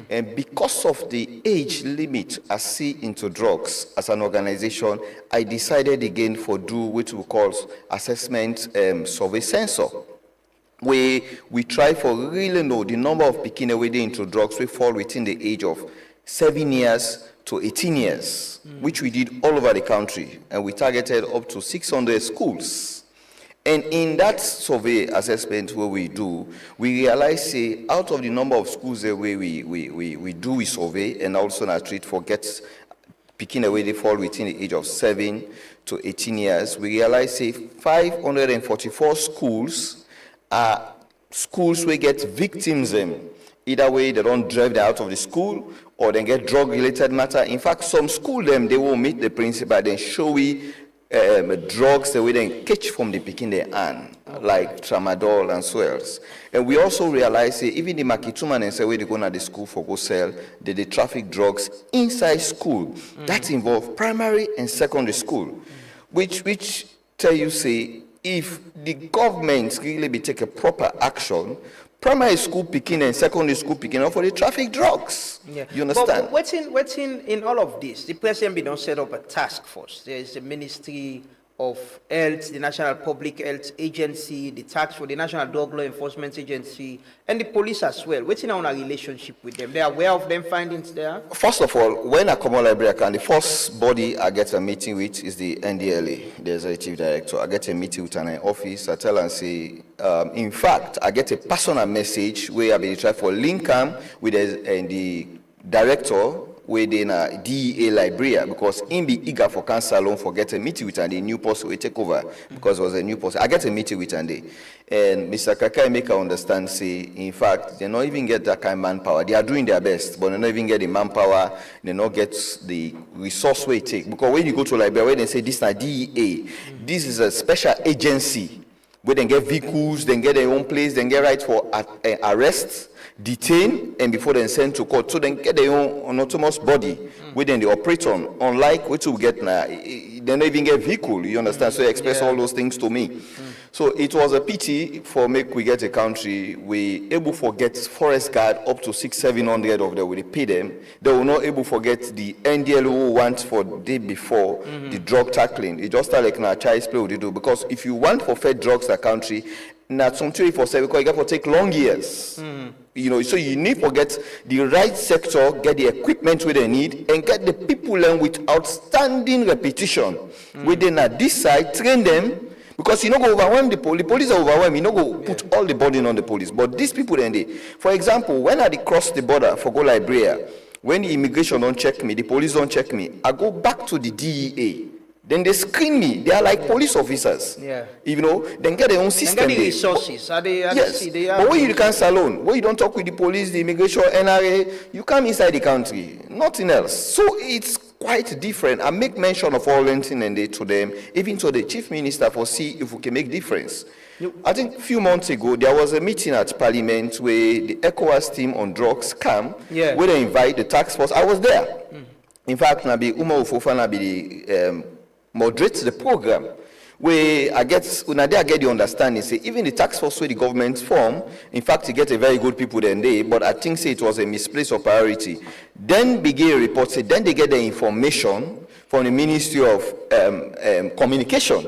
And because of the age limit I see into drugs as an organization, I decided again for do what we call assessment survey sensor, where we try for really know the number of people away into drugs we fall within the age of 7 years to 18 years, which we did all over the country, and we targeted up to 600 schools. And in that survey assessment where we do, we realize out of the number of schools that we survey and also not treat for picking away they fall within the age of 7 to 18 years, we realize 544 schools are schools where get victims either way they don't drive them out of the school or they get drug-related matter. In fact, some school they will meet the principal, then show drugs that we then catch from the picking their hand, like tramadol and so else. And we also realize even the Makituman and say where they go to the school for go sell, they traffic drugs inside school. That involve primary and secondary school, which tell you if the government really be take a proper action, primary school picking and secondary school picking up for the traffic drugs. Yeah. You understand? But what's in all of this? The president don't set up a task force. There is the Ministry of Health, the National Public Health Agency, the task for the National Drug Law Enforcement Agency, and the police as well. What's in our relationship with them? They are aware of them findings there? First of all, when I come on Liberia, the first body I get a meeting with is the NDLA, the executive director. I get a meeting with an office. I tell and say, in fact, I get a personal message where I be try for link with the director within a DEA Liberia, because in be eager for cancer alone for get a meeting with the new person we take over because it was a new person. I get a meeting with and Mr. Kakai make her understand in fact they not even get that kind of manpower. They are doing their best, but they not even get the manpower. They not get the resource we take, because when you go to Liberia, when they say this is DEA, this is a special agency where they get vehicles, they get their own place, they get right for arrest, detain, and before they send to court. So they get their own autonomous body where then they operate on. Unlike what you get now, they don't even get vehicle, you understand? So they express all those things to me. So it was a pity for we get a country, we able to get forest guard up to 600-700 of them, we pay them. They will not able to get the NDL who want for the day before the drug tackling. It just like now child's play what they do, because if you want for fed drugs in the country, not some 24/7, because you got to take long years. You know, so you need to get the right sector, get the equipment where they need, and get the people with outstanding repetition. Within this side, train them, because you know go overwhelm the police. The police are overwhelmed. You know go put all the burden on the police. But these people then for example, when I cross the border for go Liberia, when the immigration don't check me, the police don't check me, I go back to the DEA. Then they screen me. They are like police officers. Yeah. You know, then get their own system. They get the resources. Yes. But when you can't alone, when you don't talk with the police, the immigration, NRA, you come inside the country. Nothing else. So it's quite different. I make mention of all anything and they to them, even to the chief minister, for see if we can make difference. I think a few months ago, there was a meeting at Parliament where the ECOWAS team on drugs came, where they invite the task force. I was there. In fact, Nabi Umar Ufofana be moderate the program, where I get the understanding, say even the task force where the government form, in fact, you get a very good people then they, but I think it was a misplaced of priority. Then begin a report, say then they get the information from the Ministry of Communication.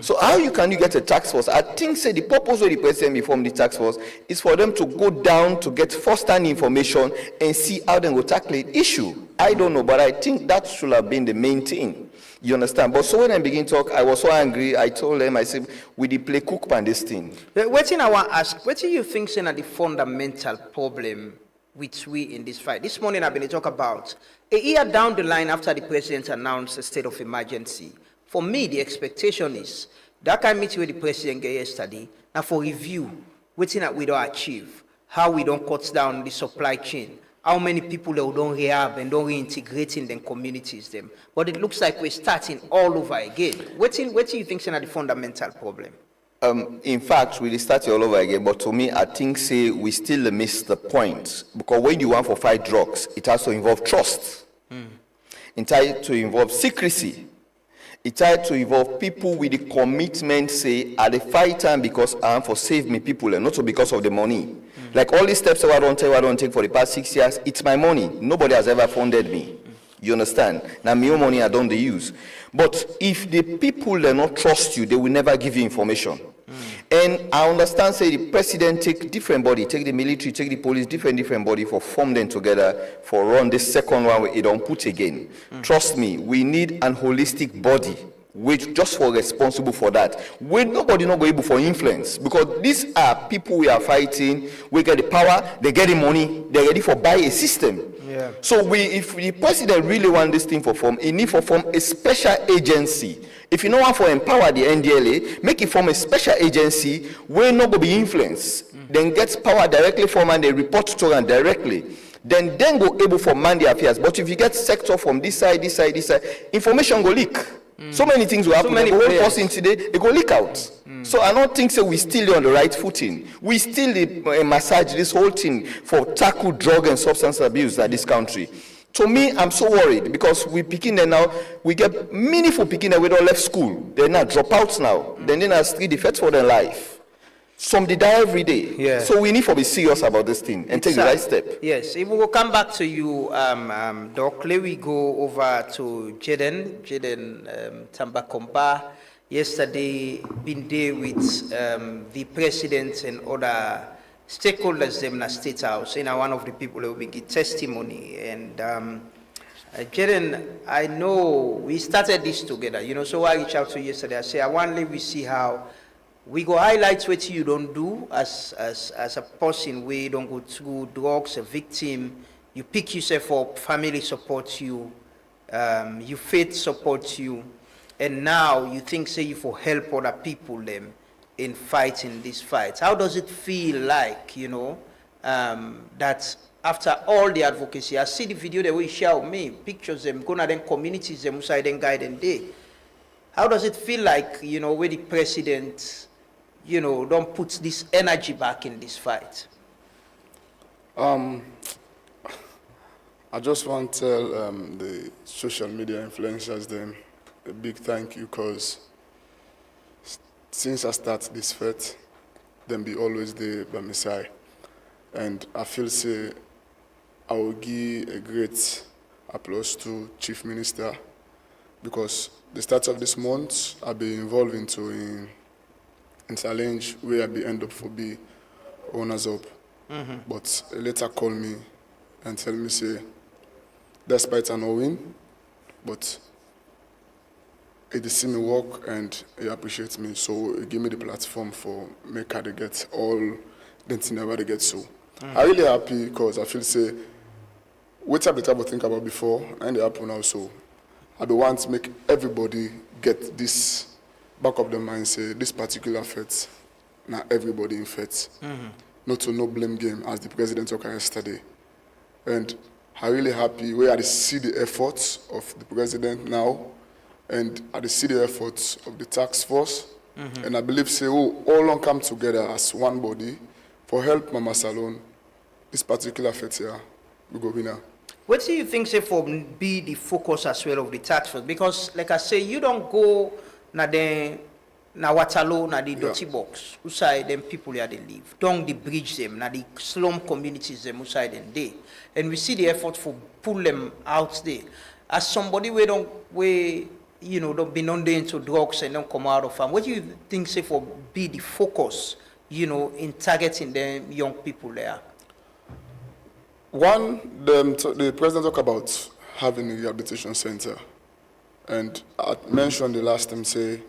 So how you get a task force? I think the purpose of the president form the task force is for them to go down to get first-hand information and see how they will tackle the issue. I don't know, but I think that should have been the main thing. You understand? But so when I begin to talk, I was so angry. I told them, I said, we did play cook pan this thing. What thing I want to ask, what do you think is the fundamental problem with we in this fight? This morning I've been talking about a year down the line after the president announced a state of emergency. For me, the expectation is that kind of meeting with the president yesterday, now for review, what thing that we don't achieve, how we don't cut down the supply chain, how many people that we don't rehab and don't reintegrate in the communities them. But it looks like we're starting all over again. What do you think is the fundamental problem? In fact, we started all over again, but to me, I think say we still miss the point. Because when you want to fight drugs, it has to involve trust. It has to involve secrecy. It has to involve people with the commitment, say, at the fight time because I am for save me people and not because of the money. Like all these steps I don't take for the past 6 years, it's my money. Nobody has ever funded me. You understand? Now, my own money I don't use. But if the people do not trust you, they will never give you information. And I understand, say, the president take different body, take the military, take the police, different body for form them together for run this second one where it don't put again. Trust me, we need an holistic body which just for responsible for that. We nobody not go able for influence because these are people we are fighting. We get the power, they get the money, they're ready for buy a system. Yeah. So if the president really want this thing for form, he need for form a special agency. If you know want for empower the NDLA, make it form a special agency where not go be influence. Then gets power directly from and they report to them directly. Then go able for man the affairs. But if you get sector from this side, information go leak. So many things will happen. So many person today, it go leak out. So I don't think so. We still on the right footing. We still massage this whole thing for tackle drug and substance abuse at this country. To me, I'm so worried because we picking them now. We get meaningful picking that we don't left school. They're not dropouts now. Then they are street defects for their life. Some they die every day. Yeah. So we need to be serious about this thing and take the right step. Yes. If we will come back to you, Doc, let we go over to Jaden Tambakomba. Yesterday, been there with the president and other stakeholders in the State House. And one of the people who will be giving testimony. And Jaden, I know we started this together. So I reached out to you yesterday. I say I want to let we see how we go highlight what you don't do as a person. We don't go through drugs, a victim. You pick yourself up, family supports you, your faith supports you, and now you think say you for help other people them in fighting this fight. How does it feel like, that after all the advocacy, I see the video that we share with me, pictures them, go to them communities them, inside them guide them day. How does it feel like, where the president don't put this energy back in this fight? I just want to tell the social media influencers them a big thank you because since I started this fight, them be always there by my side. And I feel say I will give a great applause to Chief Minister because the start of this month I'll be involved in challenge where I be end up for be owners up. But he later call me and tell me say, despite I no win, but he see me work and he appreciates me. So he give me the platform for make her get all the thing never they get so. I'm really happy because I feel say what I've been think about before and they happen now. So I don't want to make everybody get this back of the mind say this particular fight, not everybody in fight. Not to no blame game as the president talked yesterday. And I'm really happy where I see the efforts of the president now and I see the efforts of the task force. And I believe say all long come together as one body for help Mama Salone. This particular fight here, we go winner. What do you think say for be the focus as well of the task force? Because like I say, you don't go na Watalo, na the dirty box, outside them people here they live. Don't the bridge them, na the slum communities them outside them they. And we see the effort for pull them out there. As somebody don't be under into drugs and don't come out of farm. What do you think say for be the focus, in targeting them young people there? One, the president talk about having a rehabilitation center. And I mentioned the last time, say,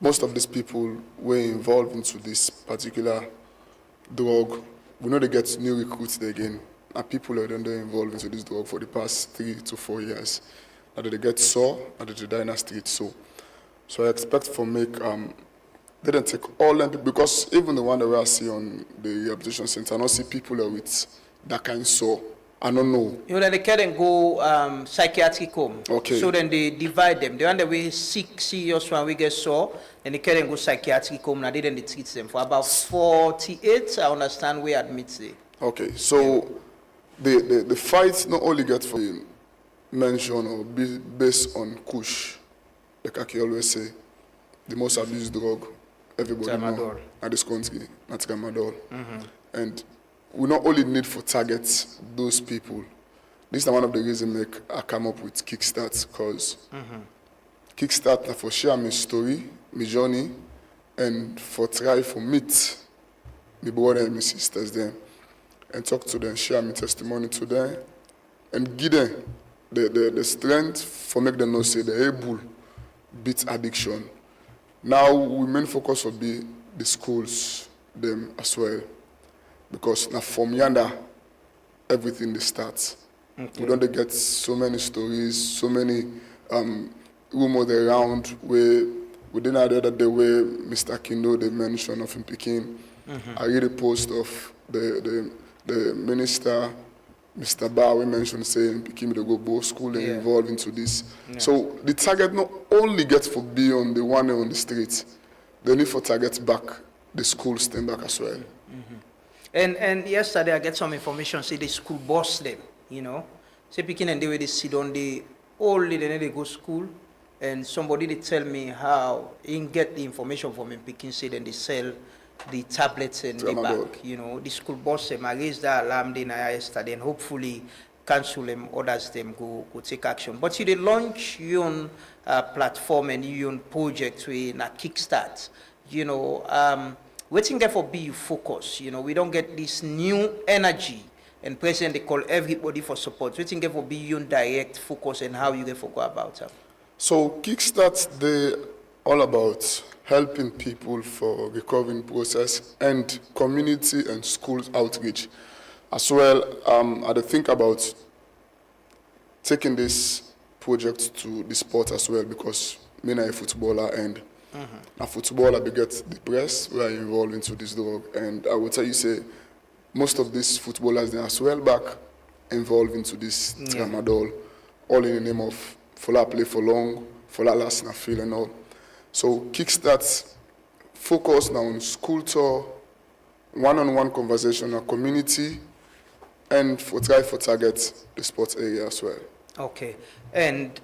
most of these people were involved into this particular drug. We know they get new recruits there again, and people are then involved into this drug for the past 3 to 4 years. And they get saw, and they die in a street. So I expect for make, they don't take all them, because even the one that I see on the rehabilitation center, I don't see people with that kind of saw. I don't know. You know, they can go psychiatric home. Okay. So then they divide them. The one that we sick, serious one, we get sore, then they can go psychiatric home. Now they then they treat them for about 48. I understand we admit it. Okay, so the fight not only get for mention or based on Kush, like I always say, the most abused drug everybody know in this country, not tramadol. And we not only need for target those people. This is one of the reasons I come up with Kickstart, because Kickstart for share my story, my journey, and for try for meet my brother and my sisters there, and talk to them, share my testimony to them, and give them the strength for make them know say they're able beat addiction. Now we main focus will be the schools them as well, because now from yonder everything they start. We don't get so many stories, so many rumors around where within the other day where Mr. Kindo they mentioned of him picking. I read a post of the minister, Mr. Ba, we mentioned saying picking to go both school and involved into this. So the target not only gets for be on the one on the street, they need for target back the school stand back as well. And yesterday I get some information, say the school boss them, you know. Say picking and they sit on the only they go school, and somebody they tell me how he get the information from him picking, say then they sell the tablets in the back. You know, the school boss them, I raised the alarm then yesterday, and hopefully cancel them, others them go take action. But you they launch your own platform and your own project with a Kickstart, you know, waiting there for be focus. You know, we don't get this new energy, and President they call everybody for support. Waiting there for be your own direct focus and how you get for go about it. So Kickstart they all about helping people for recovery process and community and schools outreach. As well, I think about taking this project to the sport as well, because me I'm a footballer, and a footballer they get depressed we are involved into this drug, and I will tell you say most of these footballers they are as well back involved into this tramadol, all in the name of for that play for long, for that last na feel and all. So Kickstart focus now on school tour, one-on-one conversation, a community, and for try for target the sports area as well. Okay, and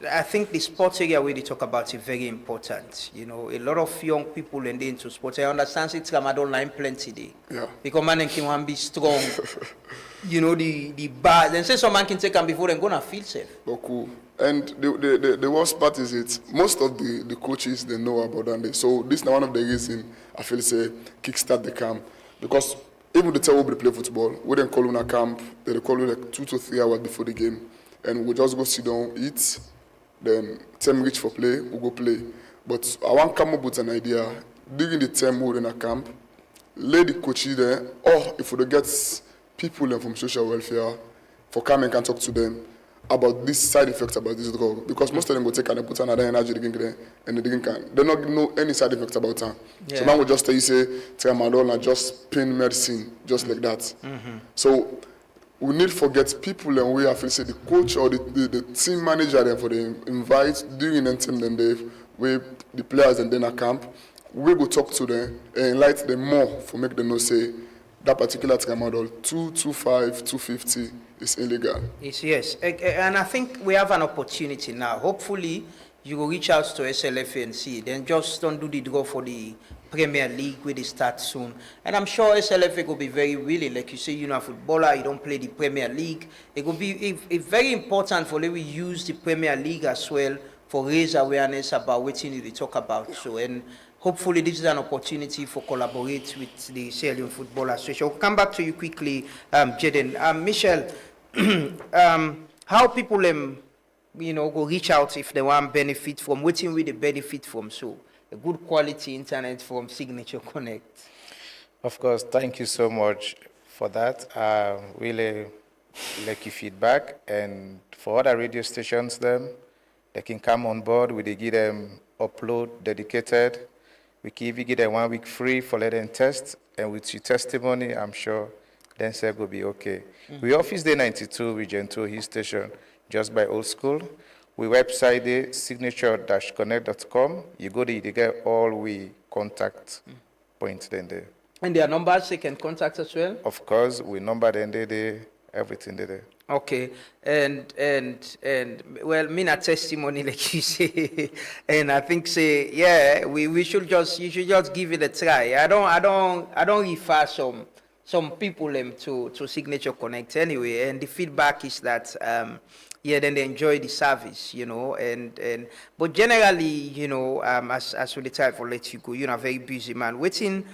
I think the sports area where they talk about is very important. You know, a lot of young people and into sports. I understand it's Ramadan line plenty day. Yeah. Because man can be strong. You know, the bad. Then say some man can take them before and gonna feel safe. Okay. And the worst part is most of the coaches they know about that. So this is one of the reasons I feel say Kickstart the camp, because even the time we play football, we don't call on a camp. They call you like 2 to 3 hours before the game, and we just go sit down, eat, then time reach for play, we go play. But I want to come up with an idea during the time we're in a camp, lay the coaches there, or if we get people from social welfare for come and can talk to them about this side effects about this drug, because most of them will take and they put another energy drink there and they drink can. They don't know any side effects about it. Yeah. So man will just tell you say tramadol and just pain medicine, just like that. So we need to forget people and we have to say the coach or the team manager then for the invite during the time then they with the players and then a camp. We go talk to them and enlighten them more for make them know say that particular tramadol 225, 250 is illegal. Yes, and I think we have an opportunity now. Hopefully, you will reach out to SLFA and see. Then just don't do the draw for the Premier League where they start soon. And I'm sure SLFA will be very willing. Like you say, you're a footballer, you don't play the Premier League. It will be very important for them to use the Premier League as well for raise awareness about what you need to talk about. So, and hopefully this is an opportunity for collaborate with the Sierra Leone Football Association. I'll come back to you quickly, Jaden. Michelle, how people go reach out if they want benefit from waiting with the benefit from. So a good quality internet from Signature Connect. Of course, thank you so much for that. Really like your feedback, and for other radio stations, they can come on board. We give them upload dedicated. We can even give them 1 week free for let them test, and with your testimony, I'm sure then say will be okay. We office day 92 Region 2 Hill Station, just by Old School. We website there, signature-connect.com. You go there, you get all we contact points then there. And their numbers they can contact as well? Of course, we number them there, everything there. Okay, and well, me a testimony like you say, and I think say you should just give it a try. I don't refer some people to Signature Connect anyway, and the feedback is that then they enjoy the service, but generally, as we try to let you go, you're a very busy man. Waiting,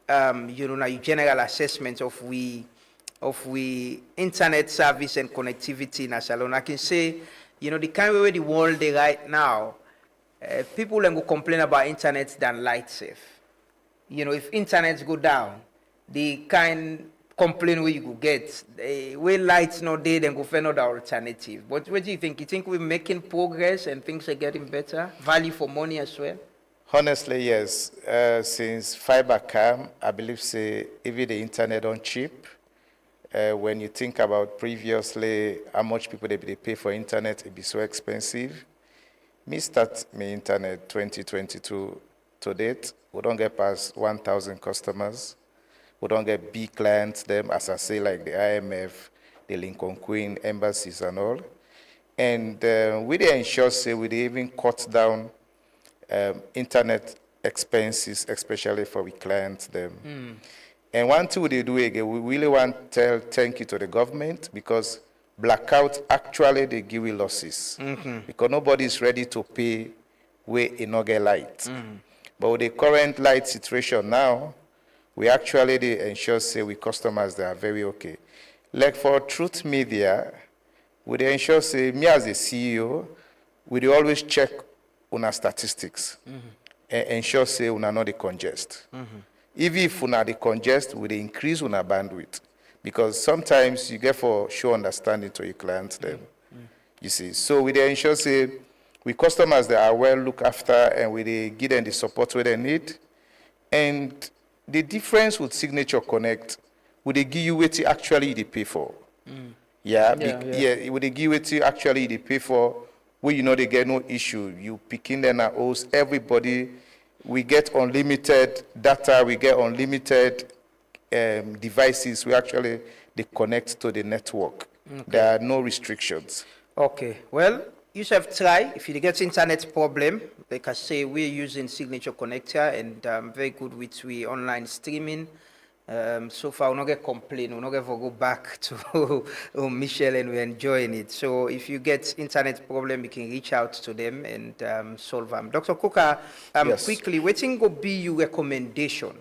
now your general assessment of we internet service and connectivity in Salone. I can say, the kind of way the world is right now, people will complain about internet than light safe. If internet go down, the kind complaint where you go get, when lights not there, then go find another alternative. But what do you think? You think we're making progress and things are getting better? Value for money as well? Honestly, yes. Since fiber came, I believe say even the internet on cheap. When you think about previously how much people they pay for internet, it be so expensive. Me start my internet 2022 to date. We don't get past 1,000 customers. We don't get big clients, them as I say, like the IMF, the Lincoln Queen, embassies and all. And we they ensure say we they even cut down internet expenses, especially for we clients them. And one thing they do again, we really want to tell thank you to the government, because blackout actually they give you losses because nobody is ready to pay where it not get light. But with the current light situation now, we actually they ensure say we customers they are very okay. Like for Truth Media, we they ensure say me as a CEO, we they always check on our statistics and ensure say we are not the congest. Even if we are the congest, we they increase on our bandwidth, because sometimes you get for show understanding to your clients then. You see, so we they ensure say we customers that are well looked after, and we they give them the support where they need. And the difference with Signature Connect, would they give you what you actually they pay for? Would they give you what you actually they pay for, where they get no issue. You picking them at host, everybody. We get unlimited data, we get unlimited devices. We actually they connect to the network. There are no restrictions. Okay, well, you should try. If you get internet problem, like I say, we're using Signature Connector, and very good with we online streaming. So far, we not get complaint. We not ever go back to Michelle, and we're enjoying it. So if you get internet problem, you can reach out to them and solve them. Dr. Coker, Yes. quickly, what will be your recommendation?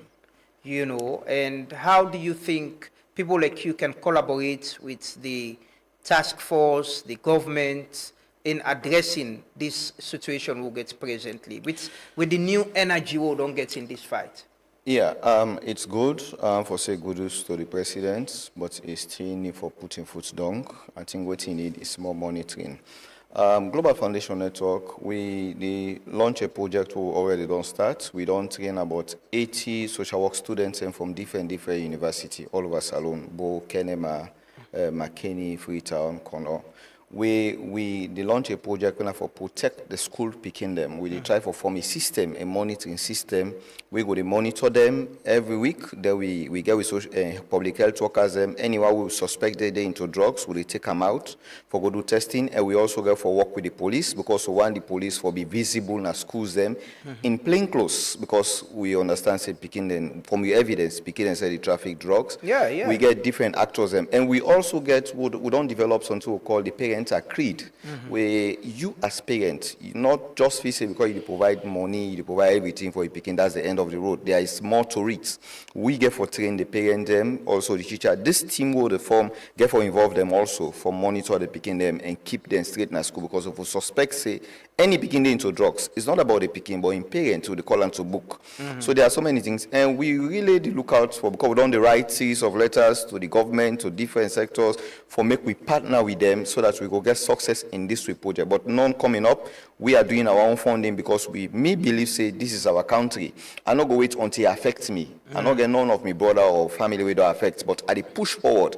And how do you think people like you can collaborate with the task force, the government, in addressing this situation we get presently, with the new energy we don't get in this fight? Yeah, it's good for say good news to the president, but it's still need for putting foot down. I think what he need is more monitoring. Global Foundation Network, they launch a project we already don't start. We don't train about 80 social work students and from different universities all over Salone, Bo, Kenema, McKinney, Freetown, Connor. They launch a project for protect the school picking them. We try to form a system, a monitoring system. We go to monitor them every week. Then we get with public health workers. Anyone we suspect they're into drugs, we take them out for go do testing. And we also go for work with the police, because we want the police for be visible in schools them in plain clothes, because we understand say picking them from the evidence, picking them say the traffic drugs. Yeah. We get different actors and we also get we don't develop something we call the parent parents agreed, where you as parents, you not just feel say because you provide money, you provide everything for your picking, that's the end of the road. There is more to it. We get for train the parent them, also the teacher. This team will form, get for involve them also for monitor the picking them and keep them straight in school, because if we suspect say any picking into drugs, it's not about the picking, but in parents to the call and to book. So there are so many things, and we really look out for, because we done the right series of letters to the government, to different sectors, for make we partner with them so that we go get success in this project. But none coming up, we are doing our own funding because we believe say this is our country. I not go wait until it affects me. I not get none of my brother or family we don't affect, but I dey push forward.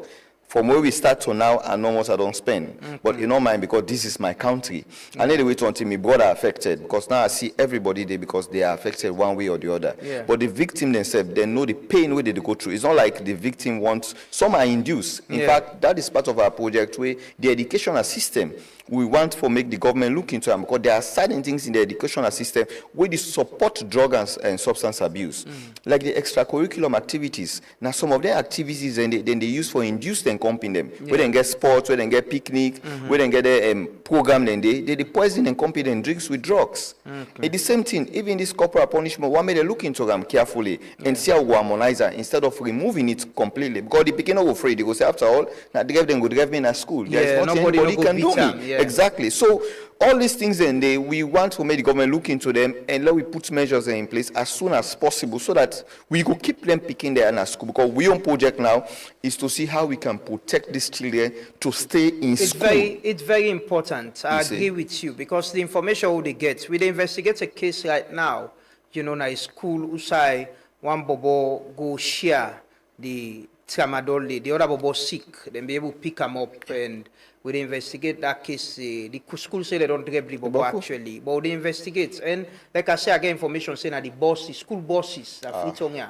From where we start to now, I know what I don't spend. But you know mine, because this is my country. I need to wait until my brother affected, because now I see everybody there because they are affected one way or the other. But the victim themselves, they know the pain where they go through. It's not like the victim wants, some are induced. In fact, that is part of our project where the educational system, we want to make the government look into them, because there are certain things in the educational system where they support drug and substance abuse. Like the extracurriculum activities. Now some of their activities then they use for induce and comping them. Where they get sports, where they get picnic, where they get the program, then they poison and comping them drinks with drugs. It's the same thing, even this corporal punishment, one may they look into them carefully and see how we harmonize it instead of removing it completely. Because the beginner will afraid, they go say after all, now they give them good drive me in a school. There is nothing anybody can do me. Exactly. So all these things then we want to make the government look into them and let we put measures in place as soon as possible so that we could keep them picking there in our school, because we own project now is to see how we can protect these children to stay in school. It's very important. I agree with you, because the information they get, we investigate a case right now, you know, na school usai one bobo go share the tramadol, the other bobo sick, then be able to pick them up, and we investigate that case. The school say they don't grab the bobo actually, but they investigate. And like I say, I get information saying that the bosses, school bosses, are free tongue.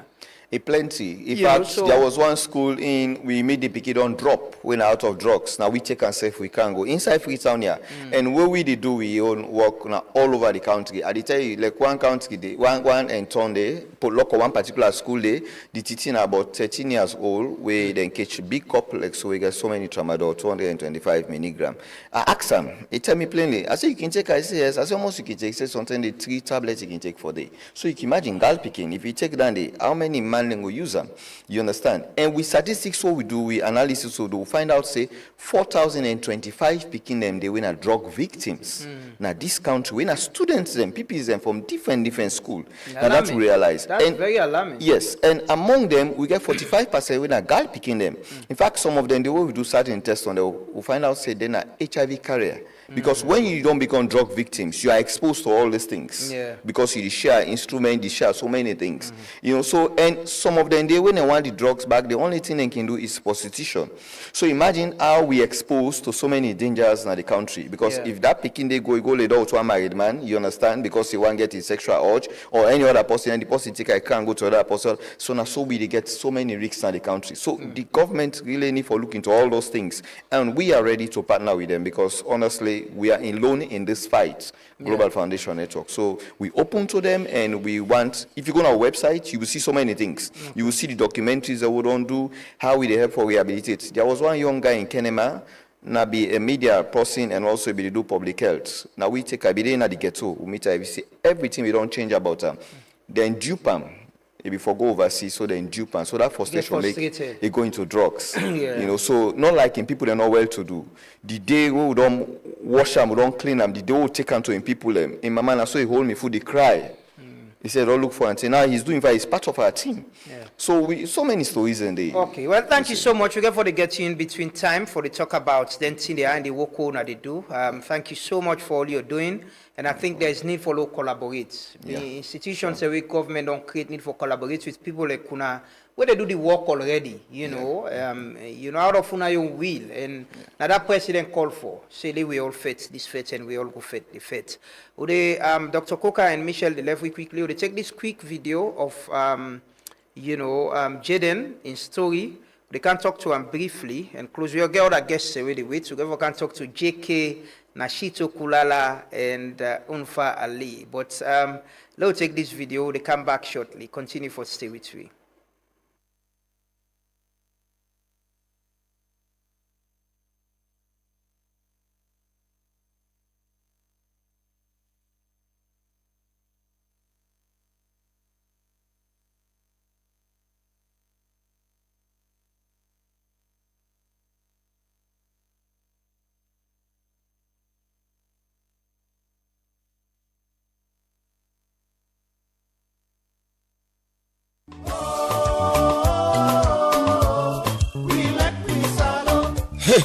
Plenty. In fact, there was one school we made the picket on drop when out of drugs. Now we check and see if we can go inside Freetown here. And what we do, we own work now all over the country. I tell you, like one country day, one and town day, put lock one particular school day, the teaching about 13 years old, we then catch big complex, so we get so many tramadol, 225 milligram. I asked them, he tell me plainly, I say you can take, I say yes, I say almost you can take, say something the 3 tablets you can take for day. So you can imagine girl picking, if you take down the, how many will use them, you understand? And with statistics, what we do, we analysis, so we find out, say, 4,025 picking them, they were not drug victims. Now, this country, we not students, them, people them from different schools. Now, that's we realize. That's very alarming. Yes, and among them, we get 45% we not girl picking them. In fact, some of them, the way we do certain tests on them, we find out, say, they're not HIV carrier. Because when you don't become drug victims, you are exposed to all these things. Because you share instruments, you share so many things. You know, so, and some of them, when they want the drugs back, the only thing they can do is prostitution. So imagine how we exposed to so many dangers in the country. Because if that picking they go lay down to a married man, you understand, because he won't get his sexual urge, or any other person, and the person think I can't go to another person. So now so we get so many risks in the country. So the government really need to look into all those things. And we are ready to partner with them, because honestly, we are alone in this fight, Global Foundation Network. So we open to them, and we want, if you go on our website, you will see so many things. You will see the documentaries that we don't do, how we help for rehabilitate. There was one young guy in Kenema, now be a media person and also be do public health. Now we take a bit in the ghetto, we meet we see everything we don't change about them. Then dupe them. Before go overseas, so then dupe and so that frustration make it go into drugs. You know, so not like in people they're not well to do. The day we don't wash them, we don't clean them, the day we take them to in people them. In my man, I saw he hold me food, they cry. He said, "Don't look for it." Now he's doing that. He's part of our team. So so many stories in there. Okay, well, thank you so much. We get for the get in between time for the talk about then they are and the work on they do. Thank you so much for all you're doing. And I think there's need for local collaborate. The institutions every government don't create need for collaborate with people like Kuna where they do the work already, you know, out of una your will. And now that president called for, say we all fit this fit and we all go fit the fit. Dr. Coker and Michelle, they left quickly. They take this quick video of, Jaden in story. They can talk to him briefly and close. We'll get all the guests already wait. So we can talk to JK, Nashito Kulala, and Unfa Ali. But let's take this video. They come back shortly. Continue for stay with me.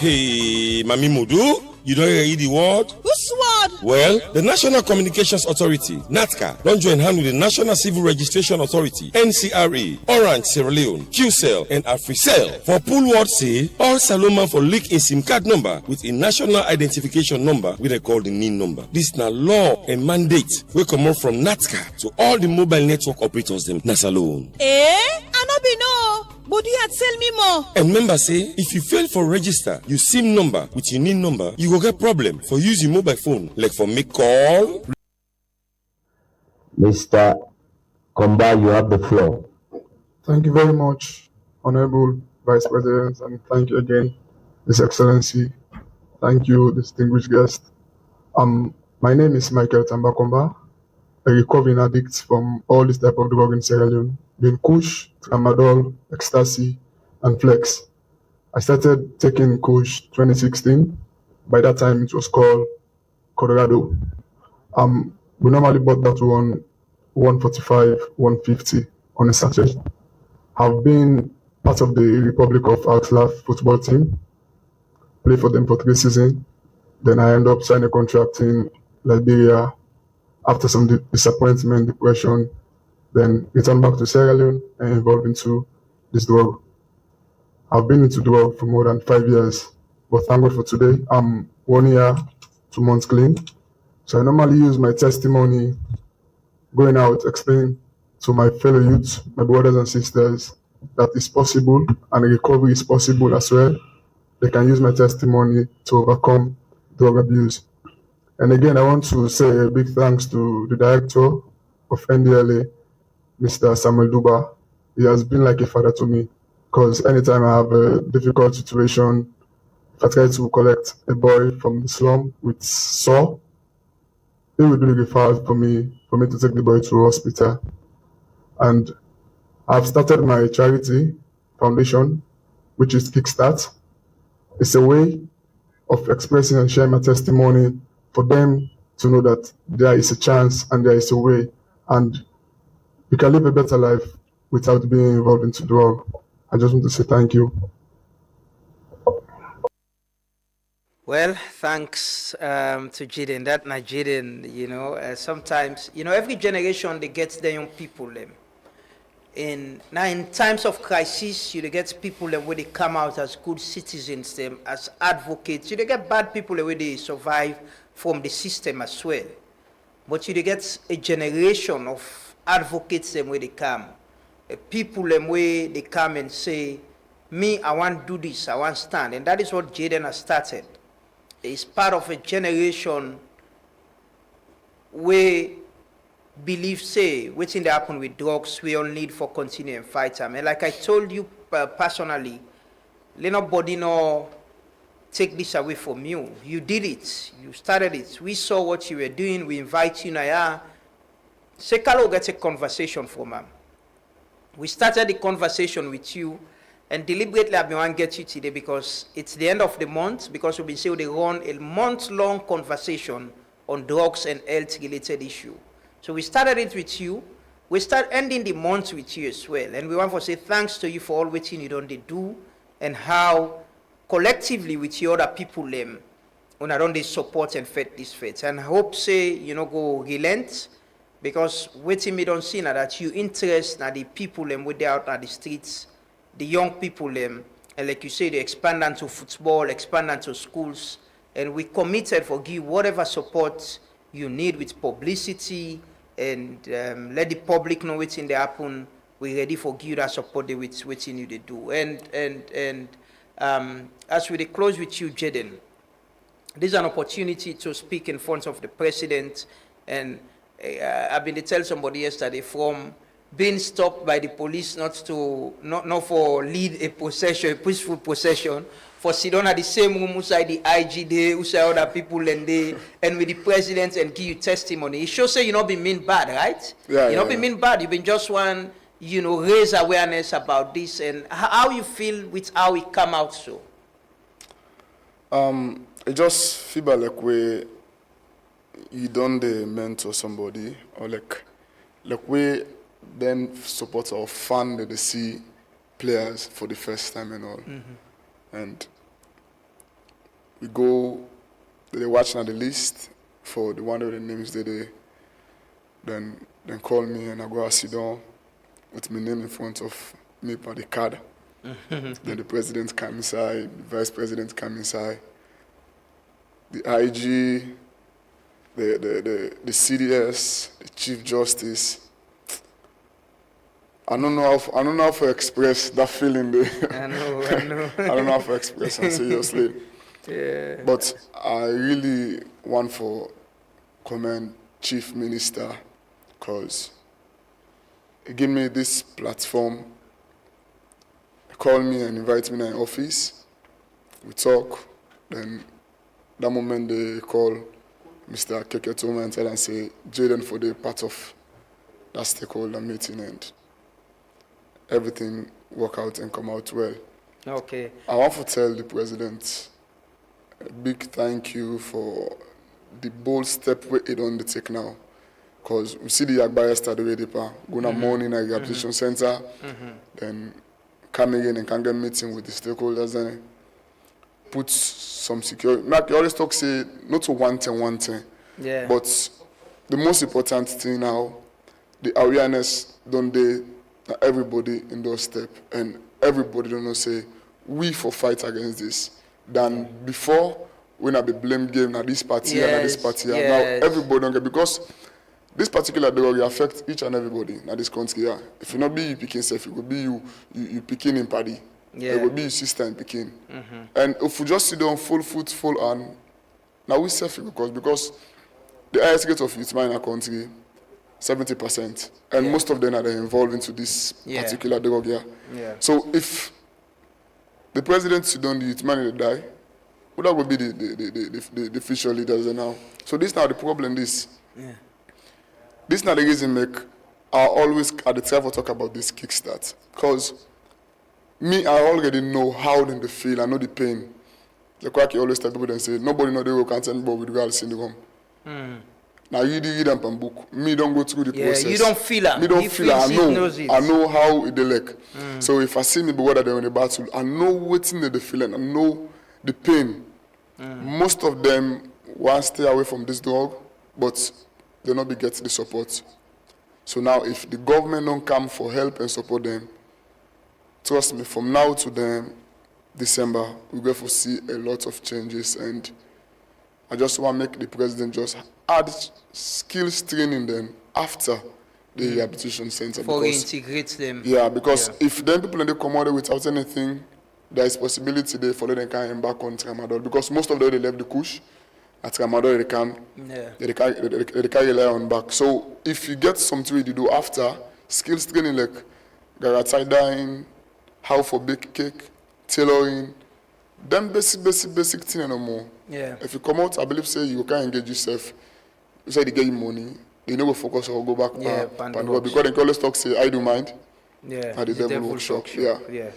Hey, Mami Mudu, you don't read the word? Whose word? Well, the National Communications Authority, NATCA, don't join hand with the National Civil Registration Authority, NCRA, Orange, Sierra Leone, QCell, and AfriCell. For pull word say, all Saloma for leak in SIM card number with a national identification number, we they call the NIN number. This na law and mandate will come out from NATCA to all the mobile network operators them na Salone. I no be no. But you had tell me more. And remember say, if you fail for register your SIM number with your NIN number, you will get problem for using mobile phone, like for make call. Mr. Komba, you have the floor. Thank you very much, Honorable Vice President, and thank you again, His Excellency. Thank you, distinguished guest. My name is Michael Tamba Komba, a recovering addict from all this type of drug in Sierra Leone, being Kush, Tramadol, Ecstasy, and Flex. I started taking Kush 2016. By that time, it was called Colorado. We normally bought that one 145, 150 on a sachet. I've been part of the Republic of Axlaf football team, played for them for 3 seasons. Then I ended up signing a contract in Liberia after some disappointment, depression. Then returned back to Sierra Leone and involved into this drug. I've been into drug for more than 5 years, but thank God for today, I'm 1 year, 2 months clean. So I normally use my testimony, going out, explain to my fellow youths, my brothers and sisters, that it's possible and recovery is possible as well. They can use my testimony to overcome drug abuse. And again, I want to say a big thanks to the director of NDLA, Mr. Samuel Duba. He has been like a father to me, because anytime I have a difficult situation, if I try to collect a boy from the slum with saw, he will do the fast for me to take the boy to hospital. And I've started my charity foundation, which is Kickstart. It's a way of expressing and sharing my testimony for them to know that there is a chance and there is a way, and you can live a better life without being involved into drug. I just want to say thank you. Well, thanks to Jaden. That Nigerian, sometimes, every generation, they get their young people. Now, in times of crisis, you get people where they come out as good citizens, as advocates. You get bad people where they survive from the system as well. But you get a generation of advocates where they come. People where they come and say, me, I want to do this, I want to stand. And that is what Jaden has started. It's part of a generation where believe say what's happen with drugs we all need for continuing fight time. And like I told you personally, let nobody take this away from you. You did it. You started it. We saw what you were doing. We invite you now. Sekalo gets a conversation from him. We started the conversation with you, and deliberately I've been want to get you today because it's the end of the month, because we've been saying they run a month-long conversation on drugs and health-related issue. So we started it with you. We start ending the month with you as well. And we want to say thanks to you for all what you don't do, and how collectively with your other people when I don't support and fight this faith. And I hope say go relent, because waiting me don't see now that you interest now the people with they out on the streets, the young people and like you say, they expand into football, expand into schools, and we committed for give whatever support you need with publicity, and let the public know what's in the happen. We're ready for give that support with what you need to do. And as we close with you, Jaden, this is an opportunity to speak in front of the president. And I've been to tell somebody yesterday, from being stopped by the police not for lead a peaceful procession, for sit down at the same room outside the IG day, outside other people and with the president and give you testimony. It shows say you not been mean bad, right? Yeah, you not been mean bad. You've been just one, raise awareness about this. And how you feel with how it come out so? It just feel like we you don't mentor somebody, or like we then support or fund the see players for the first time and all. And we go, they watch now the list for the one of the names they then call me and I go sit down with my name in front of me by the card. Then the president come inside, the vice president come inside, the IG, the CDS, the Chief Justice. I don't know how to express that feeling there. I know. I don't know how to express it seriously. Yeah. But I really want to commend Chief Minister because he gave me this platform. He called me and invited me in office. We talk. Then that moment they call Mr. Keketoma and tell and say, Jaden for the part of that stakeholder meeting and everything work out and come out well. Okay. I want to tell the president a big thank you for the bold step we on the take now. Because we see the Agbaya start the way they go to morning at the rehabilitation center, then come again and can get meeting with the stakeholders and put some security. Like you always talk, say, not to one thing. Yeah. But the most important thing now, the awareness don't they everybody in those steps and everybody don't know say we for fight against this than before when I be blame game na this party and this party and now everybody don't get because this particular drug affect each and everybody in this country. Yeah. If you not be you picking self, it will be you picking in party. Yeah. It will be your sister in picking. And if we just sit down full foot, full on, now we self because the highest rate of youth in our country 70%. And most of them are involved into this particular drug here. Yeah. So if the president sit down, the youth man die, well, that would be the official leaders now. So this now the problem is, this now the reason I always at the time I talk about this kickstart. Because me, I already know how they feel, I know the pain. Like I always tell people and say, nobody know they will can't anybody with real syndrome. Now you read them from book. Me don't go through the process. You don't feel it. Me don't feel it. I know how it like. So if I see me whether they're in the battle, I know what's in the feeling. I know the pain. Most of them want to stay away from this dog, but they not be getting the support. So now if the government don't come for help and support them, trust me, from now to them, December, we're going to see a lot of changes and I just want to make the president just add skills training them after the rehabilitation center. For integrate them. Yeah, because if then people they come out without anything, there is possibility they follow them can embark on tramadol because most of them they left the kush. At tramadol they carry rely on back. So if you get something to do after skills training like garage dyeing, how for bake cake, tailoring, them basic thing no more. Yeah. If you come out, I believe say you can engage yourself. You say they get you money, they never focus or go back. Because they always talk say I do mind. Yeah. At the devil workshop. Yeah.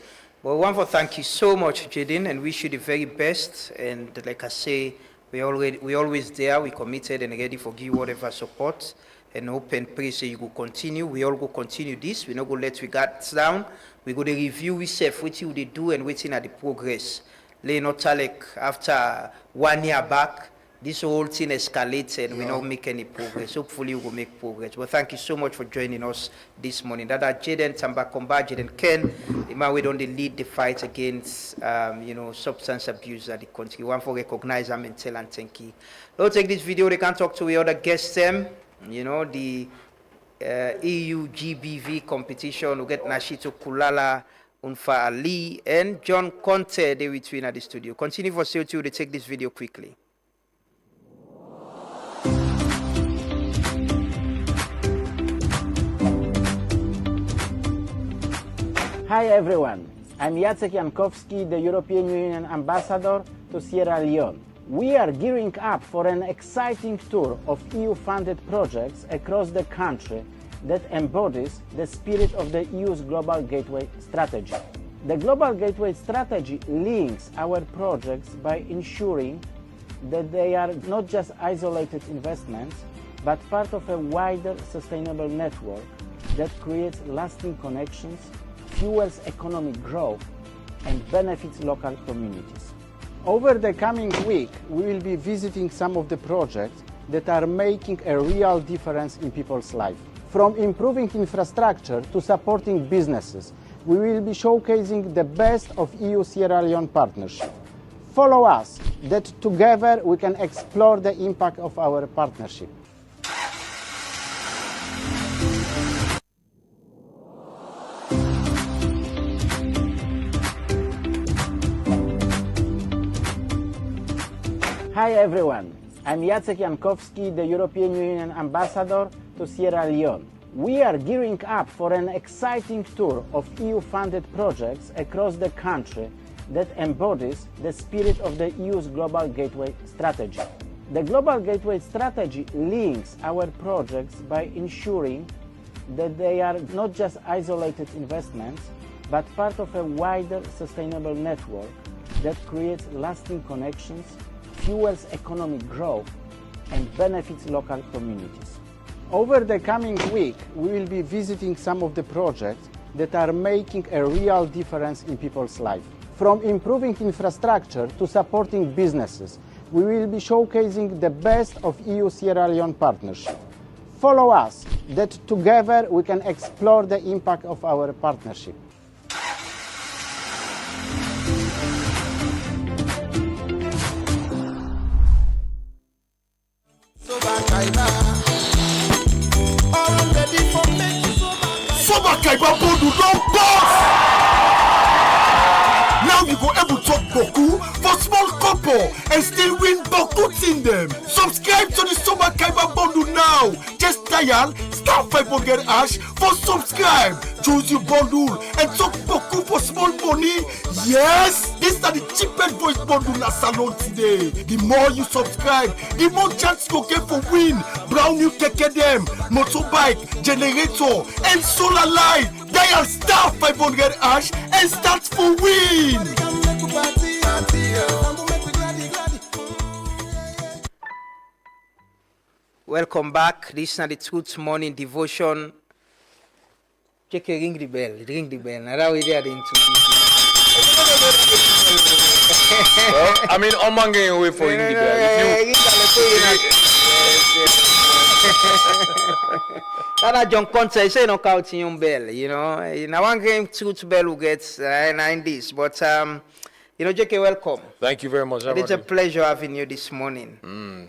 Well, one for thank you so much, Jaden, and wish you the very best. And like I say, we always there. We committed and ready for give whatever support. And hope and pray say you will continue. We all go continue this. We not go let we guards down. We go to review ourselves, what you they do and waiting at the progress. Lay not like after 1 year back, this whole thing escalated and we don't make any progress. Hopefully we will make progress. Well, thank you so much for joining us this morning. That are Jaden Tambakomba, Jaden Ken, the man we don't lead the fight against substance abuse at the country. One for recognize them and tell and thank you. Don't take this video, they can talk to the other guests them. The EU GBV competition, we get Nashito Kulala, Unfa Ali, and John Conte, they between at the studio. Continue for CO2, they take this video quickly. Hi everyone, I'm Jacek Jankowski, the European Union Ambassador to Sierra Leone. We are gearing up for an exciting tour of EU-funded projects across the country that embodies the spirit of the EU's Global Gateway Strategy. The Global Gateway Strategy links our projects by ensuring that they are not just isolated investments, but part of a wider sustainable network that creates lasting connections, fuels economic growth, and benefits local communities. Over the coming week, we will be visiting some of the projects that are making a real difference in people's life. From improving infrastructure to supporting businesses, we will be showcasing the best of EU-Sierra Leone partnership. Follow us, that together we can explore the impact of our partnership. Hi everyone, I'm Jacek Jankowski, the European Union Ambassador to Sierra Leone. We are gearing up for an exciting tour of EU-funded projects across the country that embodies the spirit of the EU's Global Gateway Strategy. The Global Gateway Strategy links our projects by ensuring that they are not just isolated investments, but part of a wider sustainable network that creates lasting connections, fuels economic growth, and benefits local communities. Over the coming week, we will be visiting some of the projects that are making a real difference in people's life. From improving infrastructure to supporting businesses, we will be showcasing the best of EU-Sierra Leone partnership. Follow us, that together we can explore the impact of our partnership. Soba Kaiba Bondu don't boss! Now you go able to talk Boku for small couple and still win Boku in them. Subscribe to the Soba Kaiba Bondu now. Just dial *500# for subscribe. Choose your bundle and talk Boku for small money. Yes, this is the cheapest voice bundle in Salon today. The more you subscribe, the more chance you get for win. Brown new KKDM, motorbike, generator, and solar light. Dial *500# and start for win. Welcome back. This is the Truth Morning Devotion. Check ring the bell. Ring the bell. Now we are into Well, I mean, I'm not getting away for ring the bell. That John Conte say no counting your bell, you know. In one game, Truth Bell will get 90s, but you know, JK, welcome. Thank you very much. It's a pleasure having you this morning.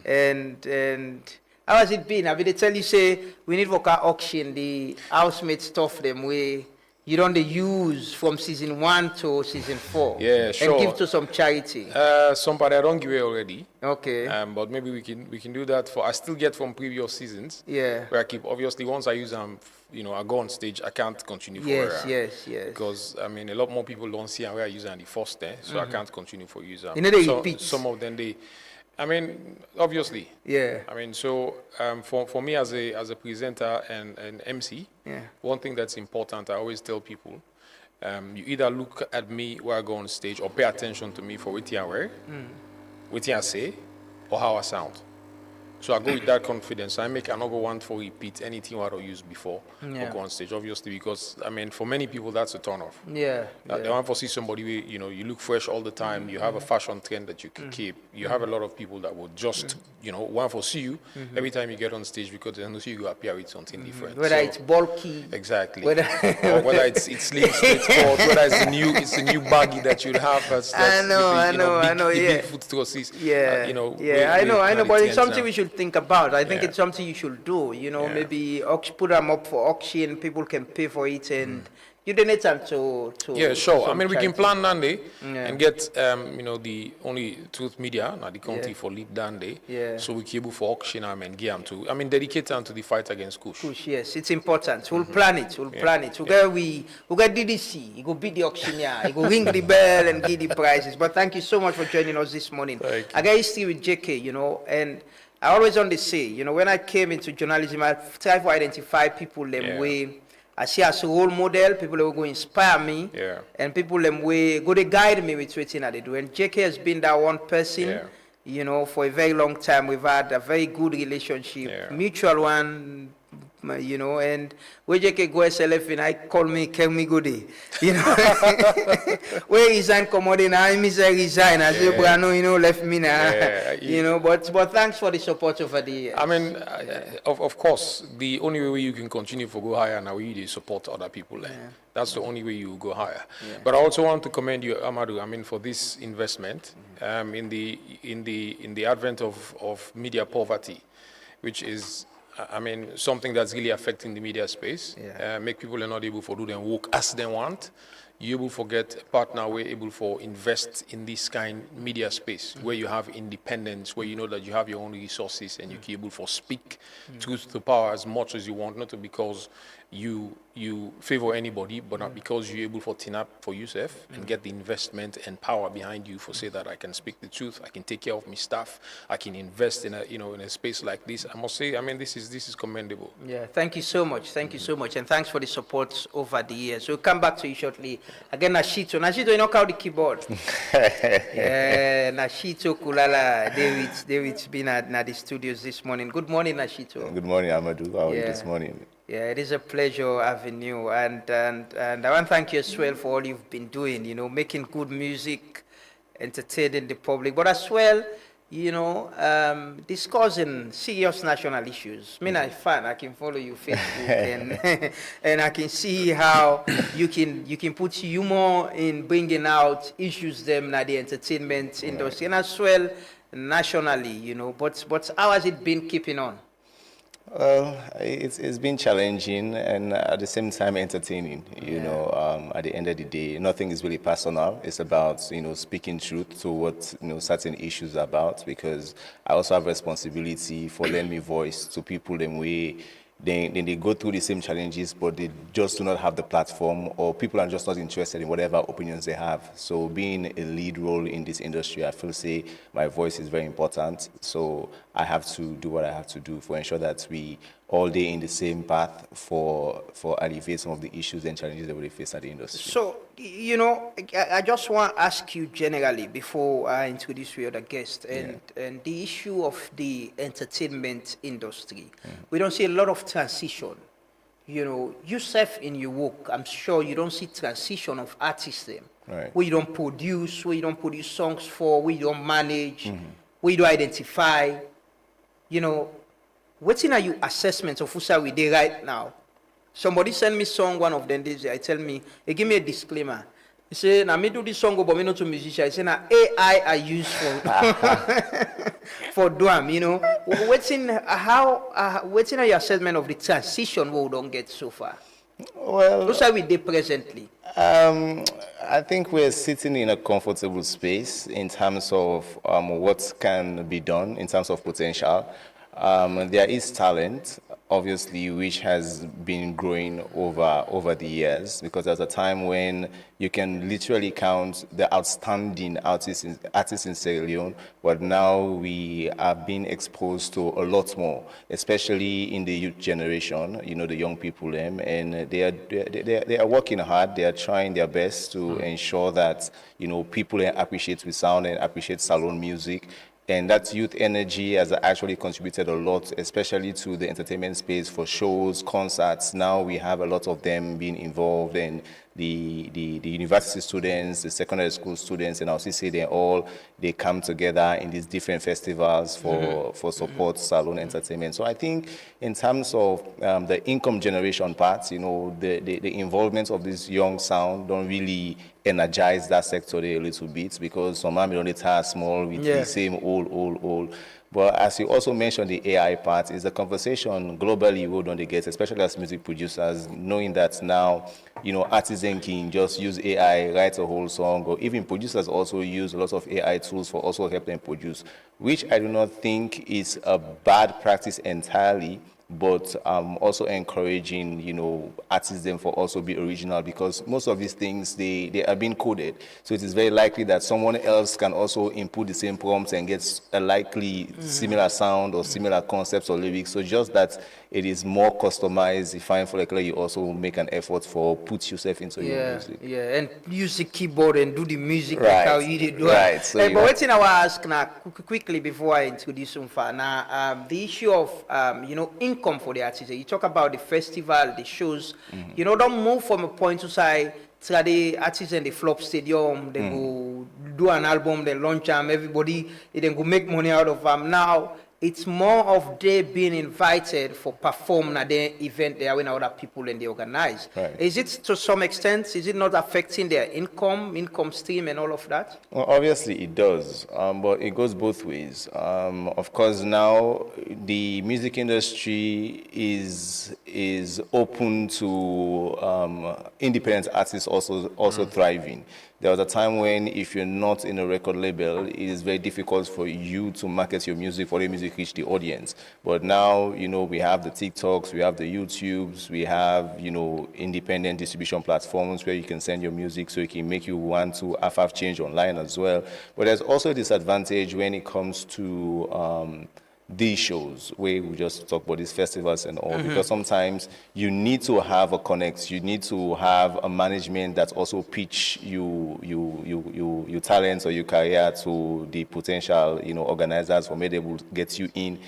And how has it been? I mean, they tell you say we need vocal auction the housemate stuff them way you don't use from season 1 to season 4. Yeah, sure. And give to some charity. Somebody I don't give away already. Okay. But maybe we can do that for. I still get from previous seasons. Yeah. Where I keep obviously once I use them, you know, I go on stage. I can't continue for. Yes. Because I mean, a lot more people don't see where I use them the first day, so I can't continue for using. You know they repeat. Some of them they. I mean, obviously. Yeah. I mean, so for me as a presenter and an MC, one thing that's important, I always tell people, you either look at me where I go on stage or pay attention to me for what I wear, what I say, or how I sound. So I go with that confidence. I make another one for repeat anything I used before or go on stage, obviously, because, I mean, for many people, that's a turn off. Yeah. They want to see somebody, you know, you look fresh all the time, you have a fashion trend that you can keep. You have a lot of people that would just, you know, want to see you every time you get on stage because they don't see you appear with something different. Whether it's bulky. Exactly. Whether it's slim, straightforward, whether it's a new baggy that you'd have. I know, big foot crosses. Yeah. You know. I know, but it's something we should think about. I think it's something you should do. You know, maybe put them up for auction. People can pay for it, and you donate them to. Yeah, sure. I mean, we can plan Nande and get you know, the only Truth Media, not the country for lead Nande. Yeah. So we can able for auction them and give them to. I mean, dedicate them to the fight against Kush. Yes, it's important. We'll plan it. We'll plan it. We get DDC. He go beat the auctioneer. He go ring the bell and give the prizes. But thank you so much for joining us this morning. I got history with JK, you know, and I always on the say, you know, when I came into journalism, I try to identify people them way I see as a role model, people who go inspire me, and people them way go to guide me with what they do. And JK has been that one person, you know, for a very long time. We've had a very good relationship, mutual one. you know, and Wejeke go SLF and I call me Kelmi Goody, you know, where resign commodity now, I resign, as you know, left me now, you know, but thanks for the support over the years. I mean, of course, the only way you can continue to go higher now is to support other people. That's the only way you go higher. But I also want to commend you, Amadou, I mean, for this investment in the advent of media poverty, which is, I mean, something that's really affecting the media space. Make people are not able to do their work as they want. You able to get a partner where able to invest in this kind media space where you have independence, where you know that you have your own resources and you can able to speak truth to power as much as you want, not because you favor anybody, but not because you're able to turn up for yourself and get the investment and power behind you for say that I can speak the truth, I can take care of my staff, I can invest in a in a space like this. I must say, I mean, this is commendable. Yeah, thank you so much, and thanks for the support over the years. We'll come back to you shortly. Again, Nashito, you knock out the keyboard. Yeah, Nashito Kulala, David's been at the studios this morning. Good morning, Nashito. Good morning, Amadou. How are you this morning? Yeah, it is a pleasure having you, and I want to thank you as well for all you've been doing, you know, making good music, entertaining the public, but as well, you know, discussing serious national issues. I mean, I'm a fan. I can follow you Facebook and I can see how you can put humor in bringing out issues them in the entertainment industry and as well nationally, you know. But how has it been keeping on? Well, it's been challenging and at the same time entertaining. You know, at the end of the day, nothing is really personal. It's about, you know, speaking truth to what, you know, certain issues are about, because I also have responsibility for lending voice to people them way. They go through the same challenges, but they just do not have the platform, or people are just not interested in whatever opinions they have. So being a lead role in this industry, I feel say my voice is very important. So I have to do what I have to do for ensure that we all day in the same path for alleviate some of the issues and challenges that we face at the industry. So, you know, I just want to ask you generally before I introduce your other guest, and the issue of the entertainment industry. We don't see a lot of transition. You know, yourself in your work, I'm sure you don't see transition of artists then. Right. Where you don't produce, where you don't produce songs for, where you don't manage, where you don't identify. You know, what's in your assessment of who we do right now? Somebody send me song one of them days. I tell me, they give me a disclaimer. He say, "Na me do this song, but me not to musician." I say, "Na AI I use for drum." You know, what's in your assessment of the transition we don't get so far? Well, what's we do presently? I think we're sitting in a comfortable space in terms of what can be done in terms of potential. There is talent, obviously, which has been growing over the years, because there's a time when you can literally count the outstanding artists in Sierra Leone, but now we are being exposed to a lot more, especially in the youth generation, you know, the young people, and they are working hard. They are trying their best to ensure that, you know, people appreciate with sound and appreciate salon music. And that youth energy has actually contributed a lot, especially to the entertainment space for shows, concerts. Now we have a lot of them being involved, and the university students, the secondary school students, and I'll say they come together in these different festivals for support salon entertainment. So I think in terms of the income generation part, you know, the involvement of this young sound don't really energize that sector a little bit, because some are only small with the same old. But as you also mentioned, the AI part is a conversation globally we don't get, especially as music producers, knowing that now, you know, artists can just use AI, write a whole song, or even producers also use a lot of AI tools for also help them produce, which I do not think is a bad practice entirely, but also encouraging, you know, artists them for also be original, because most of these things, they are being coded. So it is very likely that someone else can also input the same prompts and get a likely similar sound or similar concepts or lyrics. So just that it is more customized, if I'm for like you also make an effort for put yourself into your music. Yeah, and use the keyboard and do the music right. like how you did. Right. So but what thing I want to ask now quickly before I introduce Umfa, now the issue of you know, income for the artists. You talk about the festival, the shows. You know, don't move from a point to say, the artists in the flop stadium, they go do an album, they launch them, everybody, they then go make money out of them. Now, it's more of they being invited for perform at the event there when other people and they organize. Right. Is it to some extent, is it not affecting their income stream and all of that? Well, obviously it does, but it goes both ways. Of course, now the music industry is open to independent artists also thriving. There was a time when if you're not in a record label, it is very difficult for you to market your music, for your music reach the audience. But now, you know, we have the TikToks, we have the YouTubes, we have, you know, independent distribution platforms where you can send your music so it can make you want to have change online as well. But there's also a disadvantage when it comes to these shows where we just talk about these festivals and all, because sometimes you need to have a connect, you need to have a management that also pitch your talents or your career to the potential, you know, organizers for maybe they will get you in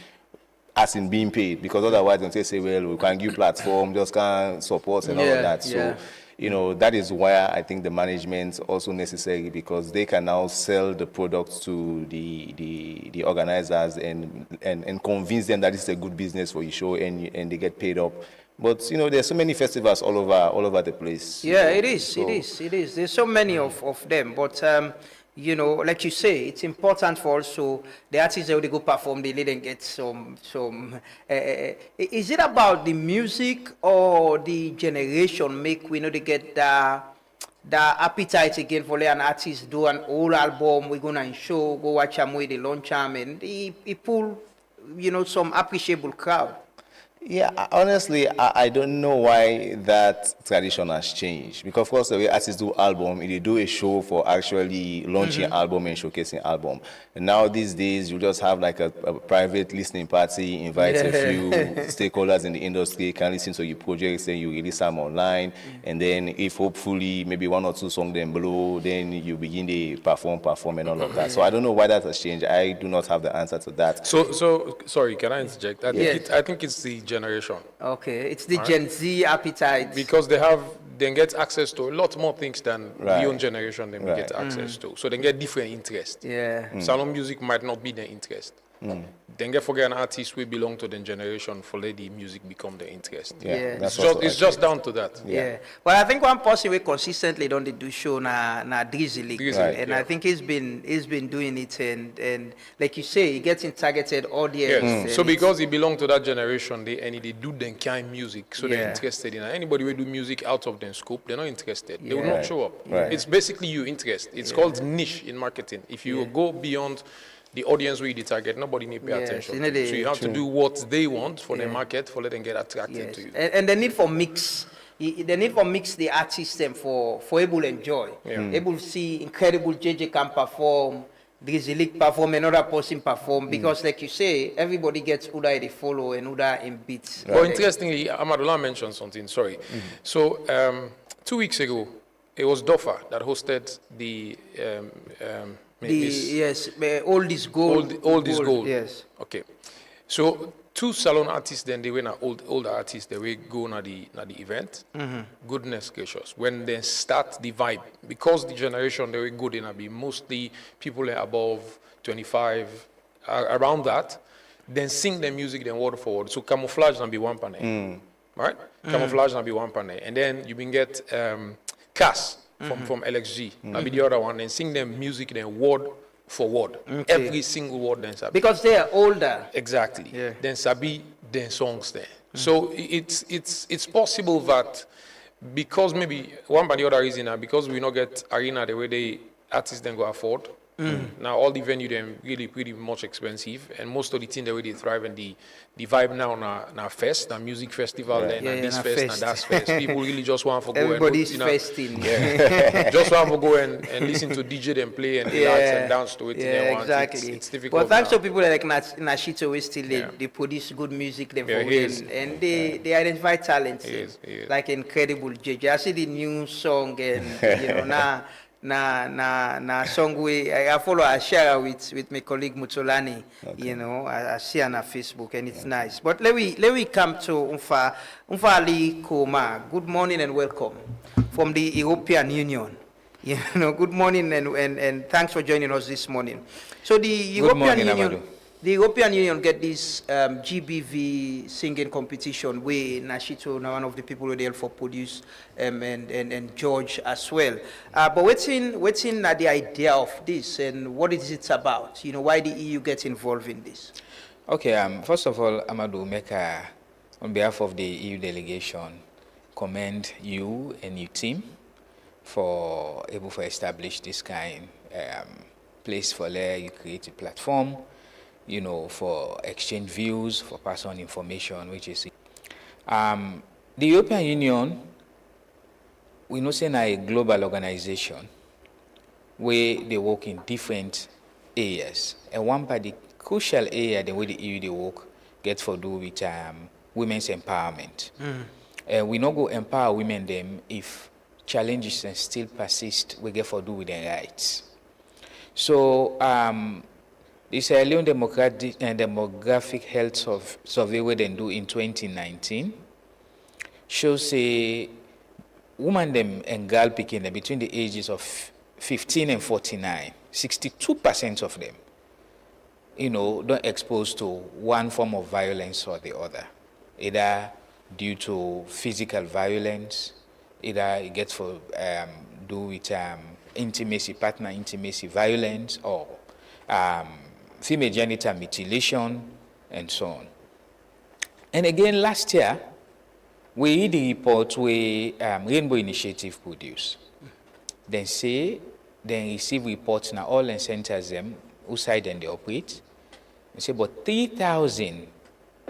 as in being paid, because otherwise they say, well, we can't give platform, just can't support and all of that. So you know, that is why I think the management also necessary, because they can now sell the products to the organizers and convince them that it's a good business for your show and they get paid up. But you know, there's so many festivals all over the place. Yeah, it is. There's so many of them, but you know, like you say, it's important for also the artists that they go perform, they didn't get some. Is it about the music or the generation make we know they get the appetite again for an artist do an old album, we're gonna show, go watch them where they launch them, and it pull, you know, some appreciable crowd. Yeah, honestly, I don't know why that tradition has changed. Because, of course, the way artists do album, they do a show for actually launching album and showcasing album. And now, these days, you just have like a private listening party, invite a few stakeholders in the industry, can listen to your projects, then you release them online. And then if hopefully maybe one or two songs then blow, then you begin to perform and all of that. So I don't know why that has changed. I do not have the answer to that. So sorry, can I interject? I think it's the generation. Okay, it's the Gen Z appetite. Because they get access to a lot more things than the young generation we get access to. So they get different interests. Yeah. Salon music might not be their interest. Then get forget an artist we belong to the generation for let the music become their interest. It's just down to that. Well, I think one person we consistently don't do show na Drizzly, and I think he's been doing it, and like you say, he gets in targeted audience. Yes. So because he belong to that generation, they do them kind music, so they're interested in it. Anybody who do music out of their scope, they're not interested. They will not show up. It's basically your interest. It's called niche in marketing. If you go beyond the audience where you target, nobody need to pay attention. So you have to do what they want for the market, for let them get attracted to you. And the need for mix. The need for mix the art system for able enjoy. Able to see incredible JJ can perform, Drizzly perform, another person perform, because like you say, everybody gets Uda they follow and Uda in beats. But interestingly, Amadullah mentioned something, sorry. So 2 weeks ago, it was Dofa that hosted the Old is Gold. Old is Gold. Yes. Okay. So two salon artists, then they were older artists, they will go na the event. Goodness gracious. When they start the vibe, because the generation they were good in be mostly people above 25, around that, then sing their music then word for word. So camouflage and be one panel. Right? Camouflage and be one panel. And then you can get Cass from LXG. That'll be the other one, and sing them music then word for word. Every single word then Sabi. Because they are older. Exactly. Then Sabi, then songs there. So it's possible that because maybe one by the other reason, because we not get arena the way the artists then go afford. Now all the venue them really pretty much expensive, and most of the thing the way they thrive and the vibe now na fest, na music festival, then this fest, na that fest. People really just want to go everybody's and festing. Just want to go and listen to DJ them play and relax and dance to it. Exactly. It's difficult. But thanks to people like Nashito, we still they produce good music them for and they identify talents like incredible JJ. I see the new song and you know now. na song we I follow, I share with my colleague Mutolani. You know, I see on Facebook, and it's nice. But let we come to Umfa Ali Koma. Good morning and welcome from the European Union. You know, good morning and thanks for joining us this morning. So the European Union get this GBV singing competition where Nashito, now one of the people who they for produce and George as well. But what's in the idea of this and what is it about? You know, why the EU gets involved in this? Okay, first of all, Amadou Meka, on behalf of the EU delegation, commend you and your team for able to establish this kind place for where you create a platform, you know, for exchange views, for pass on information, which is the European Union. We know say a global organization where they work in different areas, and one part the crucial area the way the EU they work gets for do with women's empowerment. And we not go empower women them if challenges and still persist. We get for do with their rights. So the Sierra Leone demographic health survey we then do in 2019 shows a woman them and girl picking them between the ages of 15 and 49, 62% of them, you know, don't exposed to one form of violence or the other, either due to physical violence, either it gets for do with intimacy, partner intimacy violence, or female genital mutilation, and so on. And again, last year, we read the report where Rainbow Initiative produced. Then receive reports now all and centers them, whose side and they operate. They say about 3,000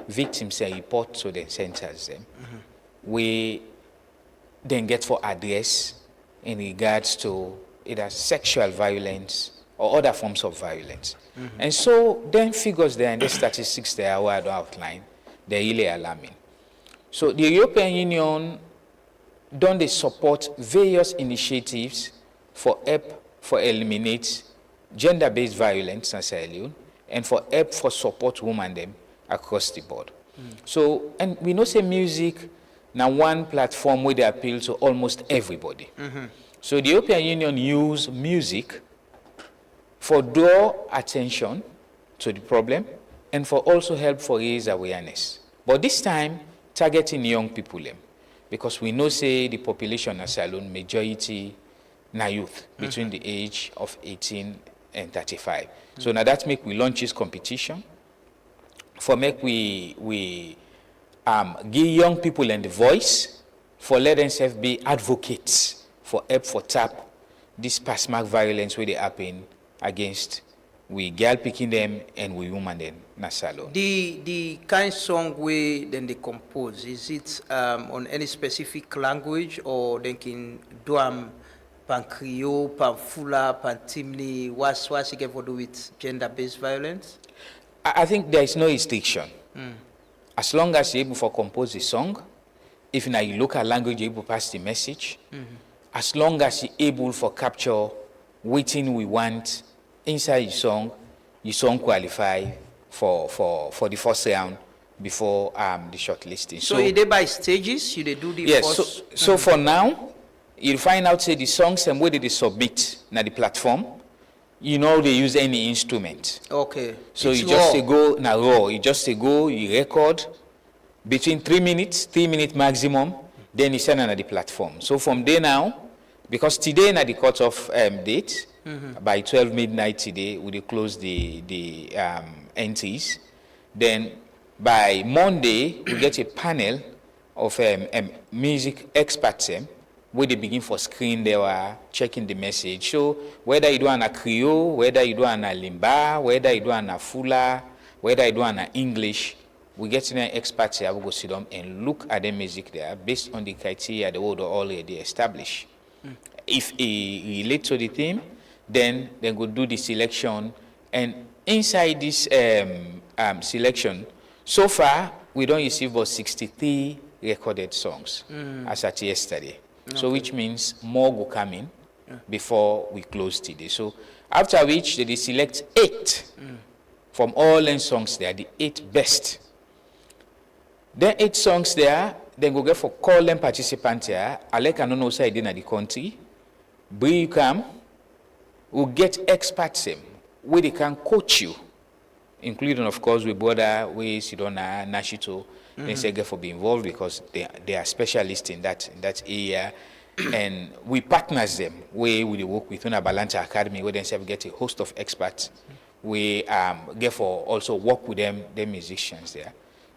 victims and report to the centers them. We then get for address in regards to either sexual violence or other forms of violence. And so then figures there and the statistics there I don't outline, they're really alarming. So the European Union don't they support various initiatives for help for eliminate gender-based violence in Sierra Leone and for help for support women them across the board. So, and we know say music now one platform where they appeal to almost everybody. So the European Union use music for draw attention to the problem and for also help for raise awareness. But this time, targeting young people, because we know say the population of Sierra Leone majority na youth between the age of 18 and 35. So now that make we launch this competition for make we give young people and the voice for let themselves be advocates for help for tap this past mark violence where they happen against we girl picking them and we woman them Nasalo. The kind song way then they compose, is it on any specific language or they can do pan Creole, pan Fula, pan Timni, what's it get for do with gender-based violence? I think there is no restriction. As long as you're able to compose the song, if in a local language you're able to pass the message, as long as you're able to capture waiting we want inside your song qualify for the first round before the shortlisting. So you by stages, you do the yes, first? So for now, you'll find out say the songs and where they submit na the platform, you know they use any instrument. Okay. So it's you just raw. say go na raw, you just say go, you record between 3 minutes maximum, then you send on the platform. So from there now, because today na the cutoff date, by 12 midnight today, we close the entries. Then by Monday, we get a panel of music experts where they begin for screen, they were checking the message. So whether you do an a Creole, whether you do an a Limba, whether you do an a Fula, whether you do an a English, we get in experts here, we go sit down and look at the music there based on the criteria the world already established. If it relate to the theme, then they go do the selection, and inside this selection, so far we don't receive about 63 recorded songs as at yesterday. So which means more will come in before we close today. So after which they select 8 from all them songs there, the 8 best. Then 8 songs there, then go get for call them participants here. Alek and no side in the country. Bring you come, we'll get experts where they can coach you, including of course with Border, with Sidona, Nashito. They say get for be involved because they are specialists in that area. And we partners them where we work with Una Balanta Academy where they say we get a host of experts. We get for also work with them, the musicians there.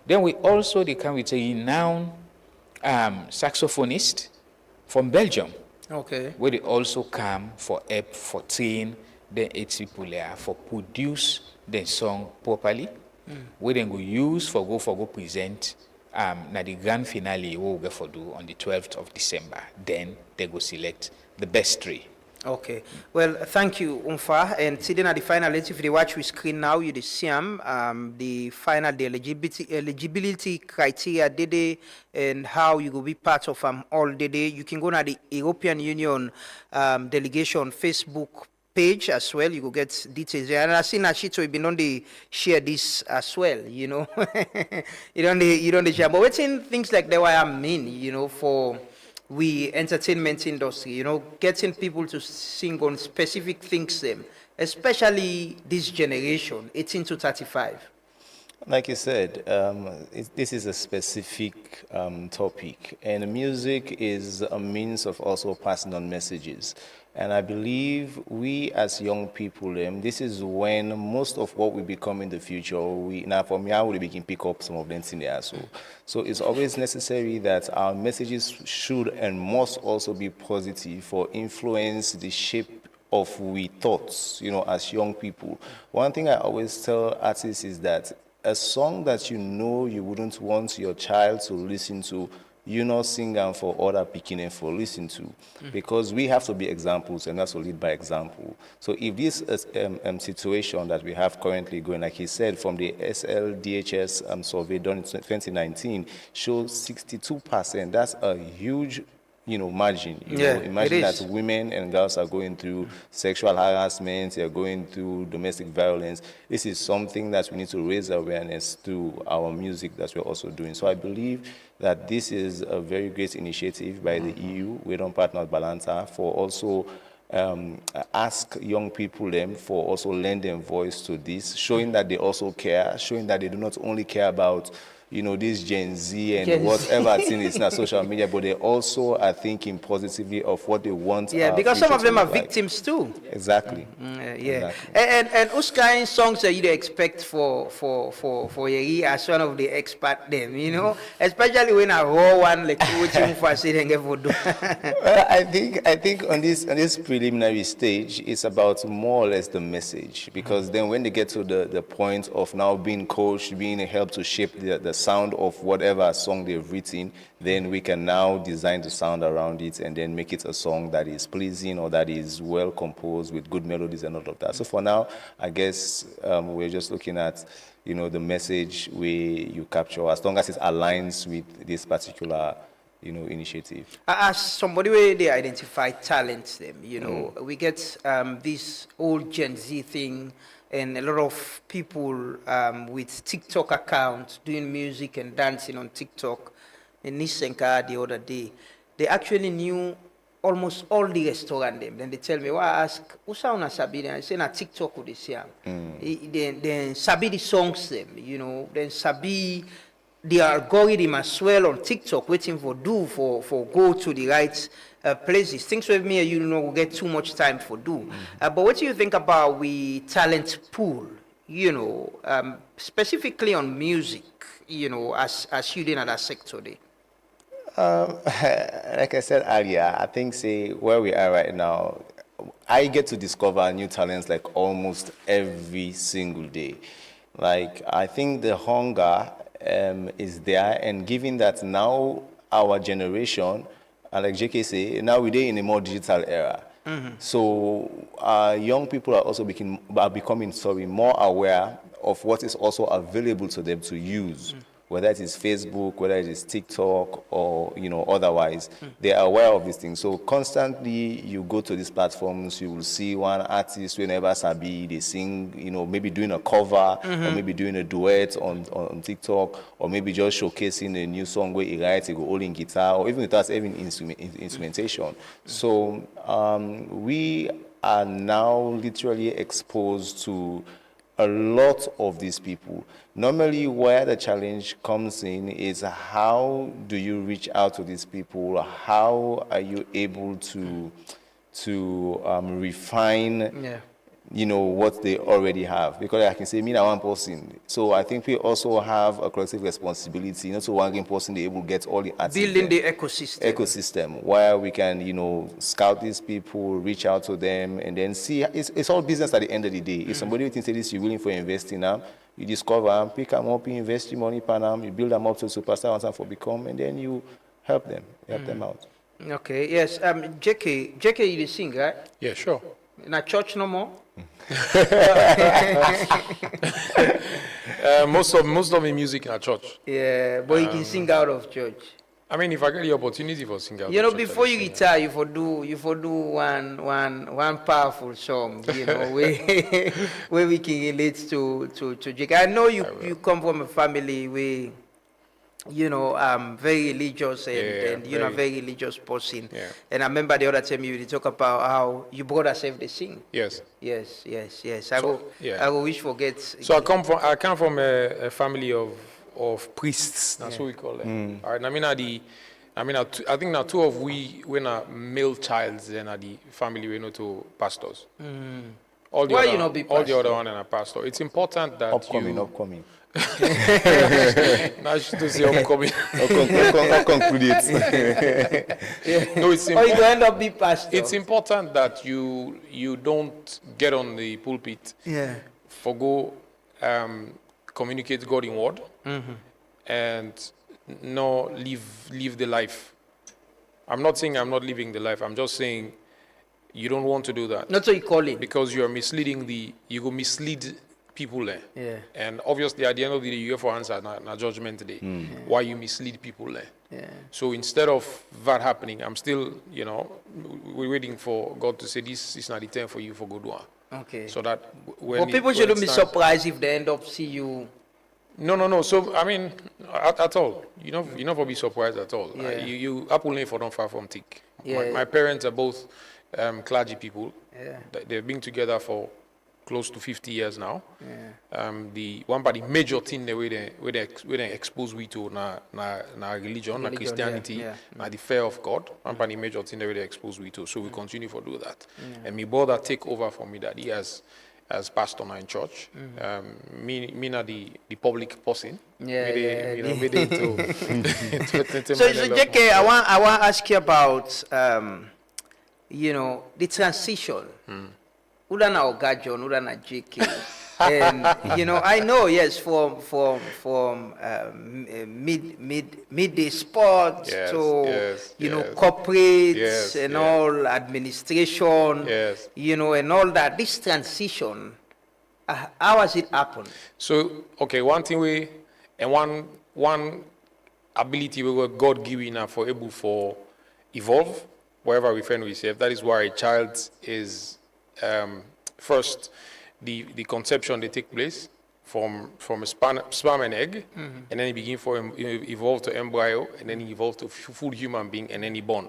Then we also they come with a renowned saxophonist from Belgium. Okay. Where they also come for help for train the 8 people there for produce the song properly. Where they go use for go present na the grand finale we will go for do on the 12th of December. Then they go select the best 3. Okay. Well, thank you, Umfa. And sitting at the final, if you watch with screen now, you see the final, the eligibility criteria, and how you will be part of all the day. You can go to the European Union delegation Facebook page as well. You will get details there. And I see Nashito, you've been on the share this as well, you know. you don't share. But what's in things like that, what I mean, you know, for we entertainment industry, you know, getting people to sing on specific things, especially this generation, 18 to 35. Like you said, this is a specific topic, and music is a means of also passing on messages. And I believe we as young people, this is when most of what we become in the future, now for me, I would begin pick up some of them in there. So it's always necessary that our messages should and must also be positive for influence the shape of we thoughts, you know, as young people. One thing I always tell artists is that a song that you know you wouldn't want your child to listen to, you not sing them for other picking for listen to, because we have to be examples and that's to lead by example. So if this situation that we have currently going, like he said, from the SLDHS survey done in 2019 shows 62%. That's a huge, you know, margin. You know, imagine that women and girls are going through sexual harassment, they're going through domestic violence. This is something that we need to raise awareness through our music that we're also doing. So I believe that this is a very great initiative by the EU, we don't partner with Balanta, for also ask young people for also lend their voice to this, showing that they also care, showing that they do not only care about, you know, this Gen Z and whatever thing is not social media, but they also are thinking positively of what they want. Yeah, because some of them are victims too. Exactly. Yeah. Exactly. And whose kind of songs that you expect for Yeri as one of the expert them, you know, especially when a raw one like which you for sitting for do. Well, I think on this preliminary stage, it's about more or less the message, because then when they get to the point of now being coached, being helped to shape the sound of whatever song they've written, then we can now design the sound around it and then make it a song that is pleasing or that is well composed with good melodies and all of that. So for now, I guess we're just looking at, you know, the message you capture, as long as it aligns with this particular, you know, initiative. As somebody where they identify talents, them, you know, we get this old Gen Z thing, and a lot of people with TikTok accounts doing music and dancing on TikTok. In Nisenka the other day, they actually knew almost all the restaurants. Then they tell me, well, I ask, who's on Sabi? I say, na TikTok with this year. Then Sabi the songs them, you know, then Sabi the algorithm as well on TikTok, waiting for go to the right places. Things with me, you know, we get too much time for do. But what do you think about we talent pool, you know, specifically on music, you know, as you did in that sector there? Like I said earlier, I think where we are right now, I get to discover new talents like almost every single day. Like, I think the hunger is there, and given that now our generation, like JK say, now we're in a more digital era. So young people are also becoming more aware of what is also available to them to use whether it is Facebook, whether it is TikTok, or otherwise, they are aware of these things. So constantly, you go to these platforms, you will see one artist whenever Sabi they sing, maybe doing a cover or maybe doing a duet on TikTok, or maybe just showcasing a new song where he writes, he go all in guitar, or even without even instrumentation. So we are now literally exposed to a lot of these people. Normally, where the challenge comes in is how do you reach out to these people? How are you able to refine, what they already have? Because I can say, me, now one person. So I think we also have a collective responsibility, not so one person they able to get all the artists. Building the ecosystem. Ecosystem where we can, scout these people, reach out to them, and then see. It's all business at the end of the day. If somebody thinks that this you're willing for investing now, you discover them, pick them up, you invest your money in them, you build them up to superstar and for become, and then you help them out. Okay. Yes. JK, you sing, right? Yeah, sure. In a church no more? Most of my music in a church. Yeah, but you can sing out of church. I mean, if I get the opportunity for sing out, before you retire, you for do one powerful song, where we can relate to Jake. I know you come from a family where very religious and very religious person. Yeah. And I remember the other time you talk about how your brother saved the sing. Yes. I will wish forget. So I come from a family of priests. That's what we call them. All right. I think now two of we when are male childs and are the family we know to pastors. All the other one and a pastor. It's important that upcoming. I should say upcoming. No, it's important. Or you go end up being pastor. It's important that you don't get on the pulpit. Yeah. Forgo communicate God in word, and no live the life. I'm not saying I'm not living the life. I'm just saying you don't want to do that. Not so you call it. Because you are misleading you go mislead people there. Yeah. And obviously at the end of the day, you have to answer na judgment day. Why you mislead people there. Yeah. So instead of that happening, I'm still, we're waiting for God to say this is not the time for you for good one. Okay. So that when people shouldn't be surprised if they end up see you. No. So I mean, at all, you never be surprised at all. Yeah. You Apple for don't far from tick. Yeah. My parents are both clergy people. Yeah. They've been together for close to 50 years now. Yeah. The one but the major thing the way they expose we to na religion, na Christianity, na the fear of God. One but the major thing the way they expose we to. So we continue to do that. And my brother take over from me that he has as pastor now in church. Me na the public person. So JK, I want to ask you about the transition. Udana Ogajon, Udana JK. And I know, yes, from midday sports to corporates and all administration, and all that. This transition, how has it happened? So, okay, one thing one ability we were God given for able for evolve wherever we find ourselves. That is why a child is first. The conception they take place from a sperm and egg, and then it begin evolve to embryo, and then it evolve to full human being, and then he born.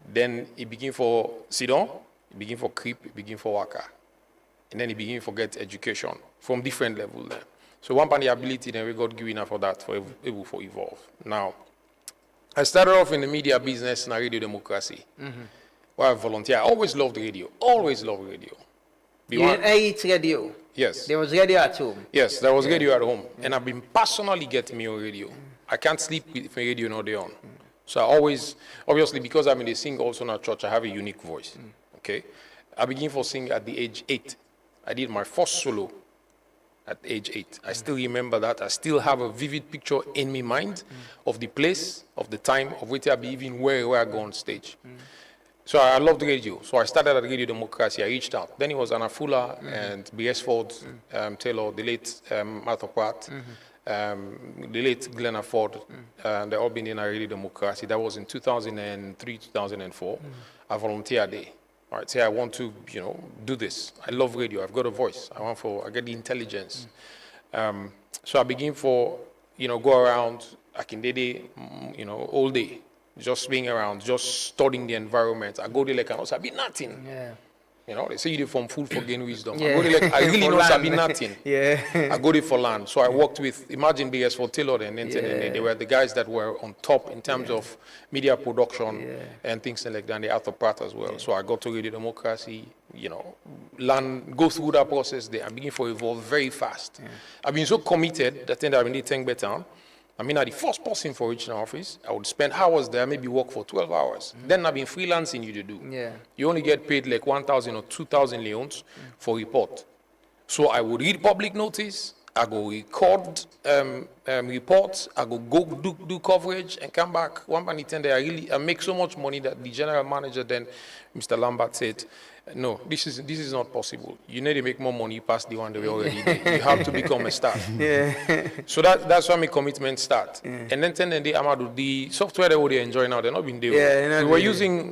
Then it begin for sit down, it begin for creep, it begin for waka, and then it begin for get education from different level there. So one part of the ability then we got given for that for able for evolve. Now, I started off in the media business in Radio Democracy, where I volunteer. I always loved radio. Always loved radio. You ate radio? Yes. There was radio at home? Yes, there was radio at home. And I've been personally getting me on radio. I can't sleep with radio no day on. So I always, obviously because I'm in the sing also in a church, I have a unique voice. Okay? I began for singing at the age 8. I did my first solo at age 8. I still remember that. I still have a vivid picture in my mind of the place, of the time, of where I be even where I go on stage. So I loved radio. So I started at Radio Democracy. I reached out. Then it was Anna Fuller and B.S. Ford, Taylor, the late Martha Pratt, the late Glenn Afford, the All Benin Radio Democracy. That was in 2003, 2004. I volunteered there. All right, say I want to, do this. I love radio. I've got a voice. I get the intelligence. So I begin go around Akindede, all day, just being around, just studying the environment. I go there like I be nothing. Yeah. They say you from food for gain wisdom. Yeah. I go there like I really know I be nothing. Yeah. I go there for land. So I worked with, imagine BS for Taylor and they were the guys that were on top in terms of media production and things like that, and the Arthropart as well. So I got to Radio Democracy, learn, go through that process there and begin to evolve very fast. I've been so committed that then I've been in Better. I'm the first person for regional office. I would spend hours there, maybe work for 12 hours. Then I've been freelancing you to do. Yeah. You only get paid like 1,000 or 2,000 leons for report. So I would read public notice, I go record reports, I go do coverage and come back. One money tender, I make so much money that the general manager then, Mr. Lambert, said, no, this is not possible. You need to make more money past the one that we already did. You have to become a star. Yeah. So that's why my commitment start. Yeah. And then the software that we enjoy now, they're not being doing. Yeah, we were using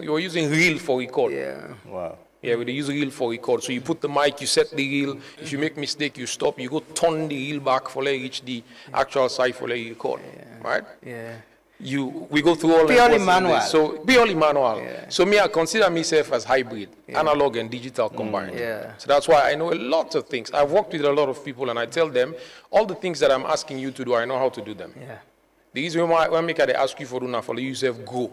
Reel for record. Yeah. Wow. Yeah, we use Reel for record. So you put the mic, you set the reel. If you make mistake, you stop. You go turn the reel back for reach the actual site for record. Yeah. Right? Yeah. We go through all purely manual. So purely manual. Yeah. So I consider myself as hybrid, analog and digital combined. Yeah. So that's why I know a lot of things. I've worked with a lot of people, and I tell them all the things that I'm asking you to do, I know how to do them. Yeah. The reason why when they ask you for do now, for you yourself go.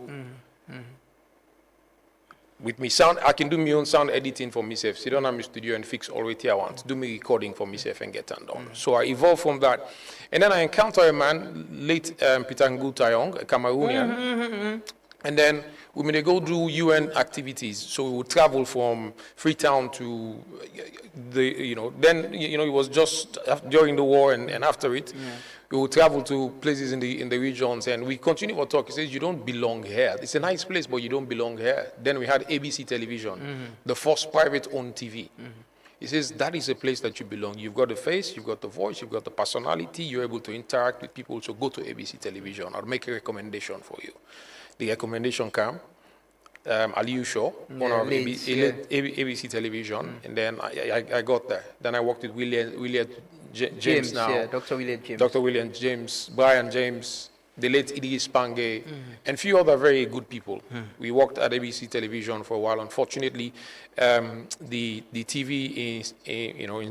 With me sound, I can do my own sound editing for myself. Sit down in my studio and fix all what I want. Do me recording for myself and get it done. So I evolved from that. And then I encounter a man, late Peter Ngul Tayong, a Cameroonian. And then we may go do UN activities. So we would travel from Freetown to then, it was just during the war and after it. Yeah. We would travel to places in the regions, and we continue to talk. He says, you don't belong here. It's a nice place, but you don't belong here. Then we had ABC Television, the first private-owned TV. He says, that is a place that you belong. You've got the face, you've got the voice, you've got the personality, you're able to interact with people, so go to ABC Television. I'll make a recommendation for you. The recommendation came. Aliyu Shaw, owner of ABC Television, and then I got there. Then I worked with William James now. Yeah, Dr. William James. Dr. William James, Brian James, the late Idris Pange, and few other very good people. We worked at ABC Television for a while. Unfortunately, the TV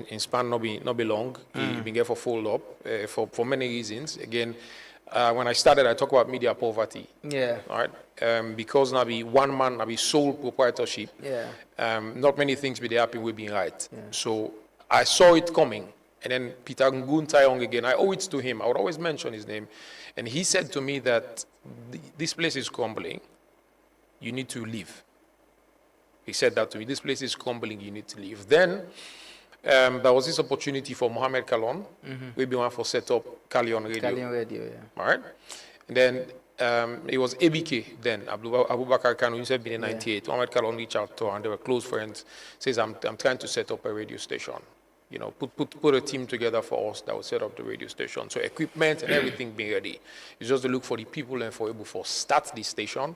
in span not be long. It been there for fold up for many reasons. Again, when I started, I talk about media poverty. Yeah. All right. Because now be one man, now be sole proprietorship. Yeah. Not many things be happy with being right. Yeah. So I saw it coming. And then Peter Ngun Tayong again, I owe it to him. I would always mention his name. And he said to me that this place is crumbling. You need to leave. He said that to me. This place is crumbling. You need to leave. Then there was this opportunity for Mohammed Kalon. We've been one for set up Kalion Radio. Kalion Radio, yeah. All right. And then it was ABK then, Abubakar Kanu, he said in 98. Mohammed Kalon reached out to her, and they were close friends. Says, I'm trying to set up a radio station. Put a team together for us that will set up the radio station. So equipment and everything being ready. It's just to look for the people and for able to start the station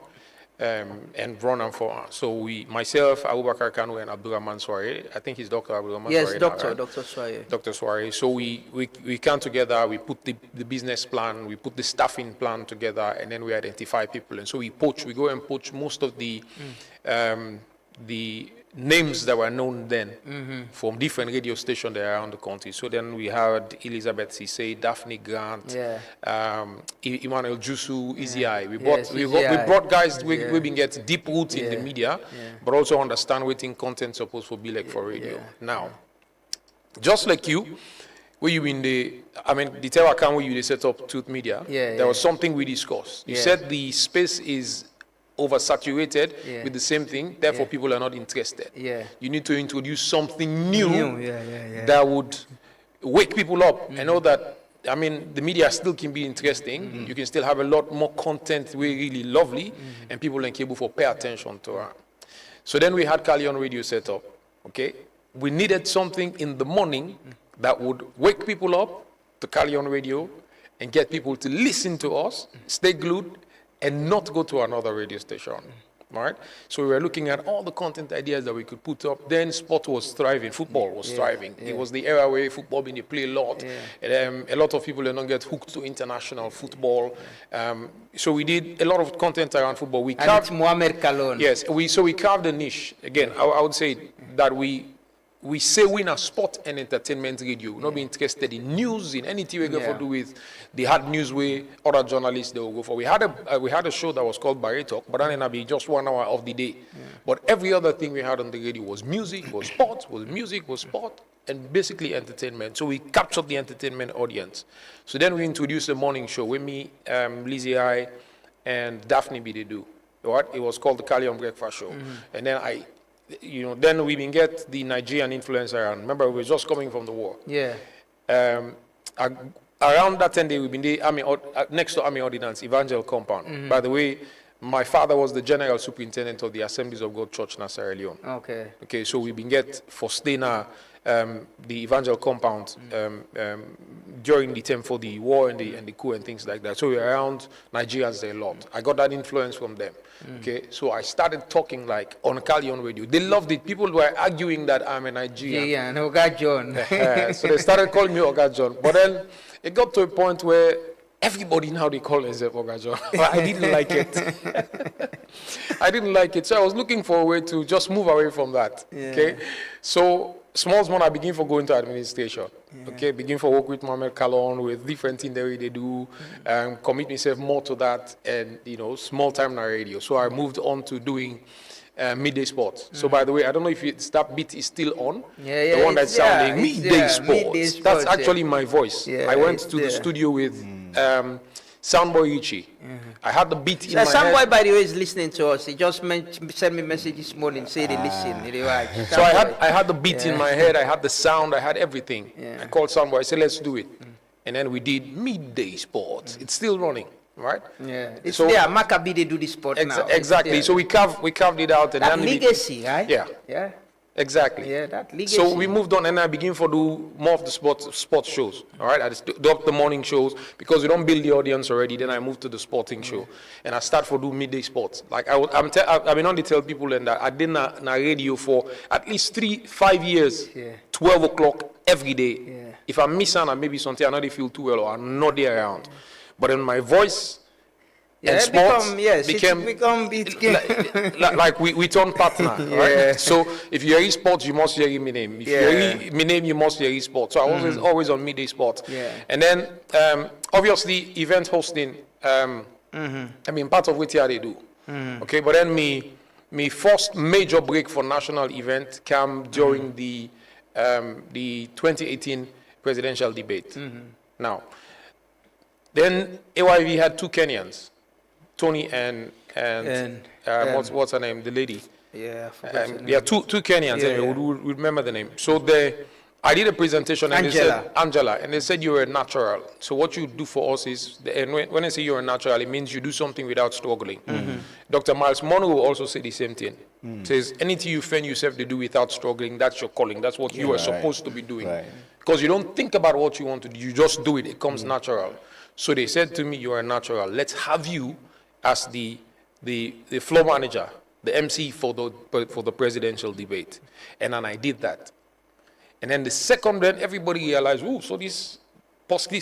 and run them for us. So myself, Abubakar Kanu, and Abdurrahman Soare, I think he's Dr. Abdurrahman Soare. Yes, Dr. Soare. Dr. Soare. So we come together, we put the business plan, we put the staffing plan together, and then we identify people. And so we go and poach most of the names that were known then from different radio stations that are around the country. So then we had Elizabeth Cisse, Daphne Grant, Emmanuel Jusu, Easy Eye. We brought guys we've been getting deep roots in the media, but also understand what content supposed to be like for radio. Now, just like you, where you in the Terra account where you set up Truth Media, there was something we discussed. You said the space is oversaturated with the same thing, therefore people are not interested. You need to introduce something new that would wake people up and know that, the media still can be interesting. You can still have a lot more content really lovely, and people are able to pay attention to it. So then we had Kalion Radio set up, okay? We needed something in the morning that would wake people up to carry on radio and get people to listen to us, stay glued, and not go to another radio station. Right? So we were looking at all the content ideas that we could put up. Then sport was thriving, football was thriving. It was the era where football being played a lot. And, a lot of people did not get hooked to international football. So we did a lot of content around football. We and it's Mohamed Kalon. Yes, we carved a niche. Again, I would say that we say we're in a sport and entertainment radio. We're not be interested in news, in anything we go for do with the hard news way other journalists they will go for. We had a show that was called Barre Talk, but then it'll be just 1 hour of the day. But every other thing we had on the radio was music, was sports, was music, was sport, and basically entertainment. So we captured the entertainment audience. So then we introduced a morning show with me, Lizzie I, and Daphne B. They do. What? It was called the Carry On Breakfast Show. And then then we been get the Nigerian influencer, and remember we were just coming from the war. Yeah. Around that 10 day, we've been next to Army Ordnance, Evangel Compound. By the way, my father was the general superintendent of the Assemblies of God Church in Sierra Leone. Okay, so we've been get for Stena, the Evangel Compound during the time for the war and the coup and things like that. So we're around Nigerians there a lot. I got that influence from them. Okay, so I started talking like on Carry On Radio. They loved it. People were arguing that I'm a Nigerian. Yeah, and Oga John. So they started calling me Oga John. But then it got to a point where everybody now they call themselves Oga John. I didn't like it. I didn't like it. So I was looking for a way to just move away from that. Okay, so small, I begin for going to administration. Okay, begin for work with Mohamed Kalon, with different things that they do, commit myself more to that, and small time na radio. So I moved on to doing midday sports. So by the way, I don't know if that beat is still on. The one that's sounding midday sports. That's actually my voice. I went to the studio with Soundboy Richie. I had the beat in my head. Soundboy, by the way, is listening to us. He just sent me a message this morning, say they listen. So I had the beat in my head. I had the sound. I had everything. I called Soundboy. I said, let's do it. And then we did midday sports. It's still running, right? Yeah. It's there. Maccabi, they do this sport now. Exactly. So we carved it out. And that legacy, right? Yeah. Exactly. Yeah, that legacy. So we moved on, and I begin to do more of the sports shows. All right, I just dropped the morning shows because we don't build the audience already. Then I moved to the sporting show, and I start to do midday sports. Like I've been on to tell people and that I did na radio for at least 3-5 years, 12 o'clock every day. If I miss on maybe something I don't feel too well or I'm not there around, but then my voice. And sports became like we turn partner, right? So if you hear sports, you must hear my name. If you hear my name, you must hear sports. So I was always on midday sports. And then obviously event hosting. I mean, part of what they do. Okay, but then me first major break for national event came during the 2018 presidential debate. Now, then AYV had 2 Kenyans. Tony and what's her name? The lady. Yeah, two Kenyans. We remember the name. So I did a presentation and Angela, and they said you're a natural. So what you do for us is, and when I say you're a natural, it means you do something without struggling. Dr. Miles Monroe also said the same thing. Says anything you find yourself to do without struggling, that's your calling. That's what you are supposed to be doing. Because you don't think about what you want to do, you just do it. It comes natural. So they said to me, you are a natural. Let's have you as the floor manager, the MC for the presidential debate. And then I did that. And then the second, then everybody realized, oh, so this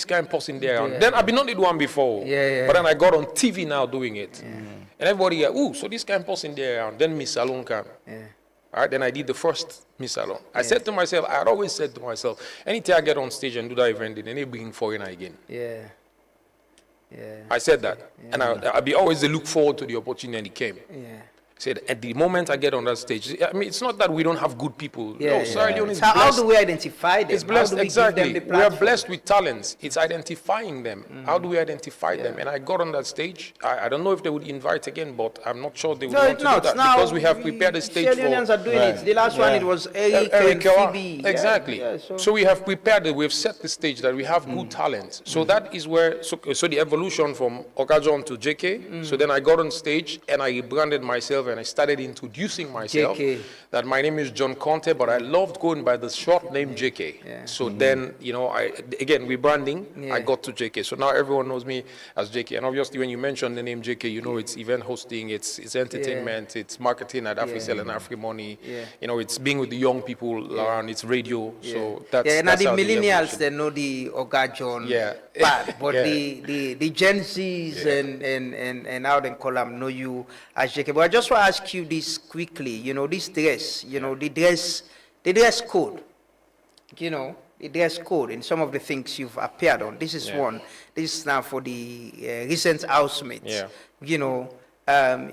guy posting there. Then I've been on the one before. But then I got on TV now doing it. And everybody, oh, so this guy posting there. Then Miss Salon came. All right, then I did the first Miss Salon. I said to myself, I had always said to myself, anytime I get on stage and do that event, then they bring foreigner again. I said that. And I'll be always look forward to the opportunity came. I said, at the moment I get on that stage, I mean, it's not that we don't have good people. No, Sierra Leone is blessed. How do we identify them? It's blessed, exactly. We are blessed with talents. It's identifying them. How do we identify them? And I got on that stage. I don't know if they would invite again, but I'm not sure they would want to do that because we have prepared the stage for... Sierra Leoneans are doing it. The last one, it was Eric and Phoebe. Exactly. So we have prepared it. We've set the stage that we have good talents. So that is where... So the evolution from Okajon to JK. So then I got on stage and I rebranded myself and I started introducing myself, JK. that my name is John Conte, but I loved going by the short name JK. So then, you know, again, with branding, I got to JK. So now everyone knows me as JK. And obviously, when you mention the name JK, you know it's event hosting, it's entertainment, it's marketing at AfriCell and AfriMoney. You know, it's being with the young people around, it's radio. So that's now that's the how millennials, they know the Oga John part, but the Gen Zs and how they call them know you as JK. But I just want to ask you this quickly. You know, this dress, you know, the dress code, you know, the dress code and some of the things you've appeared on. This is one. This is now for the recent housemates. You know,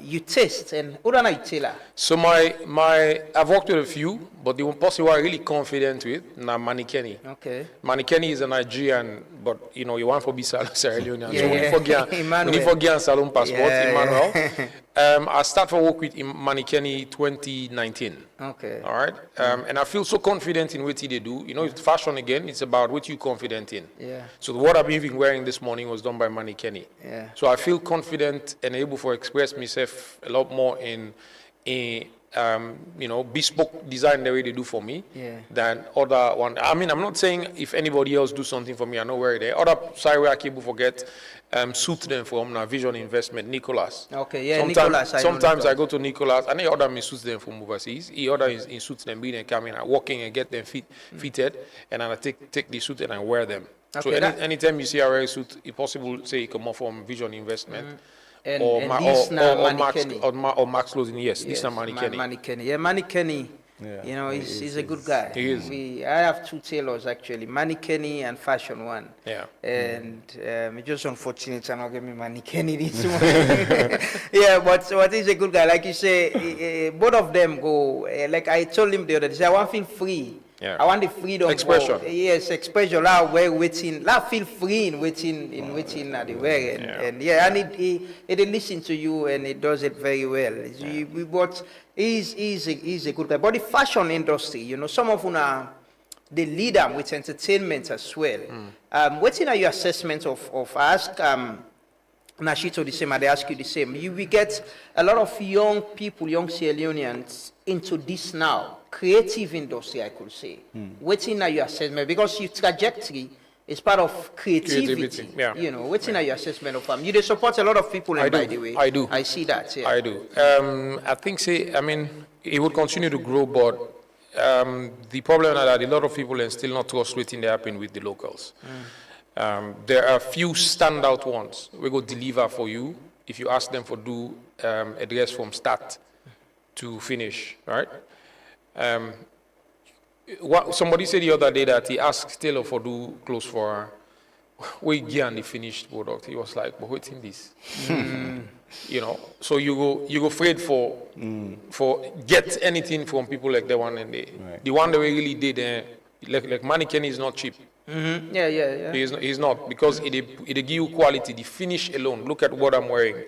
you taste and who don't I tell her? So I've worked with a few, but the one person who I'm really confident with, now Manikeni. Okay. Manikeni is a Nigerian, but you know, you want for be Sierra Leonean. So Emmanuel. when you forget Salon passport, Emmanuel. I started to work with Manikeni 2019. Okay. All right. And I feel so confident in what they do. You know, it's fashion again. It's about what you're confident in. So what I've been wearing this morning was done by Manikeni. So I feel confident and able to express myself a lot more in you know, bespoke design the way they do for me than other one. I mean, I'm not saying if anybody else do something for me, I know where they are. Other side where I keep forget suit them from now Vision Investment, Nicholas. Okay, Sometimes, Nicholas. I go to Nicholas and they order me suits them from overseas. He order in suits them, being and coming and walking and get them fitted, and then I take the suit and I wear them. So anytime you see a wear suit, it's possible say it come off from Vision Investment. Or Max Clothing, yes. This is Manikeni. Manikeni. Yeah, Manikeni, you know, he's a good guy. He is. I have two tailors actually, Manikeni and Fashion One. And it's just unfortunate I not get me Manikeni this morning. but he's a good guy. Like you say, both of them go, like I told him the other day, I want to feel free. I want the freedom. Expression. Expression. Like we're waiting. Like feel free in waiting at the way. And it listen to you and it does it very well. But he's a good guy. But the fashion industry, you know, some of them are they lead them with entertainment as well. What's in your assessment of ask Nashito the same, and they ask you the same. We get a lot of young people, young Sierra Leoneans into this now. Creative industry, I could say. Waiting at your assessment, because your trajectory is part of creativity. You know, waiting at your assessment of them. You support a lot of people, by the way. I do. I see that. I do. I think, I mean, it will continue to grow, but the problem is that a lot of people are still not trust waiting they happen with the locals. There are a few standout ones. We go deliver for you if you ask them for do a dress from start to finish, right? Somebody said the other day that he asked Taylor for do clothes for her. We get the finished product. He was like, but what's in this? You know, so you go afraid for get anything from people like the one and the one that we really did. Like Manikeni is not cheap. He's not, because it give you quality. The finish alone. Look at what I'm wearing.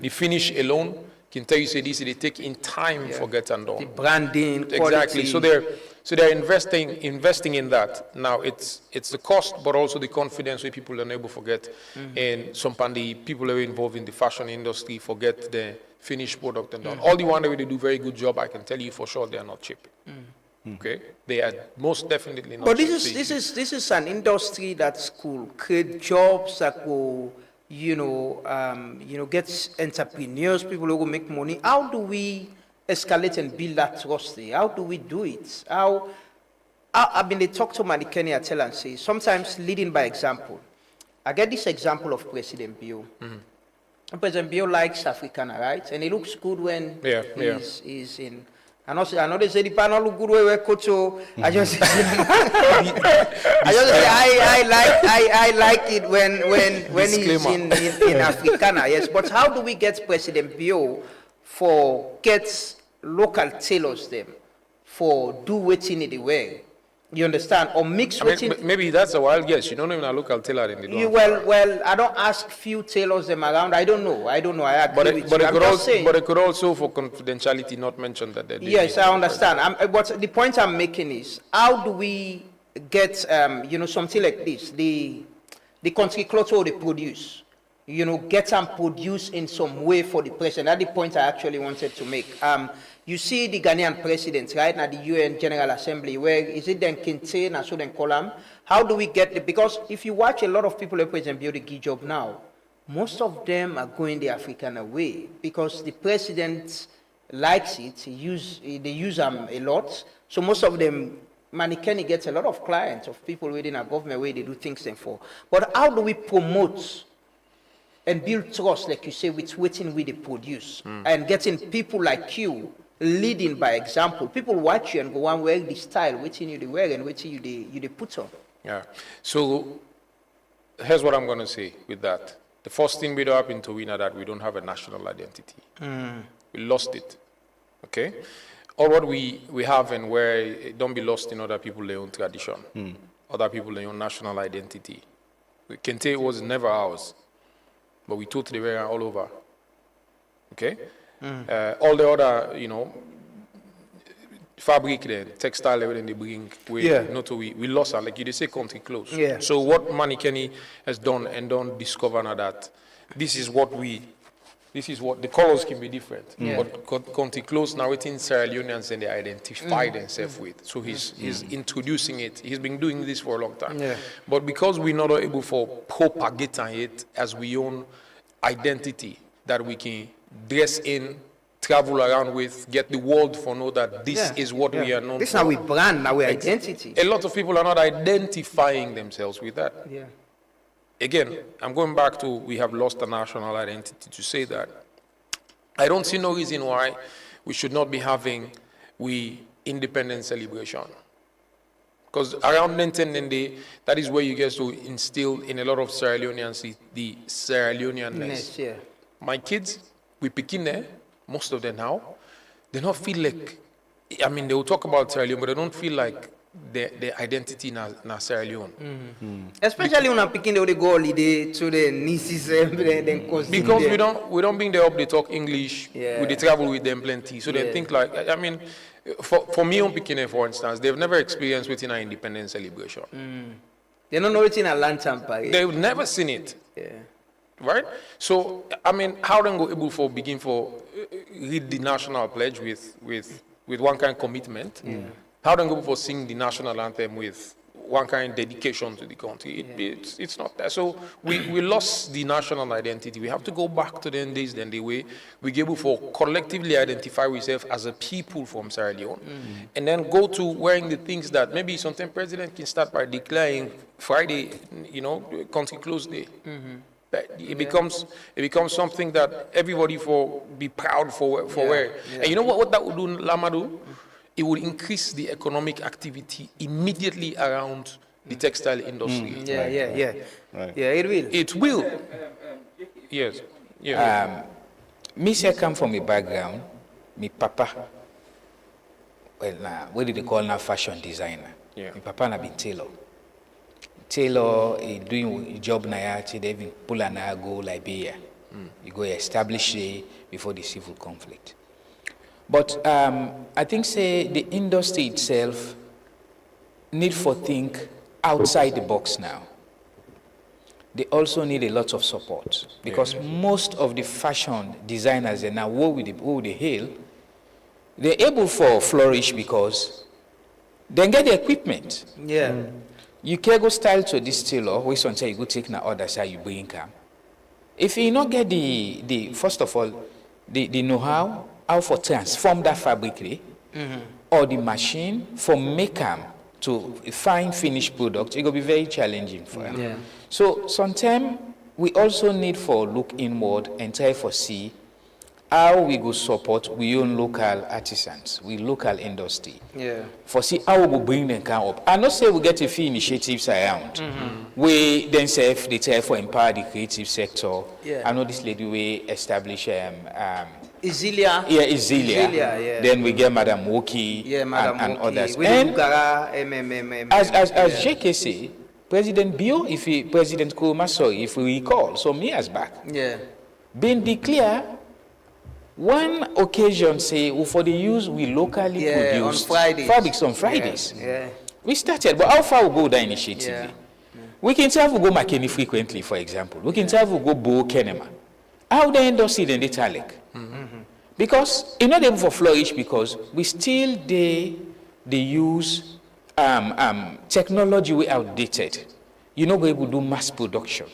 The finish alone can tell you say this. They take in time for get and done. The branding, exactly. Quality. So they're investing in that. Now it's the cost, but also the confidence where people are able to forget. And sometimes the people who are involved in the fashion industry forget the finished product and done. All the one that they do very good job, I can tell you for sure they are not cheap. Okay, they are most definitely not. But this is an industry that's cool. Create jobs that will, get entrepreneurs, people who will make money. How do we escalate and build that trust? How do we do it? They talk to Manikeni, I tell and say, sometimes leading by example. I get this example of President Bio. President Bio likes Africana, right? And he looks good when he's in. I know they say the panel look good where coach. I just say I like it when he's in Africana. Yes, but how do we get President Bio for get local tailors them for do waiting in the way? You understand? Or mix waiting. Maybe that's a wild guess. You don't even a local tailor in the Well, I don't ask few tailors them around. I don't know. I agree with you. But it could also, for confidentiality, not mention that they're doing. Yes, I understand. But the point I'm making is, how do we get something like this? The country clothes they produce. get and produce in some way for the president. That's the point I actually wanted to make. You see the Ghanaian president, right, at the UN General Assembly, where is it then Kinte, and so then Kolam? How do we get the, because if you watch a lot of people like President Biodigi job now, most of them are going the African way because the president likes it, they use them a lot. So most of them, Manikeni gets a lot of clients of people within a government where they do things then for. But how do we promote and build trust, like you say, with waiting we they produce and getting people like you leading by example? People watch you and go on wear the style, waiting you they wear and waiting you they put on. Yeah. So here's what I'm going to say with that. The first thing we don't have in Towina that we don't have a national identity. We lost it. Okay? Or what we have and where it don't be lost in other people's own tradition, other people's own national identity. Kente was never ours, but we totally were all over. Okay? All the other, fabric then, textile everything they bring, we lost her, like you say, country close. Yeah. So what Manikeni has done and don't discover now that this is what the colors can be different. But country close now within Sierra Leoneans and they identify themselves with. So he's introducing it. He's been doing this for a long time. Yeah. But because we're not able for propagating it as we own identity that we can dress in, travel around with, get the world for know that this is what we are known This for. is how we brand, our identity. A lot of people are not identifying themselves with that. Yeah. Again, I'm going back to we have lost a national identity to say that. I don't see no reason why we should not be having independence celebration. Because around Nintendo, that is where you get to instill in a lot of Sierra Leoneans the Sierra Leoneanness. Yeah. My kids, we begin there, most of them now, they don't feel like, I mean, they will talk about Sierra Leone, but they don't feel like their identity na Sierra Leone. Especially when I'm picking they go holiday to the nieces and then cousins. Because we don't bring them up, they talk English, we travel with them plenty. So they think like, I mean, for me on Pekin, for instance, they've never experienced within our independence celebration. They don't know it in a lantern parade. They've never seen it. Yeah. Right? So, I mean, how then go able for begin for read the national pledge with one kind of commitment? How then go for sing the national anthem with one kind of dedication to the country? It's not there. So we lost the national identity. We have to go back to the days then the way we able for collectively identify ourselves as a people from Sierra Leone, and then go to wearing the things that maybe sometimes president can start by declaring Friday, country close day. It becomes something that everybody for be proud for wearing. And you know what that would do, Lamadu? It would increase the economic activity immediately around the textile industry. Yeah, it will. It will. Yes. Me say come from a background, me papa, what do they call now, fashion designer. Yeah. My papa na been tailor. Tailor doing job na ya, they even pull and go Liberia. You go establish it before the civil conflict. But I think say the industry itself need for think outside the box now. They also need a lot of support because most of the fashion designers and now who they hail, they're able for flourish because they get the equipment. Yeah. You can go style to this tailor, wait until you go take na other side you bring come. If you not get the first of all the know-how for transform that fabric or the machine for make them to find finished product, it will be very challenging for them. Yeah. So sometimes we also need for look inward and try for see how we go support we own local artisans, we local industry. Yeah. For see how we go bring them up. I not say we get a few initiatives around. We themselves they try for empower the creative sector. Yeah. I know this lady we establish Ezilia. Yeah, Ezilia. Yeah. Then we get Madam Woki and others. And as JK say, President Bio, President Kuruma, sorry, if we recall, some years back, been declared one occasion say for the use we locally produce on Fridays. fabrics on Fridays. We started, but how far we go that initiative? We can travel go Makeni frequently, for example. We can travel go Bo Kenema. How the industry then they talek? Because it's not able to flourish because we still they use technology we outdated. You're not able to do mass production.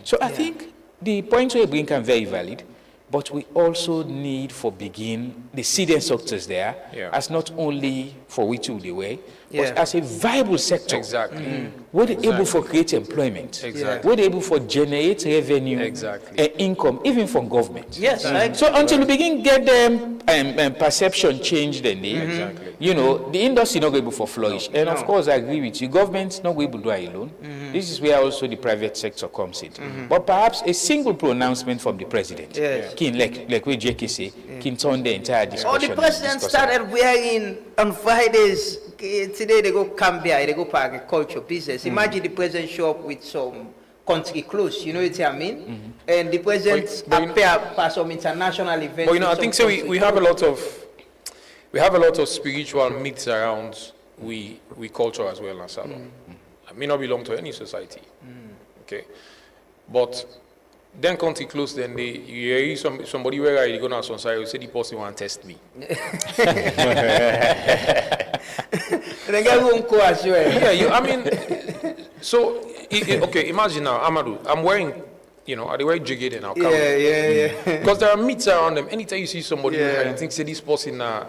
So I think the points we bring are very valid, but we also need for begin the seed and sectors there as not only for which the way, but as a viable sector. Exactly. We're able for create employment. Exactly. We're able for generate revenue and income, even from government. Yes. So until we begin get them perception changed, then you know, the industry not able for flourish. And of course, I agree with you. Government's not able to do it alone. This is where also the private sector comes in. But perhaps a single pronouncement from the president, can like what JK say, can turn the entire discussion. Oh, the president started wearing on Fridays. Today they go Cambia, they go for agriculture business. Imagine the president show up with some country clothes, you know what I mean? And the president appear for some international events. But you know, I think so. We have a lot of spiritual myths around we culture as well, Nasalo. I may not belong to any society, okay, but then country close. Then you hear somebody where I go now on side, you say the person want to test me. I mean, so okay, imagine now, Amadou, I'm wearing, you know, are they wearing jiggy and I'll come. Because there are myths around them. Anytime you see somebody, you think, say this person na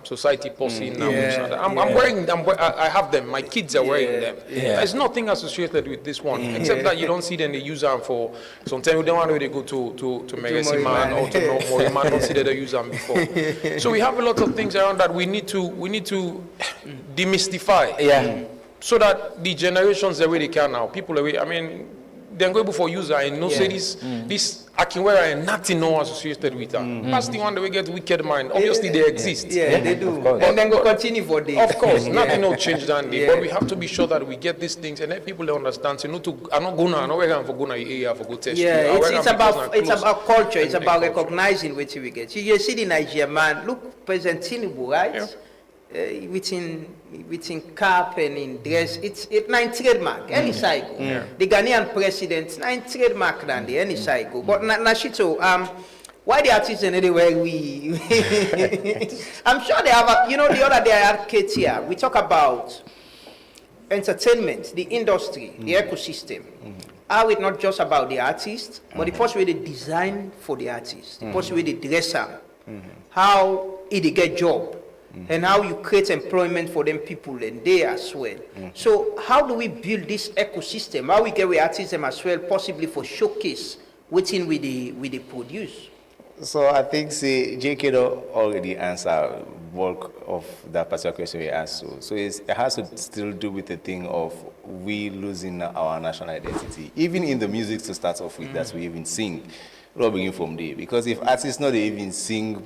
society person. I'm wearing them. I have them. My kids are wearing them. There's nothing associated with this one, except that you don't see them. They use them for sometimes we don't want to go to Megasi Man or to Moriman. Don't see that they use them before. So we have a lot of things around that we need to demystify. So that the generations the way they can now, people the way. I mean, they're going for user and no say this Akinwera and nothing no associated with that. That's the one that we get wicked mind. Obviously they exist. They do. And then go continue for days. Of course, nothing will change that day. But we have to be sure that we get these things and let people understand. So I'm not going for going area for go test. It's about culture. It's about recognizing what we get. You see the Nigerian man, look, President Tinubu, right? Within cap and in dress, it's 9 trademark, any cycle. The Ghanaian president, 9 trademark than the any cycle. But Nashito, why the artists and anywhere I'm sure they have, you know, the other day I had Ketia, we talk about entertainment, the industry, the ecosystem. How it's not just about the artist, but the first way they design for the artist, the first way they dress up, how they get job. And how you create employment for them people and they as well. So how do we build this ecosystem? How we get with artists as well, possibly for showcase within with the produce? So I think JK already answered bulk of that particular question we asked. So it has to still do with the thing of we losing our national identity. Even in the music to start off with, that we even sing. Not begin from there, because if artists not even sing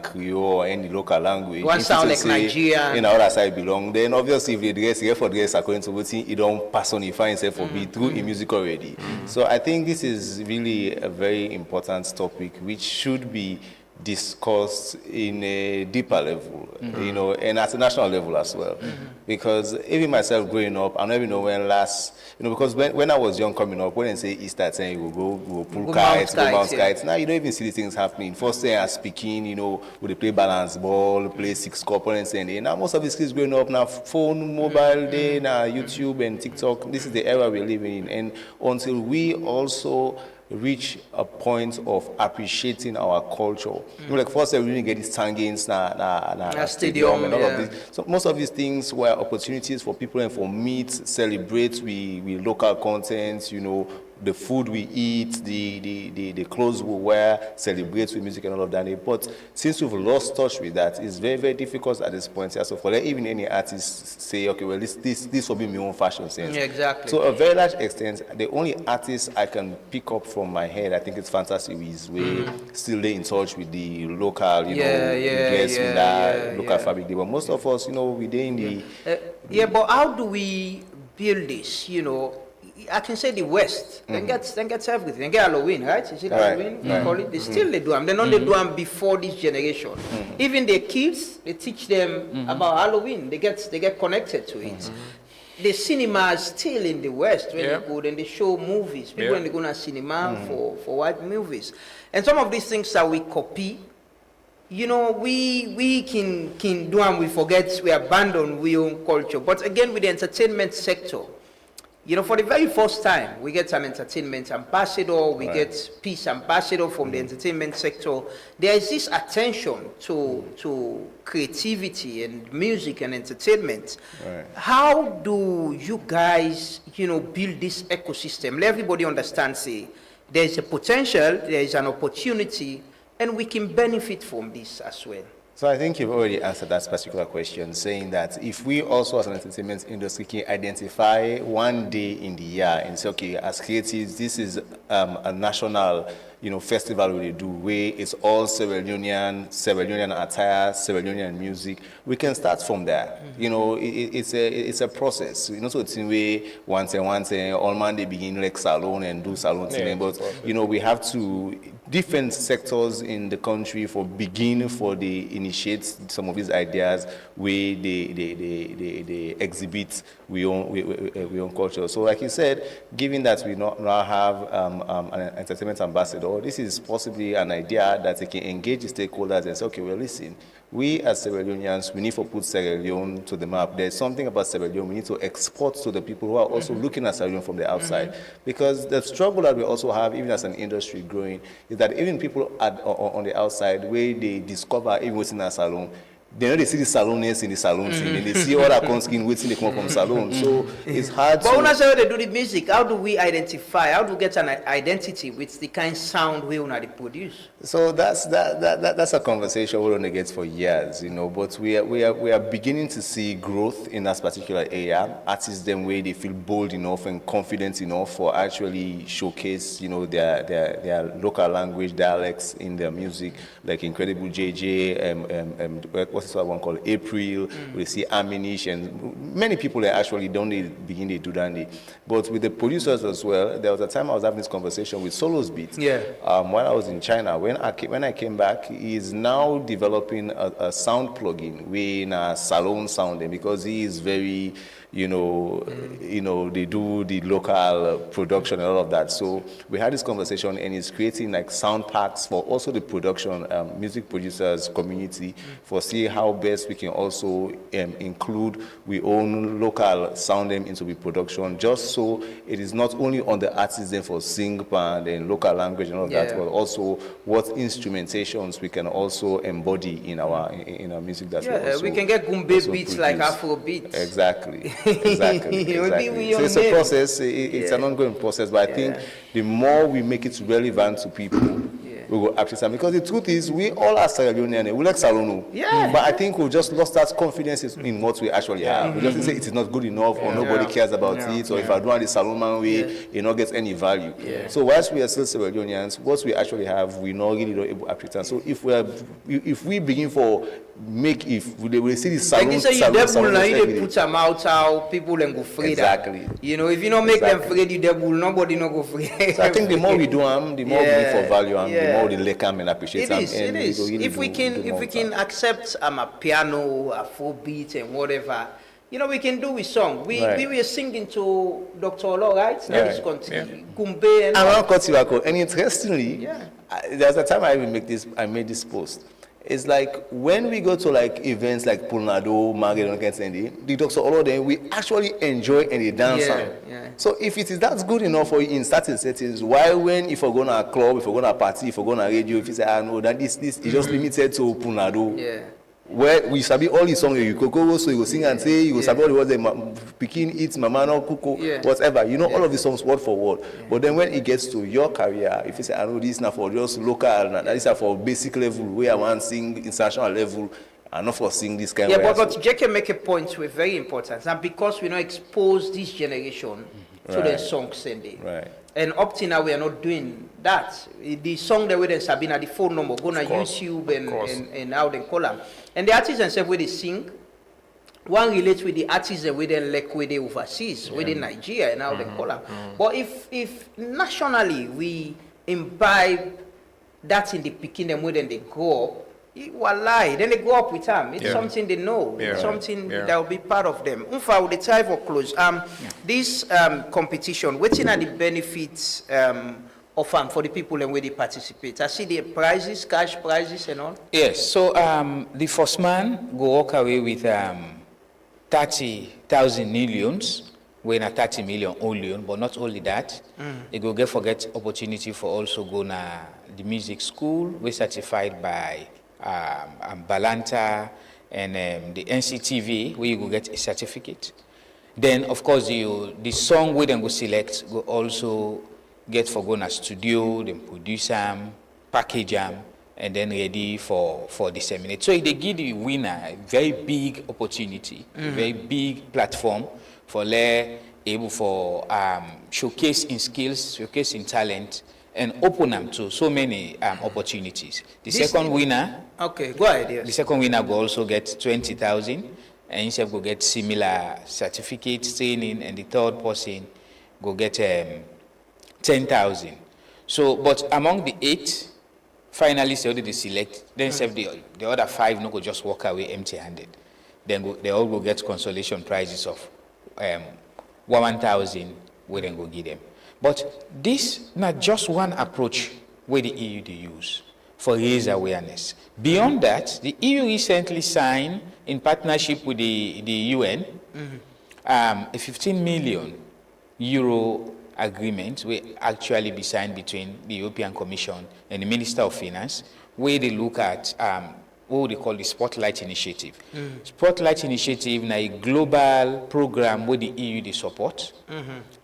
Creole or any local language, one sound like Nigerian, in our other side belong, then obviously if they dress according to what it don't personify itself for be through in music already. So I think this is really a very important topic which should be discussed in a deeper level, you know, and at a national level as well. Because even myself growing up, I don't even know when last, you know, because when I was young coming up, when they say Easter time, you go pull kites, go bounce kites. Now you don't even see these things happening. First day I'm speaking, you know, we they play balance ball, play 6 couple and saying, now most of these kids growing up now, phone, mobile day, now YouTube and TikTok, this is the era we're living in. And until we also reach a point of appreciating our culture. You know, like first we really get these tangents, stadium and all of this. So most of these things were opportunities for people and for meet, celebrate with local content, you know, the food we eat, the clothes we wear, celebrate with music and all of that. But since we've lost touch with that, it's very, very difficult at this point. So for even any artist say, okay, well, this will be my own fashion sense. Yeah, exactly. So a very large extent, the only artist I can pick up from my head, I think it's Fantasy Wiz. We still in touch with the local, you know, local fabric. But most of us, you know, we're in the... but how do we build this, you know? I can say the West, then gets everything. They get Halloween, right? Is it Halloween? They call it. They still they do them. They don't they do them before this generation. Even their kids, they teach them about Halloween. They get connected to it. the cinema is still in the West when Yeah. they go and they show movies. People Yeah. when they go to cinema for white movies. And some of these things that we copy, you know, we can do and we forget, we abandon we own culture. But again, with the entertainment sector, you know, for the very first time, we get an entertainment ambassador, we get peace ambassador from the entertainment sector. There is this attention to creativity and music and entertainment. Right. How do you guys, you know, build this ecosystem? Let everybody understand, say, there is a potential, there is an opportunity, and we can benefit from this as well. So I think you've already answered that particular question, saying that if we also as an entertainment industry can identify one day in the year and say, okay, as creatives, this is a national, you know, festival we do where it's all Sierra Leonean attire, Sierra Leonean music. We can start from there. You know, it's a process. You know, so it's in way once all man they begin like salon and do salon thing, but you know we have to different sectors in the country for the initiate some of these ideas where they exhibit we own culture. So like you said, given that we now have an entertainment ambassador, this is possibly an idea that they can engage the stakeholders and say, okay, well, listen, we as Sierra Leoneans, we need to put Sierra Leone to the map. There's something about Sierra Leone we need to export to the people who are also looking at Sierra Leone from the outside. Because the struggle that we also have, even as an industry growing, is that even people on the outside, where they discover even what's in a salon, they know they see the salonists in the salon scene, and they see all that conskin waiting they come up from salon. So it's hard But when I to... say they do the music, how do we identify, how do we get an identity with the kind of sound we want to produce? So that's a conversation we're going to get for years, you know. But we are beginning to see growth in that particular area. Artists them where they feel bold enough and confident enough for actually showcase, you know, their local language dialects in their music, like Incredible JJ, what's this one called April. We see Aminish, and many people that actually don't begin to do that. But with the producers as well, there was a time I was having this conversation with Solos Beat. Yeah. While I was in China, when I came back, he's now developing a sound plugin with a salon sounding because he is very, you know, they do the local production and all of that. So we had this conversation, and he's creating like sound packs for also the production music producers community for see how best we can also include we own local sound them into the production, just so it is not only on the artists then for sing band and local language and all of that, but also what instrumentations we can also embody in our music. That's We can get Gumbe beats like Afro beats. Exactly. Exactly. So it's a process. It's an ongoing process, but I think the more we make it relevant to people, we will appreciate them. Because the truth is, we all are Sierra Leonean. We like Salono. But I think we just lost that confidence in what we actually have. We just say it is not good enough, or nobody cares about it, or if I do it the Salon way, it not gets any value. So whilst we are still Sierra Leoneans, what we actually have, we not really don't able to appreciate. So if we begin for they will see the Salon. Like you say, you devil now, you put them out, people and go free. Exactly. You know, if you don't make them free, you devil, nobody no go free. So I think the more we do them, the more we look for value, and the more they like them and appreciate them. It is. If we can accept a piano, a Afrobeat, and whatever, you know, we can do with song. We were singing to Dr. Olo, right? Gumbe and around Kotiwako. And interestingly, there's a time I made this post. It's like when we go to like events like Pulnado, Margaret, the Dr. Olo, then we actually enjoy and they dance. So if it is that good enough for you in certain settings, why when if we're going to a club, if we're going to a party, if we're going to a radio, if you say, no, that this is just limited to Pulnado. Where we sabi all the songs you go so you go sing and say you go sabi all the words that Pikin eats, Mama no kuku, whatever. You know all of the songs word for word. But then when it gets to your career, if you say I know this is not for just local, this is for basic level where I want to sing international level. And not for seeing this kind of but JK make a point with very important, and because we not expose this generation to the song sending. And up till now we are not doing that. The song that we then Sabina, the phone number, go on YouTube and how they call them. And the artists themselves where they sing, one relates with the artists that we then like with the overseas, within Nigeria and how they call them. But if nationally we imbibe that in the Pekin and when they grow up, Wallahi, then they go up with them. It's Yeah. something they know. Yeah. It's something Yeah. that will be part of them. Unfa, with the time for close. This competition, waiting at the benefits of for the people and where they participate. I see the prizes, cash prizes and all. Yes, so the first man go walk away with 30,000 millions, when a 30 million only, but not only that, he go get opportunity for also go na the music school, we certified by Balanta and the NCTV, where you go get a certificate. Then, of course, the song we then go select go also get for go na studio, then produce them, package them, and then ready for disseminate. So they give the winner a very big opportunity, a very big platform for able for showcase in skills, showcase in talent, and open them to so many opportunities. The second winner, okay, go ahead. Yes. The second winner will also get 20,000, and himself will get similar certificates, training, and the third person will get 10,000. So, but among the 8 finalists already select, then the other 5 no go just walk away empty-handed. Then they all will get consolation prizes of 1,000. We then go give them. But this not just one approach where the EU they use for raise awareness. Beyond that, the EU recently signed in partnership with the UN a 15 million euro agreement will actually be signed between the European Commission and the Minister of Finance, where they look at what they call the Spotlight Initiative. Spotlight Initiative is a global program where the EU they support.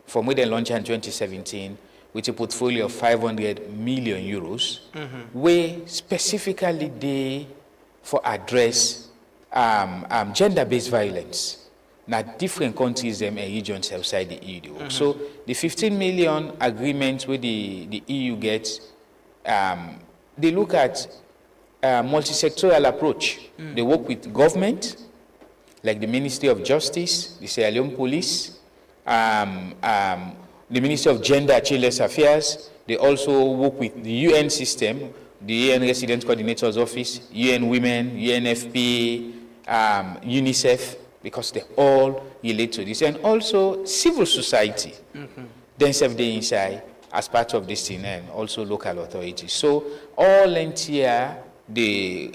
From where they launched in 2017 with a portfolio of 500 million euros, where specifically they for address gender-based violence. Now, different countries and regions outside the EU. So the 15 million agreement where the EU gets, they look at a multi-sectoral approach. They work with government, like the Ministry of Justice, the Sierra Leone Police, the Ministry of Gender and Children's Affairs. They also work with the UN system, the UN Resident Coordinator's Office, UN Women, UNFPA, UNICEF, because they all relate to this. And also civil society, then serve the inside as part of this thing, and also local authorities. So all entire they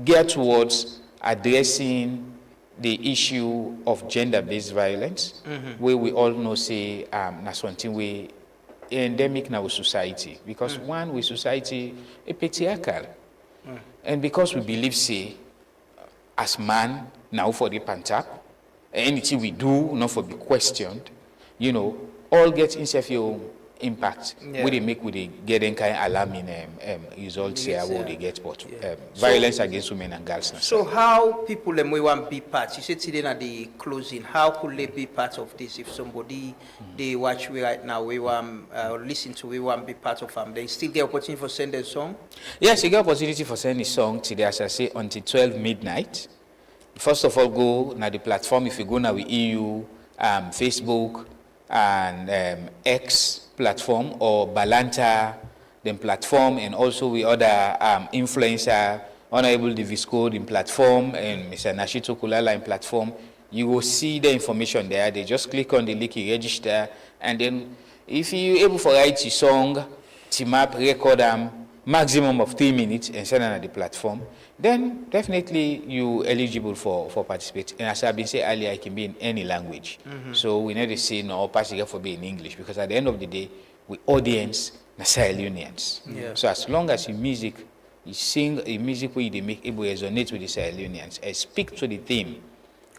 gear towards addressing the issue of gender-based violence, where we all know say that's something we endemic in our society, because one with society a patriarchal, and because we believe say as man now for the pantap, anything we do not for be questioned, you know, all get insecure impact. What they make with the getting kind of alarming results here, what they get, but violence against women and girls. So how people we want be part? You said today at the closing, how could they be part of this? If somebody they watch we right now, we want listen to, we want be part of them, they still get opportunity for send a song? Yes, you get opportunity for sending a song today, as I say, until 12 midnight. First of all, go na the platform. If you go now with EU, Facebook, and X platform, or Balanta, then platform, and also with other influencer, Honorable Davis Code in platform, and Mr. Nashito Kulala in platform, you will see the information there. They just click on the link, you register, and then if you're able to write your song, team up, record them, maximum of 3 minutes, and send it on the platform, then definitely you eligible for participate. And as I've been saying earlier, it can be in any language. So we need to say no, particularly for being in English, because at the end of the day, we audience the Sierra Leoneans. So as long as your music, you sing a music where they make able to resonate with the Sierra Leoneans and speak to the theme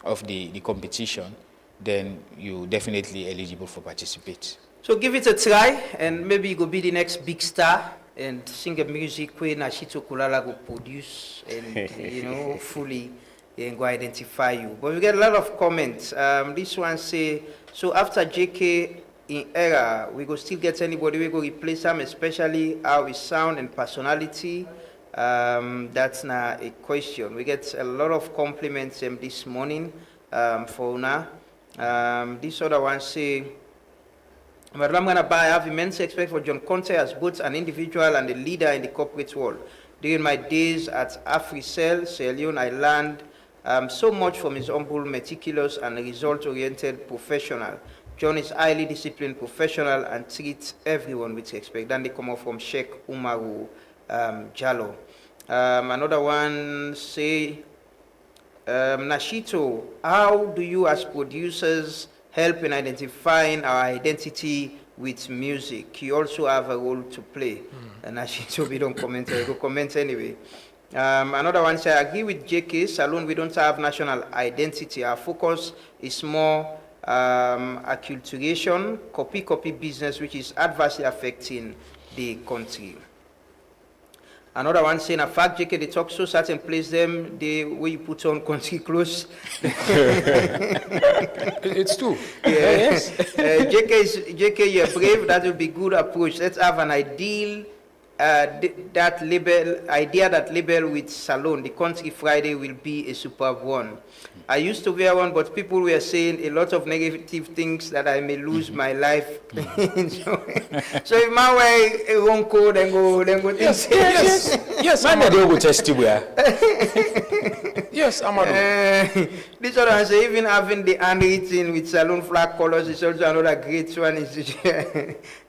of the competition, then you definitely eligible for participate. So give it a try, and maybe you go be the next big star and sing a music where Nashito Kulala go produce, and you know, hopefully and go identify you. But we get a lot of comments. This one say, so after JK in era, we go still get anybody we go replace them, especially how we sound and personality. That's not a question. We get a lot of compliments this morning for Una. This other one say, Madam Ganaba, I have immense respect for John Conte as both an individual and a leader in the corporate world. During my days at AfriCell, Sierra Leone, I learned so much from his humble, meticulous, and result-oriented professional. John is highly disciplined professional and treats everyone with respect. Then they come out from Sheikh Umaru Jallo. Another one say, Nashito, how do you as producers help in identifying our identity with music? You also have a role to play. And Nashito, we don't comment, I go comment anyway. Another one says, I agree with JK, Salone, we don't have national identity. Our focus is more acculturation, copy business, which is adversely affecting the country. Another one saying, a fact, JK, they talk so certain place them, the way you put on country clothes. It's true. Yeah. Yes. JK, you're brave, that will be good approach. Let's have an idea that label with Salone, the country Friday will be a superb one. I used to wear one, but people were saying a lot of negative things that I may lose my life. So if my way a wrong code, then go Yes, man, they will test you. Yes, Amado. This other one say, even having the handwritten with Salone flag colors is also another great one.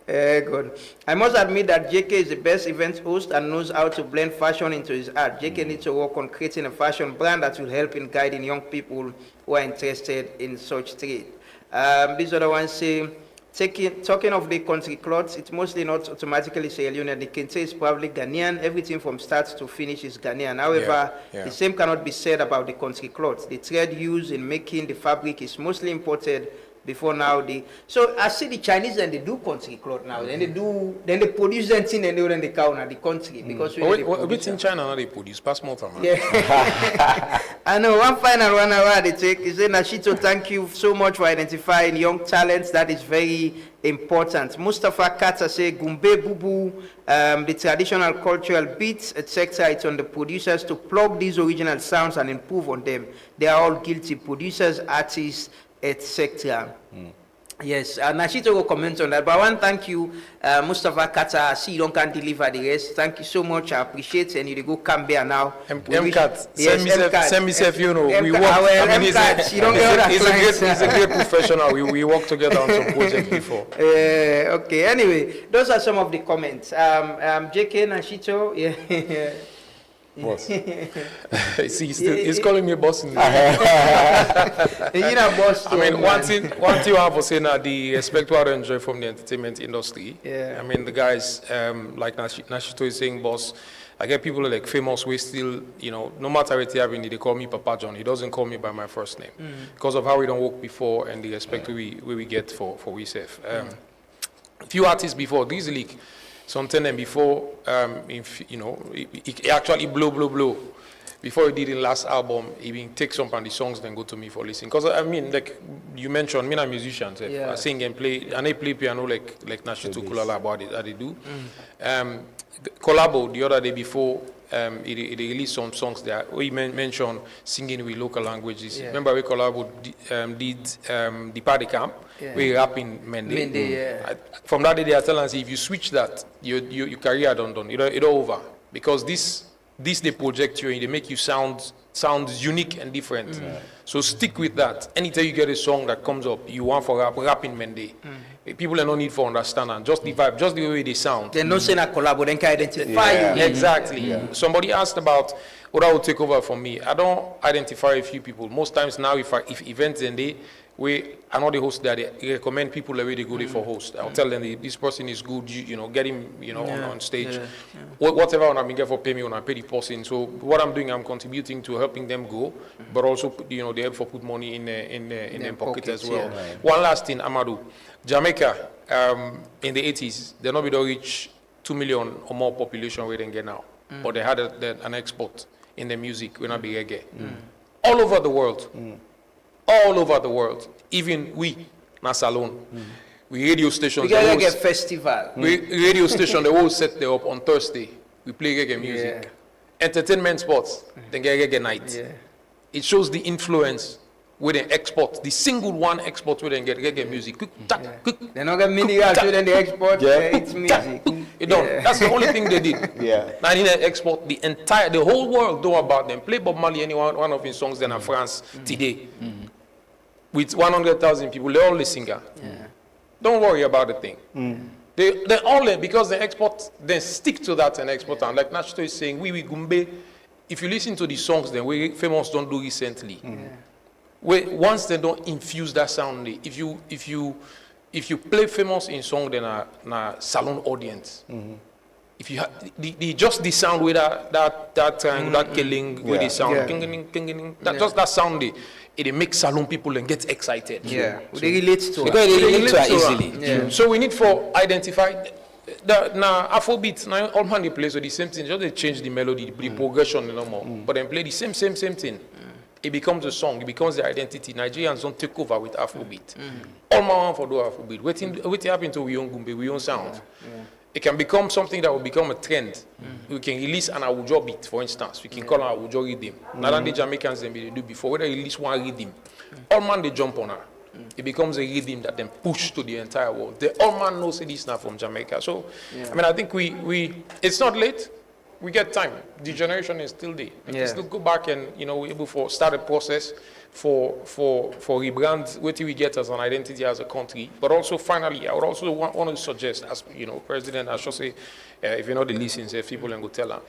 Good. I must admit that JK is the best event host and knows how to blend fashion into his art. JK needs to work on creating a fashion brand that will help in guiding young people who are interested in such trade. These other ones say, talking of the country clothes, it's mostly not automatically Sierra Leone. The Kente is probably Ghanaian. Everything from start to finish is Ghanaian. However, the same cannot be said about the country clothes. The thread used in making the fabric is mostly imported. Before now, so I see the Chinese and they do country cloth now. Then they produce anything and then they count at the country because wait in China now they produce pass more time. Yeah. I know one final 1 hour they take. He said, Nashito, thank you so much for identifying young talents. That is very important. Mustafa Kata say Gumbe Bubu, the traditional cultural beats, etc. It's on the producers to plug these original sounds and improve on them. They are all guilty. Producers, artists, etc. Yes, Nashito will comment on that. But I want to thank you, Mustafa Kata. I see you don't can deliver the rest. Thank you so much. I appreciate it. And you go Cambia now. MCAT. Send me, you know, we work. He's a great professional. We worked together on some projects before. Okay, anyway, those are some of the comments. JK, Nashito, yeah. Boss. See, he's calling me boss. You're not boss. I mean, one thing I have to say now, the respect what I enjoy from the entertainment industry. Yeah. I mean, the guys, like Nashito is saying, boss, I get people like famous, we still, you know, no matter what they have, they call me Papa John. He doesn't call me by my first name because of how we don't work before and the respect we get for we safe. Few artists before, Dizzy League, something and before, if, you know, he actually blow. Before he did the last album, he even take some of the songs then go to me for listening. Because I mean, like you mentioned, me and I'm musician. I sing and play, and I play piano like Nashito Kulala about it, that they do. Collabo the other day before, he released some songs there. We mentioned singing with local languages. Remember we Collabo did the party camp. We rap in Mende. From that day, they are telling us if you switch that, your career done. It's over because this they project you and they make you sound unique and different. So stick with that. Anytime you get a song that comes up, you want for rap in Mende. People are no need for understand and just the vibe, just the way they sound. They're not saying a collab, they can identify you. Exactly. Somebody asked about what I would take over from me. I don't identify a few people. Most times now, if events and I know the host there, they recommend people the way they go there for host. I'll tell them this person is good, you know, get him, you know, on stage. Whatever I'm going for pay me when I pay the person. So what I'm doing, I'm contributing to helping them go, but also, you know, they help for put money in their pocket as well. One last thing, Amadou. Jamaica, in the 80s, they're not going to reach 2 million or more population where they get now. But they had an export in the music, when I be reggae. All over the world. All over the world, even we, not Salone, we radio stations. We got a festival. Radio station, they all set there up on Thursday. We play reggae music. Entertainment sports, then get reggae night. It shows the influence with the export, the single one export where they get reggae music. They're not going to mini then they export, it's music. It don't. That's the only thing they did. Yeah. Now in the export, the whole world know about them. Play Bob Marley, one of his songs then in France today. With 100,000 people, they all the singer. Don't worry about the thing. They all, because they export, they stick to that and export. And like Nachito is saying, we Gumbe, if you listen to the songs then we Famous don't do recently, once they don't infuse that sound, if you play Famous in song then a salon audience, if you just the sound with that triangle, that killing with the sound, just that sound, it makes salon people and get excited. Yeah, they relate to because they relate to her easily. Yeah. So we need for identify. Now Afrobeat, now all man they play so the same thing. Just they change the melody, the progression no more, but then play the same thing. It becomes a song. It becomes the identity. Nigerians don't take over with Afrobeat. All man want for do Afrobeat. Waiting happen to we own Gumbe, we own sound. It can become something that will become a trend. We can release an Awujo beat, for instance. We can call an Awujo rhythm. Not that the Jamaicans they do before. Whether they release one rhythm, all man they jump on her. It becomes a rhythm that then push to the entire world. The all man knows this now from Jamaica. So, I mean, I think we it's not late. We get time. The generation is still there. We can still go back and we're able to start a process for rebrand what we get as an identity as a country. But also, finally, I would also want to suggest, as President, I should say, if you know the listens, if people can go tell her,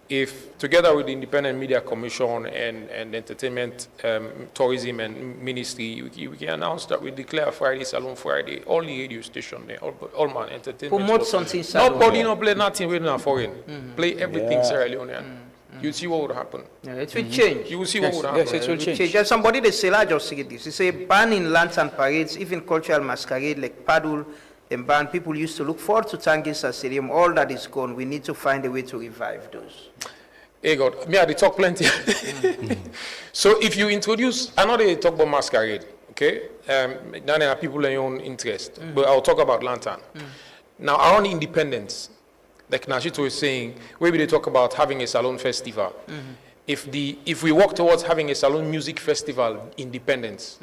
if together with the Independent Media Commission and Entertainment, Tourism and Ministry, we can announce that we declare Friday Salon Friday, all the radio stations, all man entertainment. Promote something Salon. Nobody no play nothing with no foreign. Play everything Sierra Leonean. You see what would happen. Yeah, it will change. You will see what would happen. Yes, it will change. There's somebody they say, I just say this. They say banning lantern parades, even cultural masquerade like paddle and band. People used to look forward to Tangisa Stadium. All that is gone. We need to find a way to revive those. Hey God, me I talk plenty. So if you introduce, I know they talk about masquerade, okay? Then there are people in your own interest, but I'll talk about lantern. Now around independence, like Nachito is saying, maybe they talk about having a salon festival. If we work towards having a salon music festival, independence,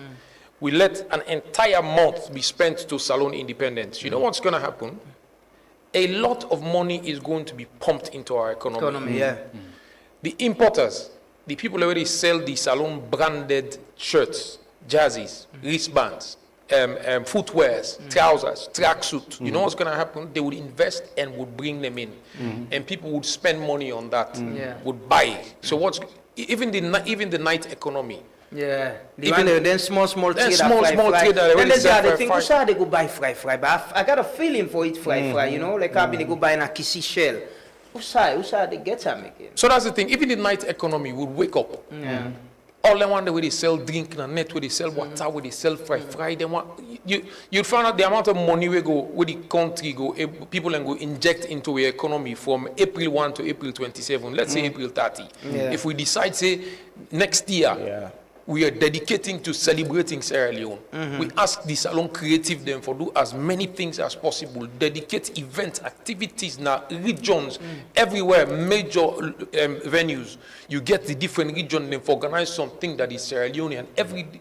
we let an entire month be spent to salon independence. You know what's going to happen? A lot of money is going to be pumped into our economy. The importers, the people who already sell the salon branded shirts, jerseys, wristbands, footwears, trousers, tracksuit. You know what's going to happen? They would invest and would bring them in, and people would spend money on that, would buy. So even the night economy. Yeah, then small trader, and they think, who's they go buy fry, but I got a feeling for it fry, like I've been go buy a kissy shell. Who's they get them again? So that's the thing. Even the night economy would wake up. All the one where they sell drink in the net, where they sell water, where they sell fry. They want you find out the amount of money where the country go, people and go inject into the economy from April 1 to April 27. Let's say April 30. If we decide say next year. We are dedicating to celebrating Sierra Leone. We ask the Salon Creative them for do as many things as possible. Dedicate events, activities now, regions, everywhere, major venues. You get the different region them for organize something that is Sierra Leone and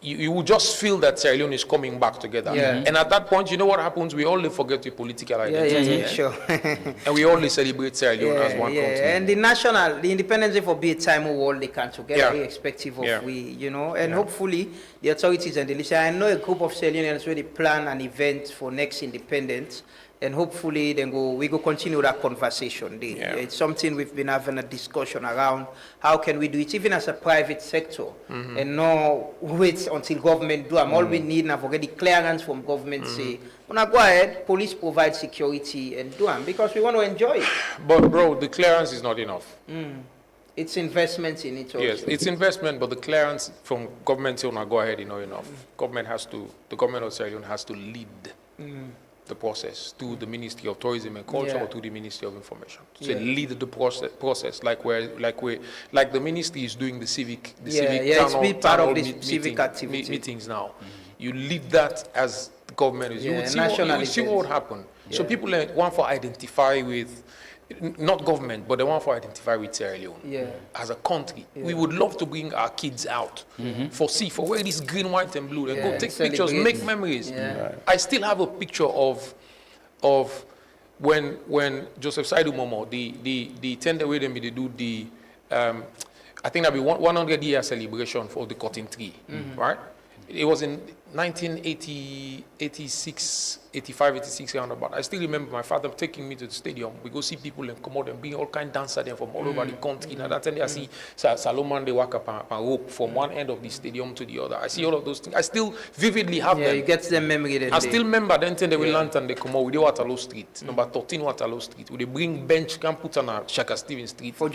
you would just feel that Sierra Leone is coming back together. And at that point, you know what happens? We only forget the political identity. Sure. And we only celebrate Sierra Leone as one country. And the Independence Day for be a time of all they can together, irrespective of and hopefully the authorities and the listeners, I know a group of Sierra Leoneans really plan an event for next independence. And hopefully we go continue that conversation. It's something we've been having a discussion around. How can we do it even as a private sector and not wait until government do. All we need now for the clearance from government say, go ahead, police provide security and do them because we want to enjoy it. But bro, the clearance is not enough. It's investment in it also. Yes, it's investment, but the clearance from government will not go ahead is not enough. The government of Sierra Leone has to lead the process to the Ministry of Tourism and Culture or to the Ministry of Information. So lead the process like the ministry is doing the civic it's part of the civic activity meetings now. You lead that as the government is. You would see what would happen. So people want to identify with not government, but they want to identify with Sierra Leone as a country. We would love to bring our kids out for where it is green, white, and blue. And go take pictures, make memories. I still have a picture of of when Joseph Saidu Momo, the tender way they do the, I think that'll be 100 year celebration for the cotton tree, right? It was in 1980, 86, 85, 86, roundabout. I still remember my father taking me to the stadium. We go see people and come out and bring all kind of dancers there from all over the country. Now that time I see Salomon, they walk up a rope from one end of the stadium to the other. I see all of those things. I still vividly have them. You get them memory then. I still remember then they will lantern, they come out with the Waterloo Street, number 13 Waterloo Street. They bring bench, can put on a Shaka Stevens Street for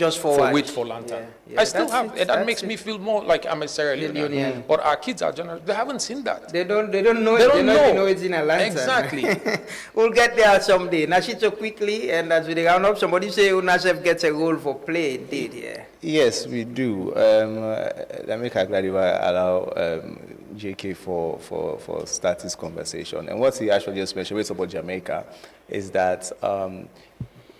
wait for lantern. I still have it. That makes me feel more like I'm a Sierra Leonean. But our kids are general, they haven't seen that. They don't know it. They don't know it's in a lantern. Exactly. We'll get there someday. Nashito, quickly, and as we round up, somebody say UNASEF gets a role for play. Indeed, yeah. Yes, we do. Let me allow JK for start this conversation. And what he actually just mentioned about Jamaica is that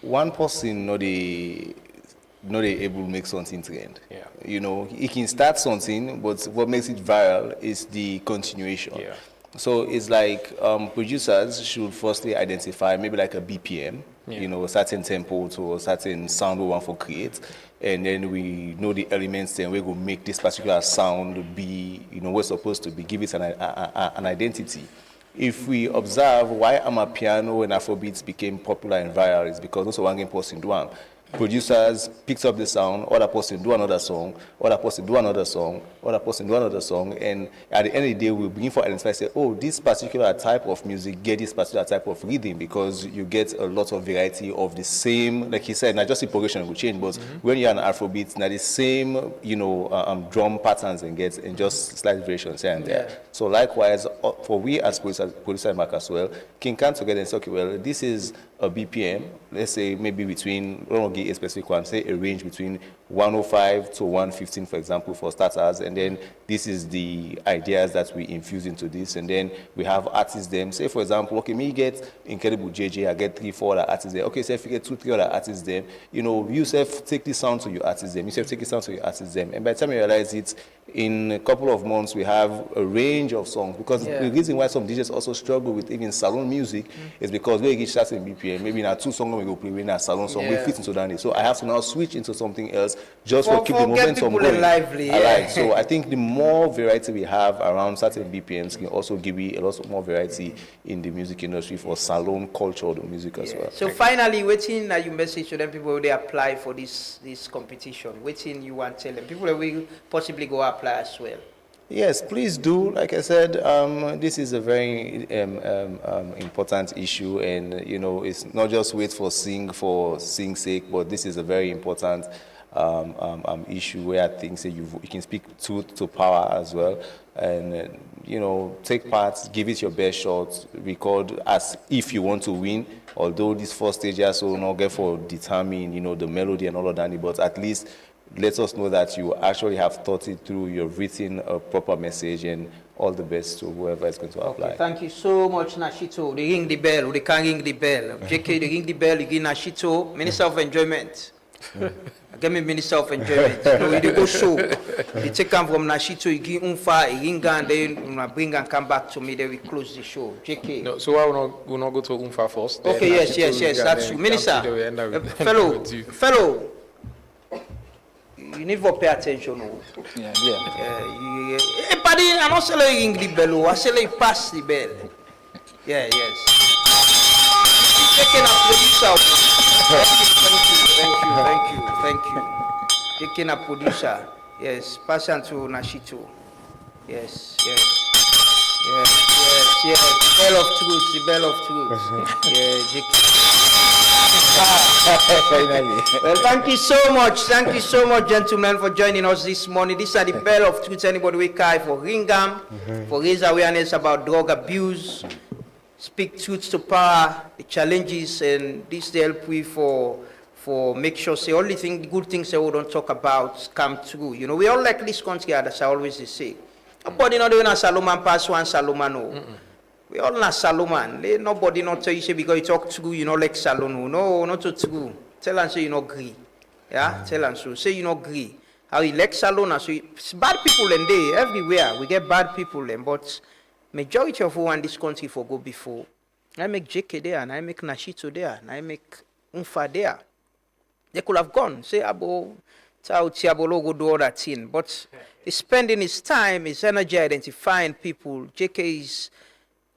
one person not able to make something trend. Yeah. You know, he can start something, but what makes it viral is the continuation. Yeah. So it's like producers should firstly identify maybe like a BPM, you know, a certain tempo to a certain sound we want to create, and then we know the elements then we go make this particular sound be, you know, what's supposed to be, give it an identity. If we observe why Amapiano and Afrobeats became popular and viral is because also one game posting one. Producers picked up the sound, other person do another song, other person do another song, other person do another song, and at the end of the day, we begin to identify, say, oh, this particular type of music get this particular type of rhythm because you get a lot of variety of the same, like he said, not just the progression will change, but when you're an Afrobeat, now the same, you know, drum patterns and just slight variations here and there. Yeah. So likewise, for we as producer Mark as well, can come together and say, okay, well, this is a BPM, let's say maybe between, I don't give a specific one, say a range between 105 to 115, for example, for starters, and then this is the ideas that we infuse into this, and then we have artists them, say for example, okay, me get Incredible JJ, I get 3-4 other artists there, okay, so if you get 2-3 other artists them, you know, you self take this sound to your artists them, you self take this sound to your artists them, and by the time you realize it, in a couple of months, we have a range of songs, because the reason why some DJs also struggle with even salon music is because we get started in BPM, maybe now 2 songs we go play, in a salon song, we fit into that, so I have to now switch into something else just for keep the momentum going. Lively, So I think the more variety we have around certain BPMs can also give you a lot more variety in the music industry for salon culture or the music as well. So finally, waiting you message to them people when they apply for this competition. Waiting you want to tell them people that will possibly go apply as well. Yes, please do. Like I said, this is a very important issue, and you know, it's not just wait for sing sake, but this is a very important issue where I think you can speak truth to power as well, and you know, take part, give it your best shot, record as if you want to win. Although this first stage also not get for determine, you know, the melody and all of that, but at least let us know that you actually have thought it through, you've written a proper message, and all the best to whoever is going to apply. Okay, thank you so much, Nashito. They ring the bell, they can't ring the bell. JK, they ring the bell, you give Nashito, Minister of Enjoyment. Give me Minister of Enjoyment. No, you go show. They take them from Nashito, you give Unfa, you ring and then bring and come back to me, then we close the show. JK. No, so why we'll not go to Unfa first? Okay, yes, that's true. Minister, fellow. You need to pay attention. Yeah. Hey, buddy, I'm not selling the bell. I say pass the bell. Yeah, yes. Taking a producer. Thank you. Taking a producer. Yes, pass on to Nashito. Yes. The bell of truth. Yeah, well, thank you so much, gentlemen, for joining us this morning. These are the bell of truth. Anybody we care for Ringam, for raise awareness about drug abuse, speak truth to power, the challenges, and this they help we for make sure say only thing, the good things that we don't talk about come true. You know, we all like this country, as I always say. Nobody not doing a Salomon pass one Salomon. No. We all not Salomon. Nobody not tell you say because you talk true, you know like Salomon. No, not so true. Tell them say you not agree. Yeah, tell them so. Say you not agree. How you like Salomon? So it's bad people and they everywhere. We get bad people and but majority of who in this country for go before I make JK there, and I make Nashito there, and I make Unfa there. They could have gone, say, Abo, Tiabolo go do all that thing. But he's spending his time, his energy identifying people. JK is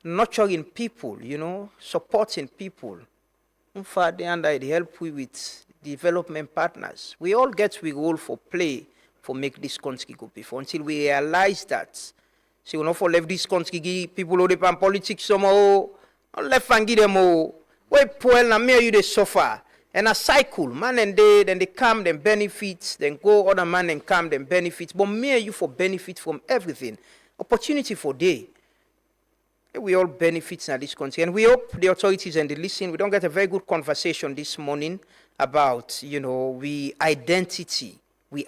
nurturing people, you know, supporting people. Unfa there, and they help we with development partners. We all get we role for play for make this country go before until we realize that. So we not for left this country give people who depend politics somehow. Not left and give them all. We poor na me you they suffer. And a cycle, man and they then they come them benefits, then go other man and come them benefits. But me you for benefit from everything. Opportunity for day. We all benefit in this country. And we hope the authorities and the listen, we don't get a very good conversation this morning about, you know, we identity. We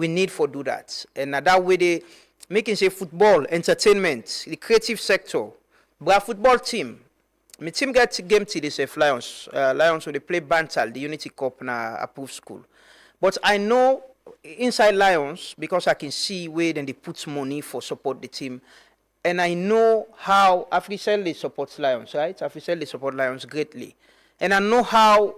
need for do that. And that way they making say football, entertainment, the creative sector. But football team, my team get game to this Lions. Lions when they play Bantal, the Unity Cup na approved school. But I know inside Lions, because I can see where then they put money for support the team. And I know how Africell they support Lions, right? Africell they support Lions greatly. And I know how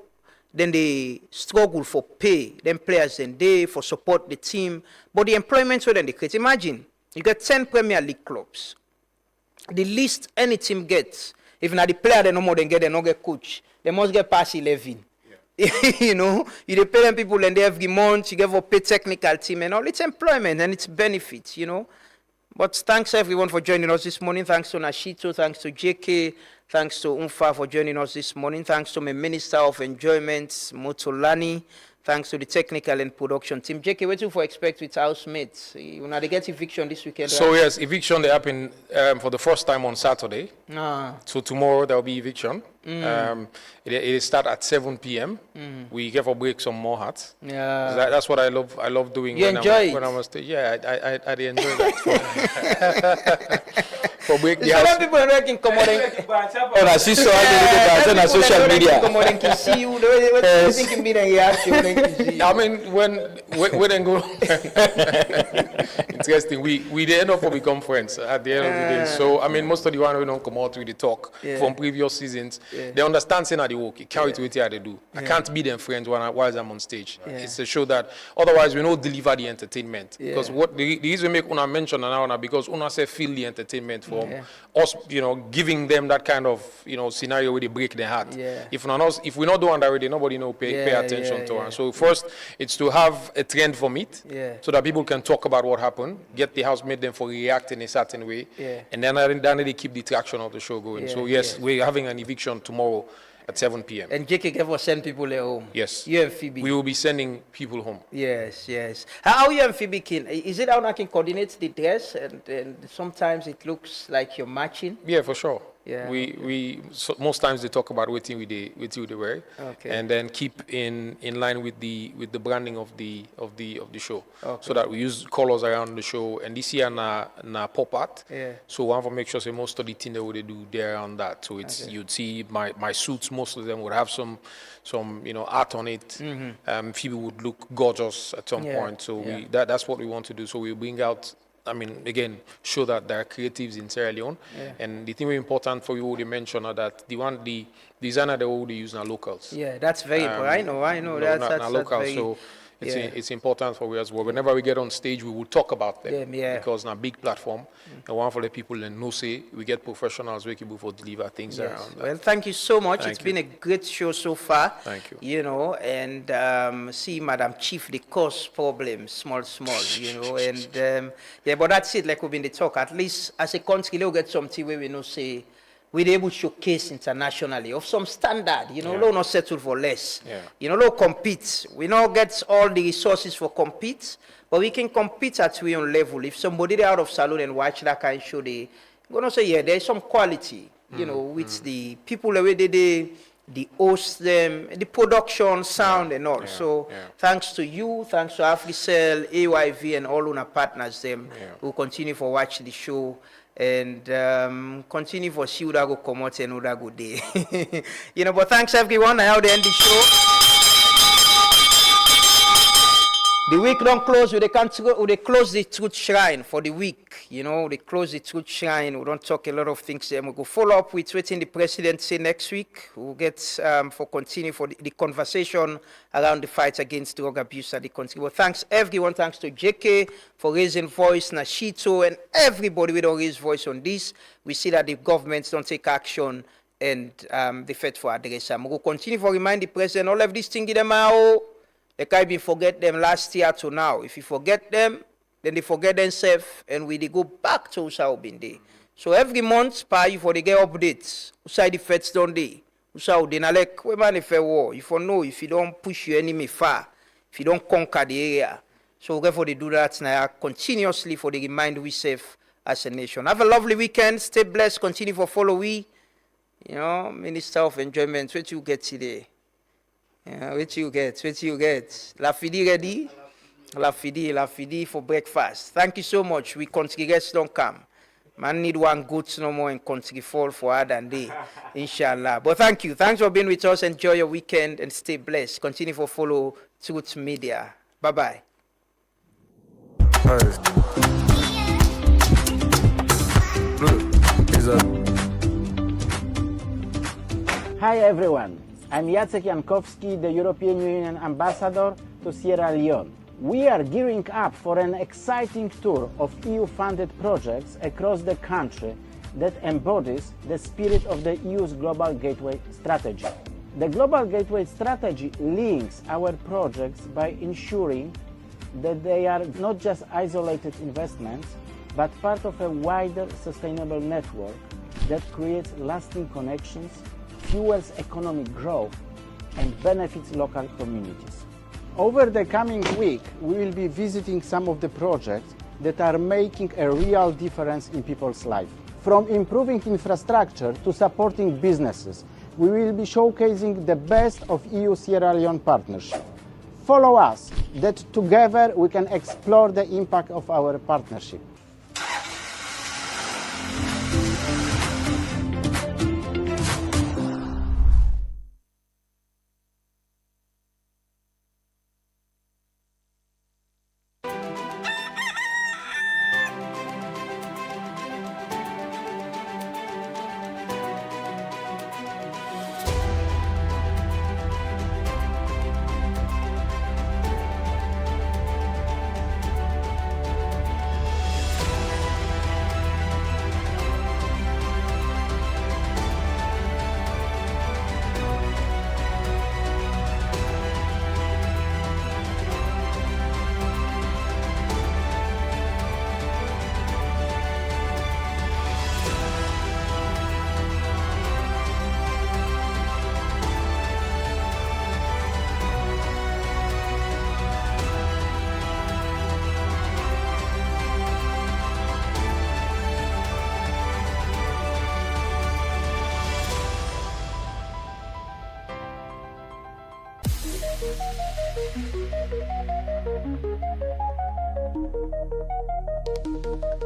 then they struggle for pay them players and they for support the team. But the employment so then they create. Imagine you get 10 Premier League clubs. The least any team gets, if not the player they no more than get, they no get coach. They must get past 11. Yeah. You know, you pay them people and they every month, you give a pay technical team and all. It's employment and it's benefits, you know. But thanks everyone for joining us this morning. Thanks to Nashito, thanks to JK, thanks to Unfa for joining us this morning. Thanks to my Minister of Enjoyment, Motolani. Thanks to the technical and production team. JK, what do you expect with housemates? You know, they get eviction this weekend. So yes, eviction they happen for the first time on Saturday. So tomorrow there will be eviction. It start at 7 p.m. We give a break some more hats. Yeah, that's what I love. I love doing. You enjoy when I'm on stage. Yeah, I enjoy that. For break, the house. People working commoding. Oh, I see so on social media. Commoding can see you. They think you mean I mean, when they go, interesting. We they end up for become friends at the end of the day. So I mean, most of the one we don't come out with the talk from previous seasons. They understand saying that they work. It carry to what they do. I can't be them friends while I'm on stage. It's a show that otherwise we don't deliver the entertainment. Because what the reason we make Una mention now because Una say feel the entertainment from us, you know, giving them that kind of, you know, scenario where they break their heart. If we not do that already, nobody know pay attention to it. So first, it's to have a trend from it, so that people can talk about what happened, get the housemaid them for react in a certain way, and then they keep the traction of the show going. So yes, we're having an eviction tomorrow at 7 p.m. And JK gave us send people at home. Yes. You and Phoebe. We will be sending people home. Yes. How you and Phoebe can? Is it how I can coordinate the dress and sometimes it looks like you're matching? Yeah, for sure. Yeah. So most times they talk about waiting with the wear, and then keep in line with the branding of the show, so that we use colors around the show. And this year na pop art, so we want to make sure say most of the thing that we do there on that. So it's you'd see my suits, most of them would have some you know art on it. Phoebe would look gorgeous at some point. So that's what we want to do. So we bring out. I mean, again, show that there are creatives in Sierra Leone. And the thing very important for you to mention are that the designer they all use now locals. Yeah, that's very important. I know. That's local. very, so it's important for we as well. Whenever we get on stage, we will talk about them because now big platform. And one for the people and no say we get professionals we can for deliver things around. Well, thank you so much. It's been a great show so far. Thank you. You know, and see Madam Chief they cause problems small, you know, and but that's it. Like we've been the talk. At least as a country, we'll get something where we know say. We're able to showcase internationally of some standard, you know, we'll not settle for less. You know, we'll compete. We don't get all the resources for compete, but we can compete at our own level. If somebody there out of salon and watch that kind of show, they're going to say, there's some quality, you know, with the people the way they host them, the production, sound and all. Thanks to you, thanks to Africell, AYV and all our partners them who continue for watch the show. And continue for see that go come out and that go day. You know, but thanks everyone. I how they end the show. The week don't close, we close the Truth Shrine for the week. You know, they close the Truth Shrine. We don't talk a lot of things there. We go follow up with what the president say next week. We'll get continue for the conversation around the fight against drug abuse at the country. Well, thanks everyone. Thanks to JK for raising voice, Nashito, and everybody we don't raise voice on this. We see that the governments don't take action and the fight for address. We will continue to remind the president all of these things in them out. They can't even forget them last year to now. If you forget them, then they forget themselves, and we they go back to Usa Obinde. So every month, you for the get updates. Usa the feds don't they? Usa Obinde like we man if war. If you know, if you don't push your enemy far, if you don't conquer the area, so therefore they do that now continuously for the remind we safe as a nation. Have a lovely weekend. Stay blessed. Continue for follow we. You know, Minister of Enjoyment. What you get today? Yeah, what you get? La Fidi ready? La Fidi for breakfast. Thank you so much. We country guests don't come. Man need one goods no more in country fall for other than day. Inshallah. But thank you. Thanks for being with us. Enjoy your weekend and stay blessed. Continue for follow Truth Media. Bye-bye. Hi everyone. I'm Jacek Jankowski, the European Union Ambassador to Sierra Leone. We are gearing up for an exciting tour of EU-funded projects across the country that embodies the spirit of the EU's Global Gateway Strategy. The Global Gateway Strategy links our projects by ensuring that they are not just isolated investments, but part of a wider sustainable network that creates lasting connections, fuels economic growth, and benefits local communities. Over the coming week, we will be visiting some of the projects that are making a real difference in people's lives. From improving infrastructure to supporting businesses, we will be showcasing the best of EU-Sierra Leone partnership. Follow us, that together we can explore the impact of our partnership.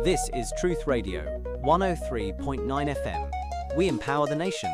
This is Truth Radio, 103.9 FM. We empower the nation.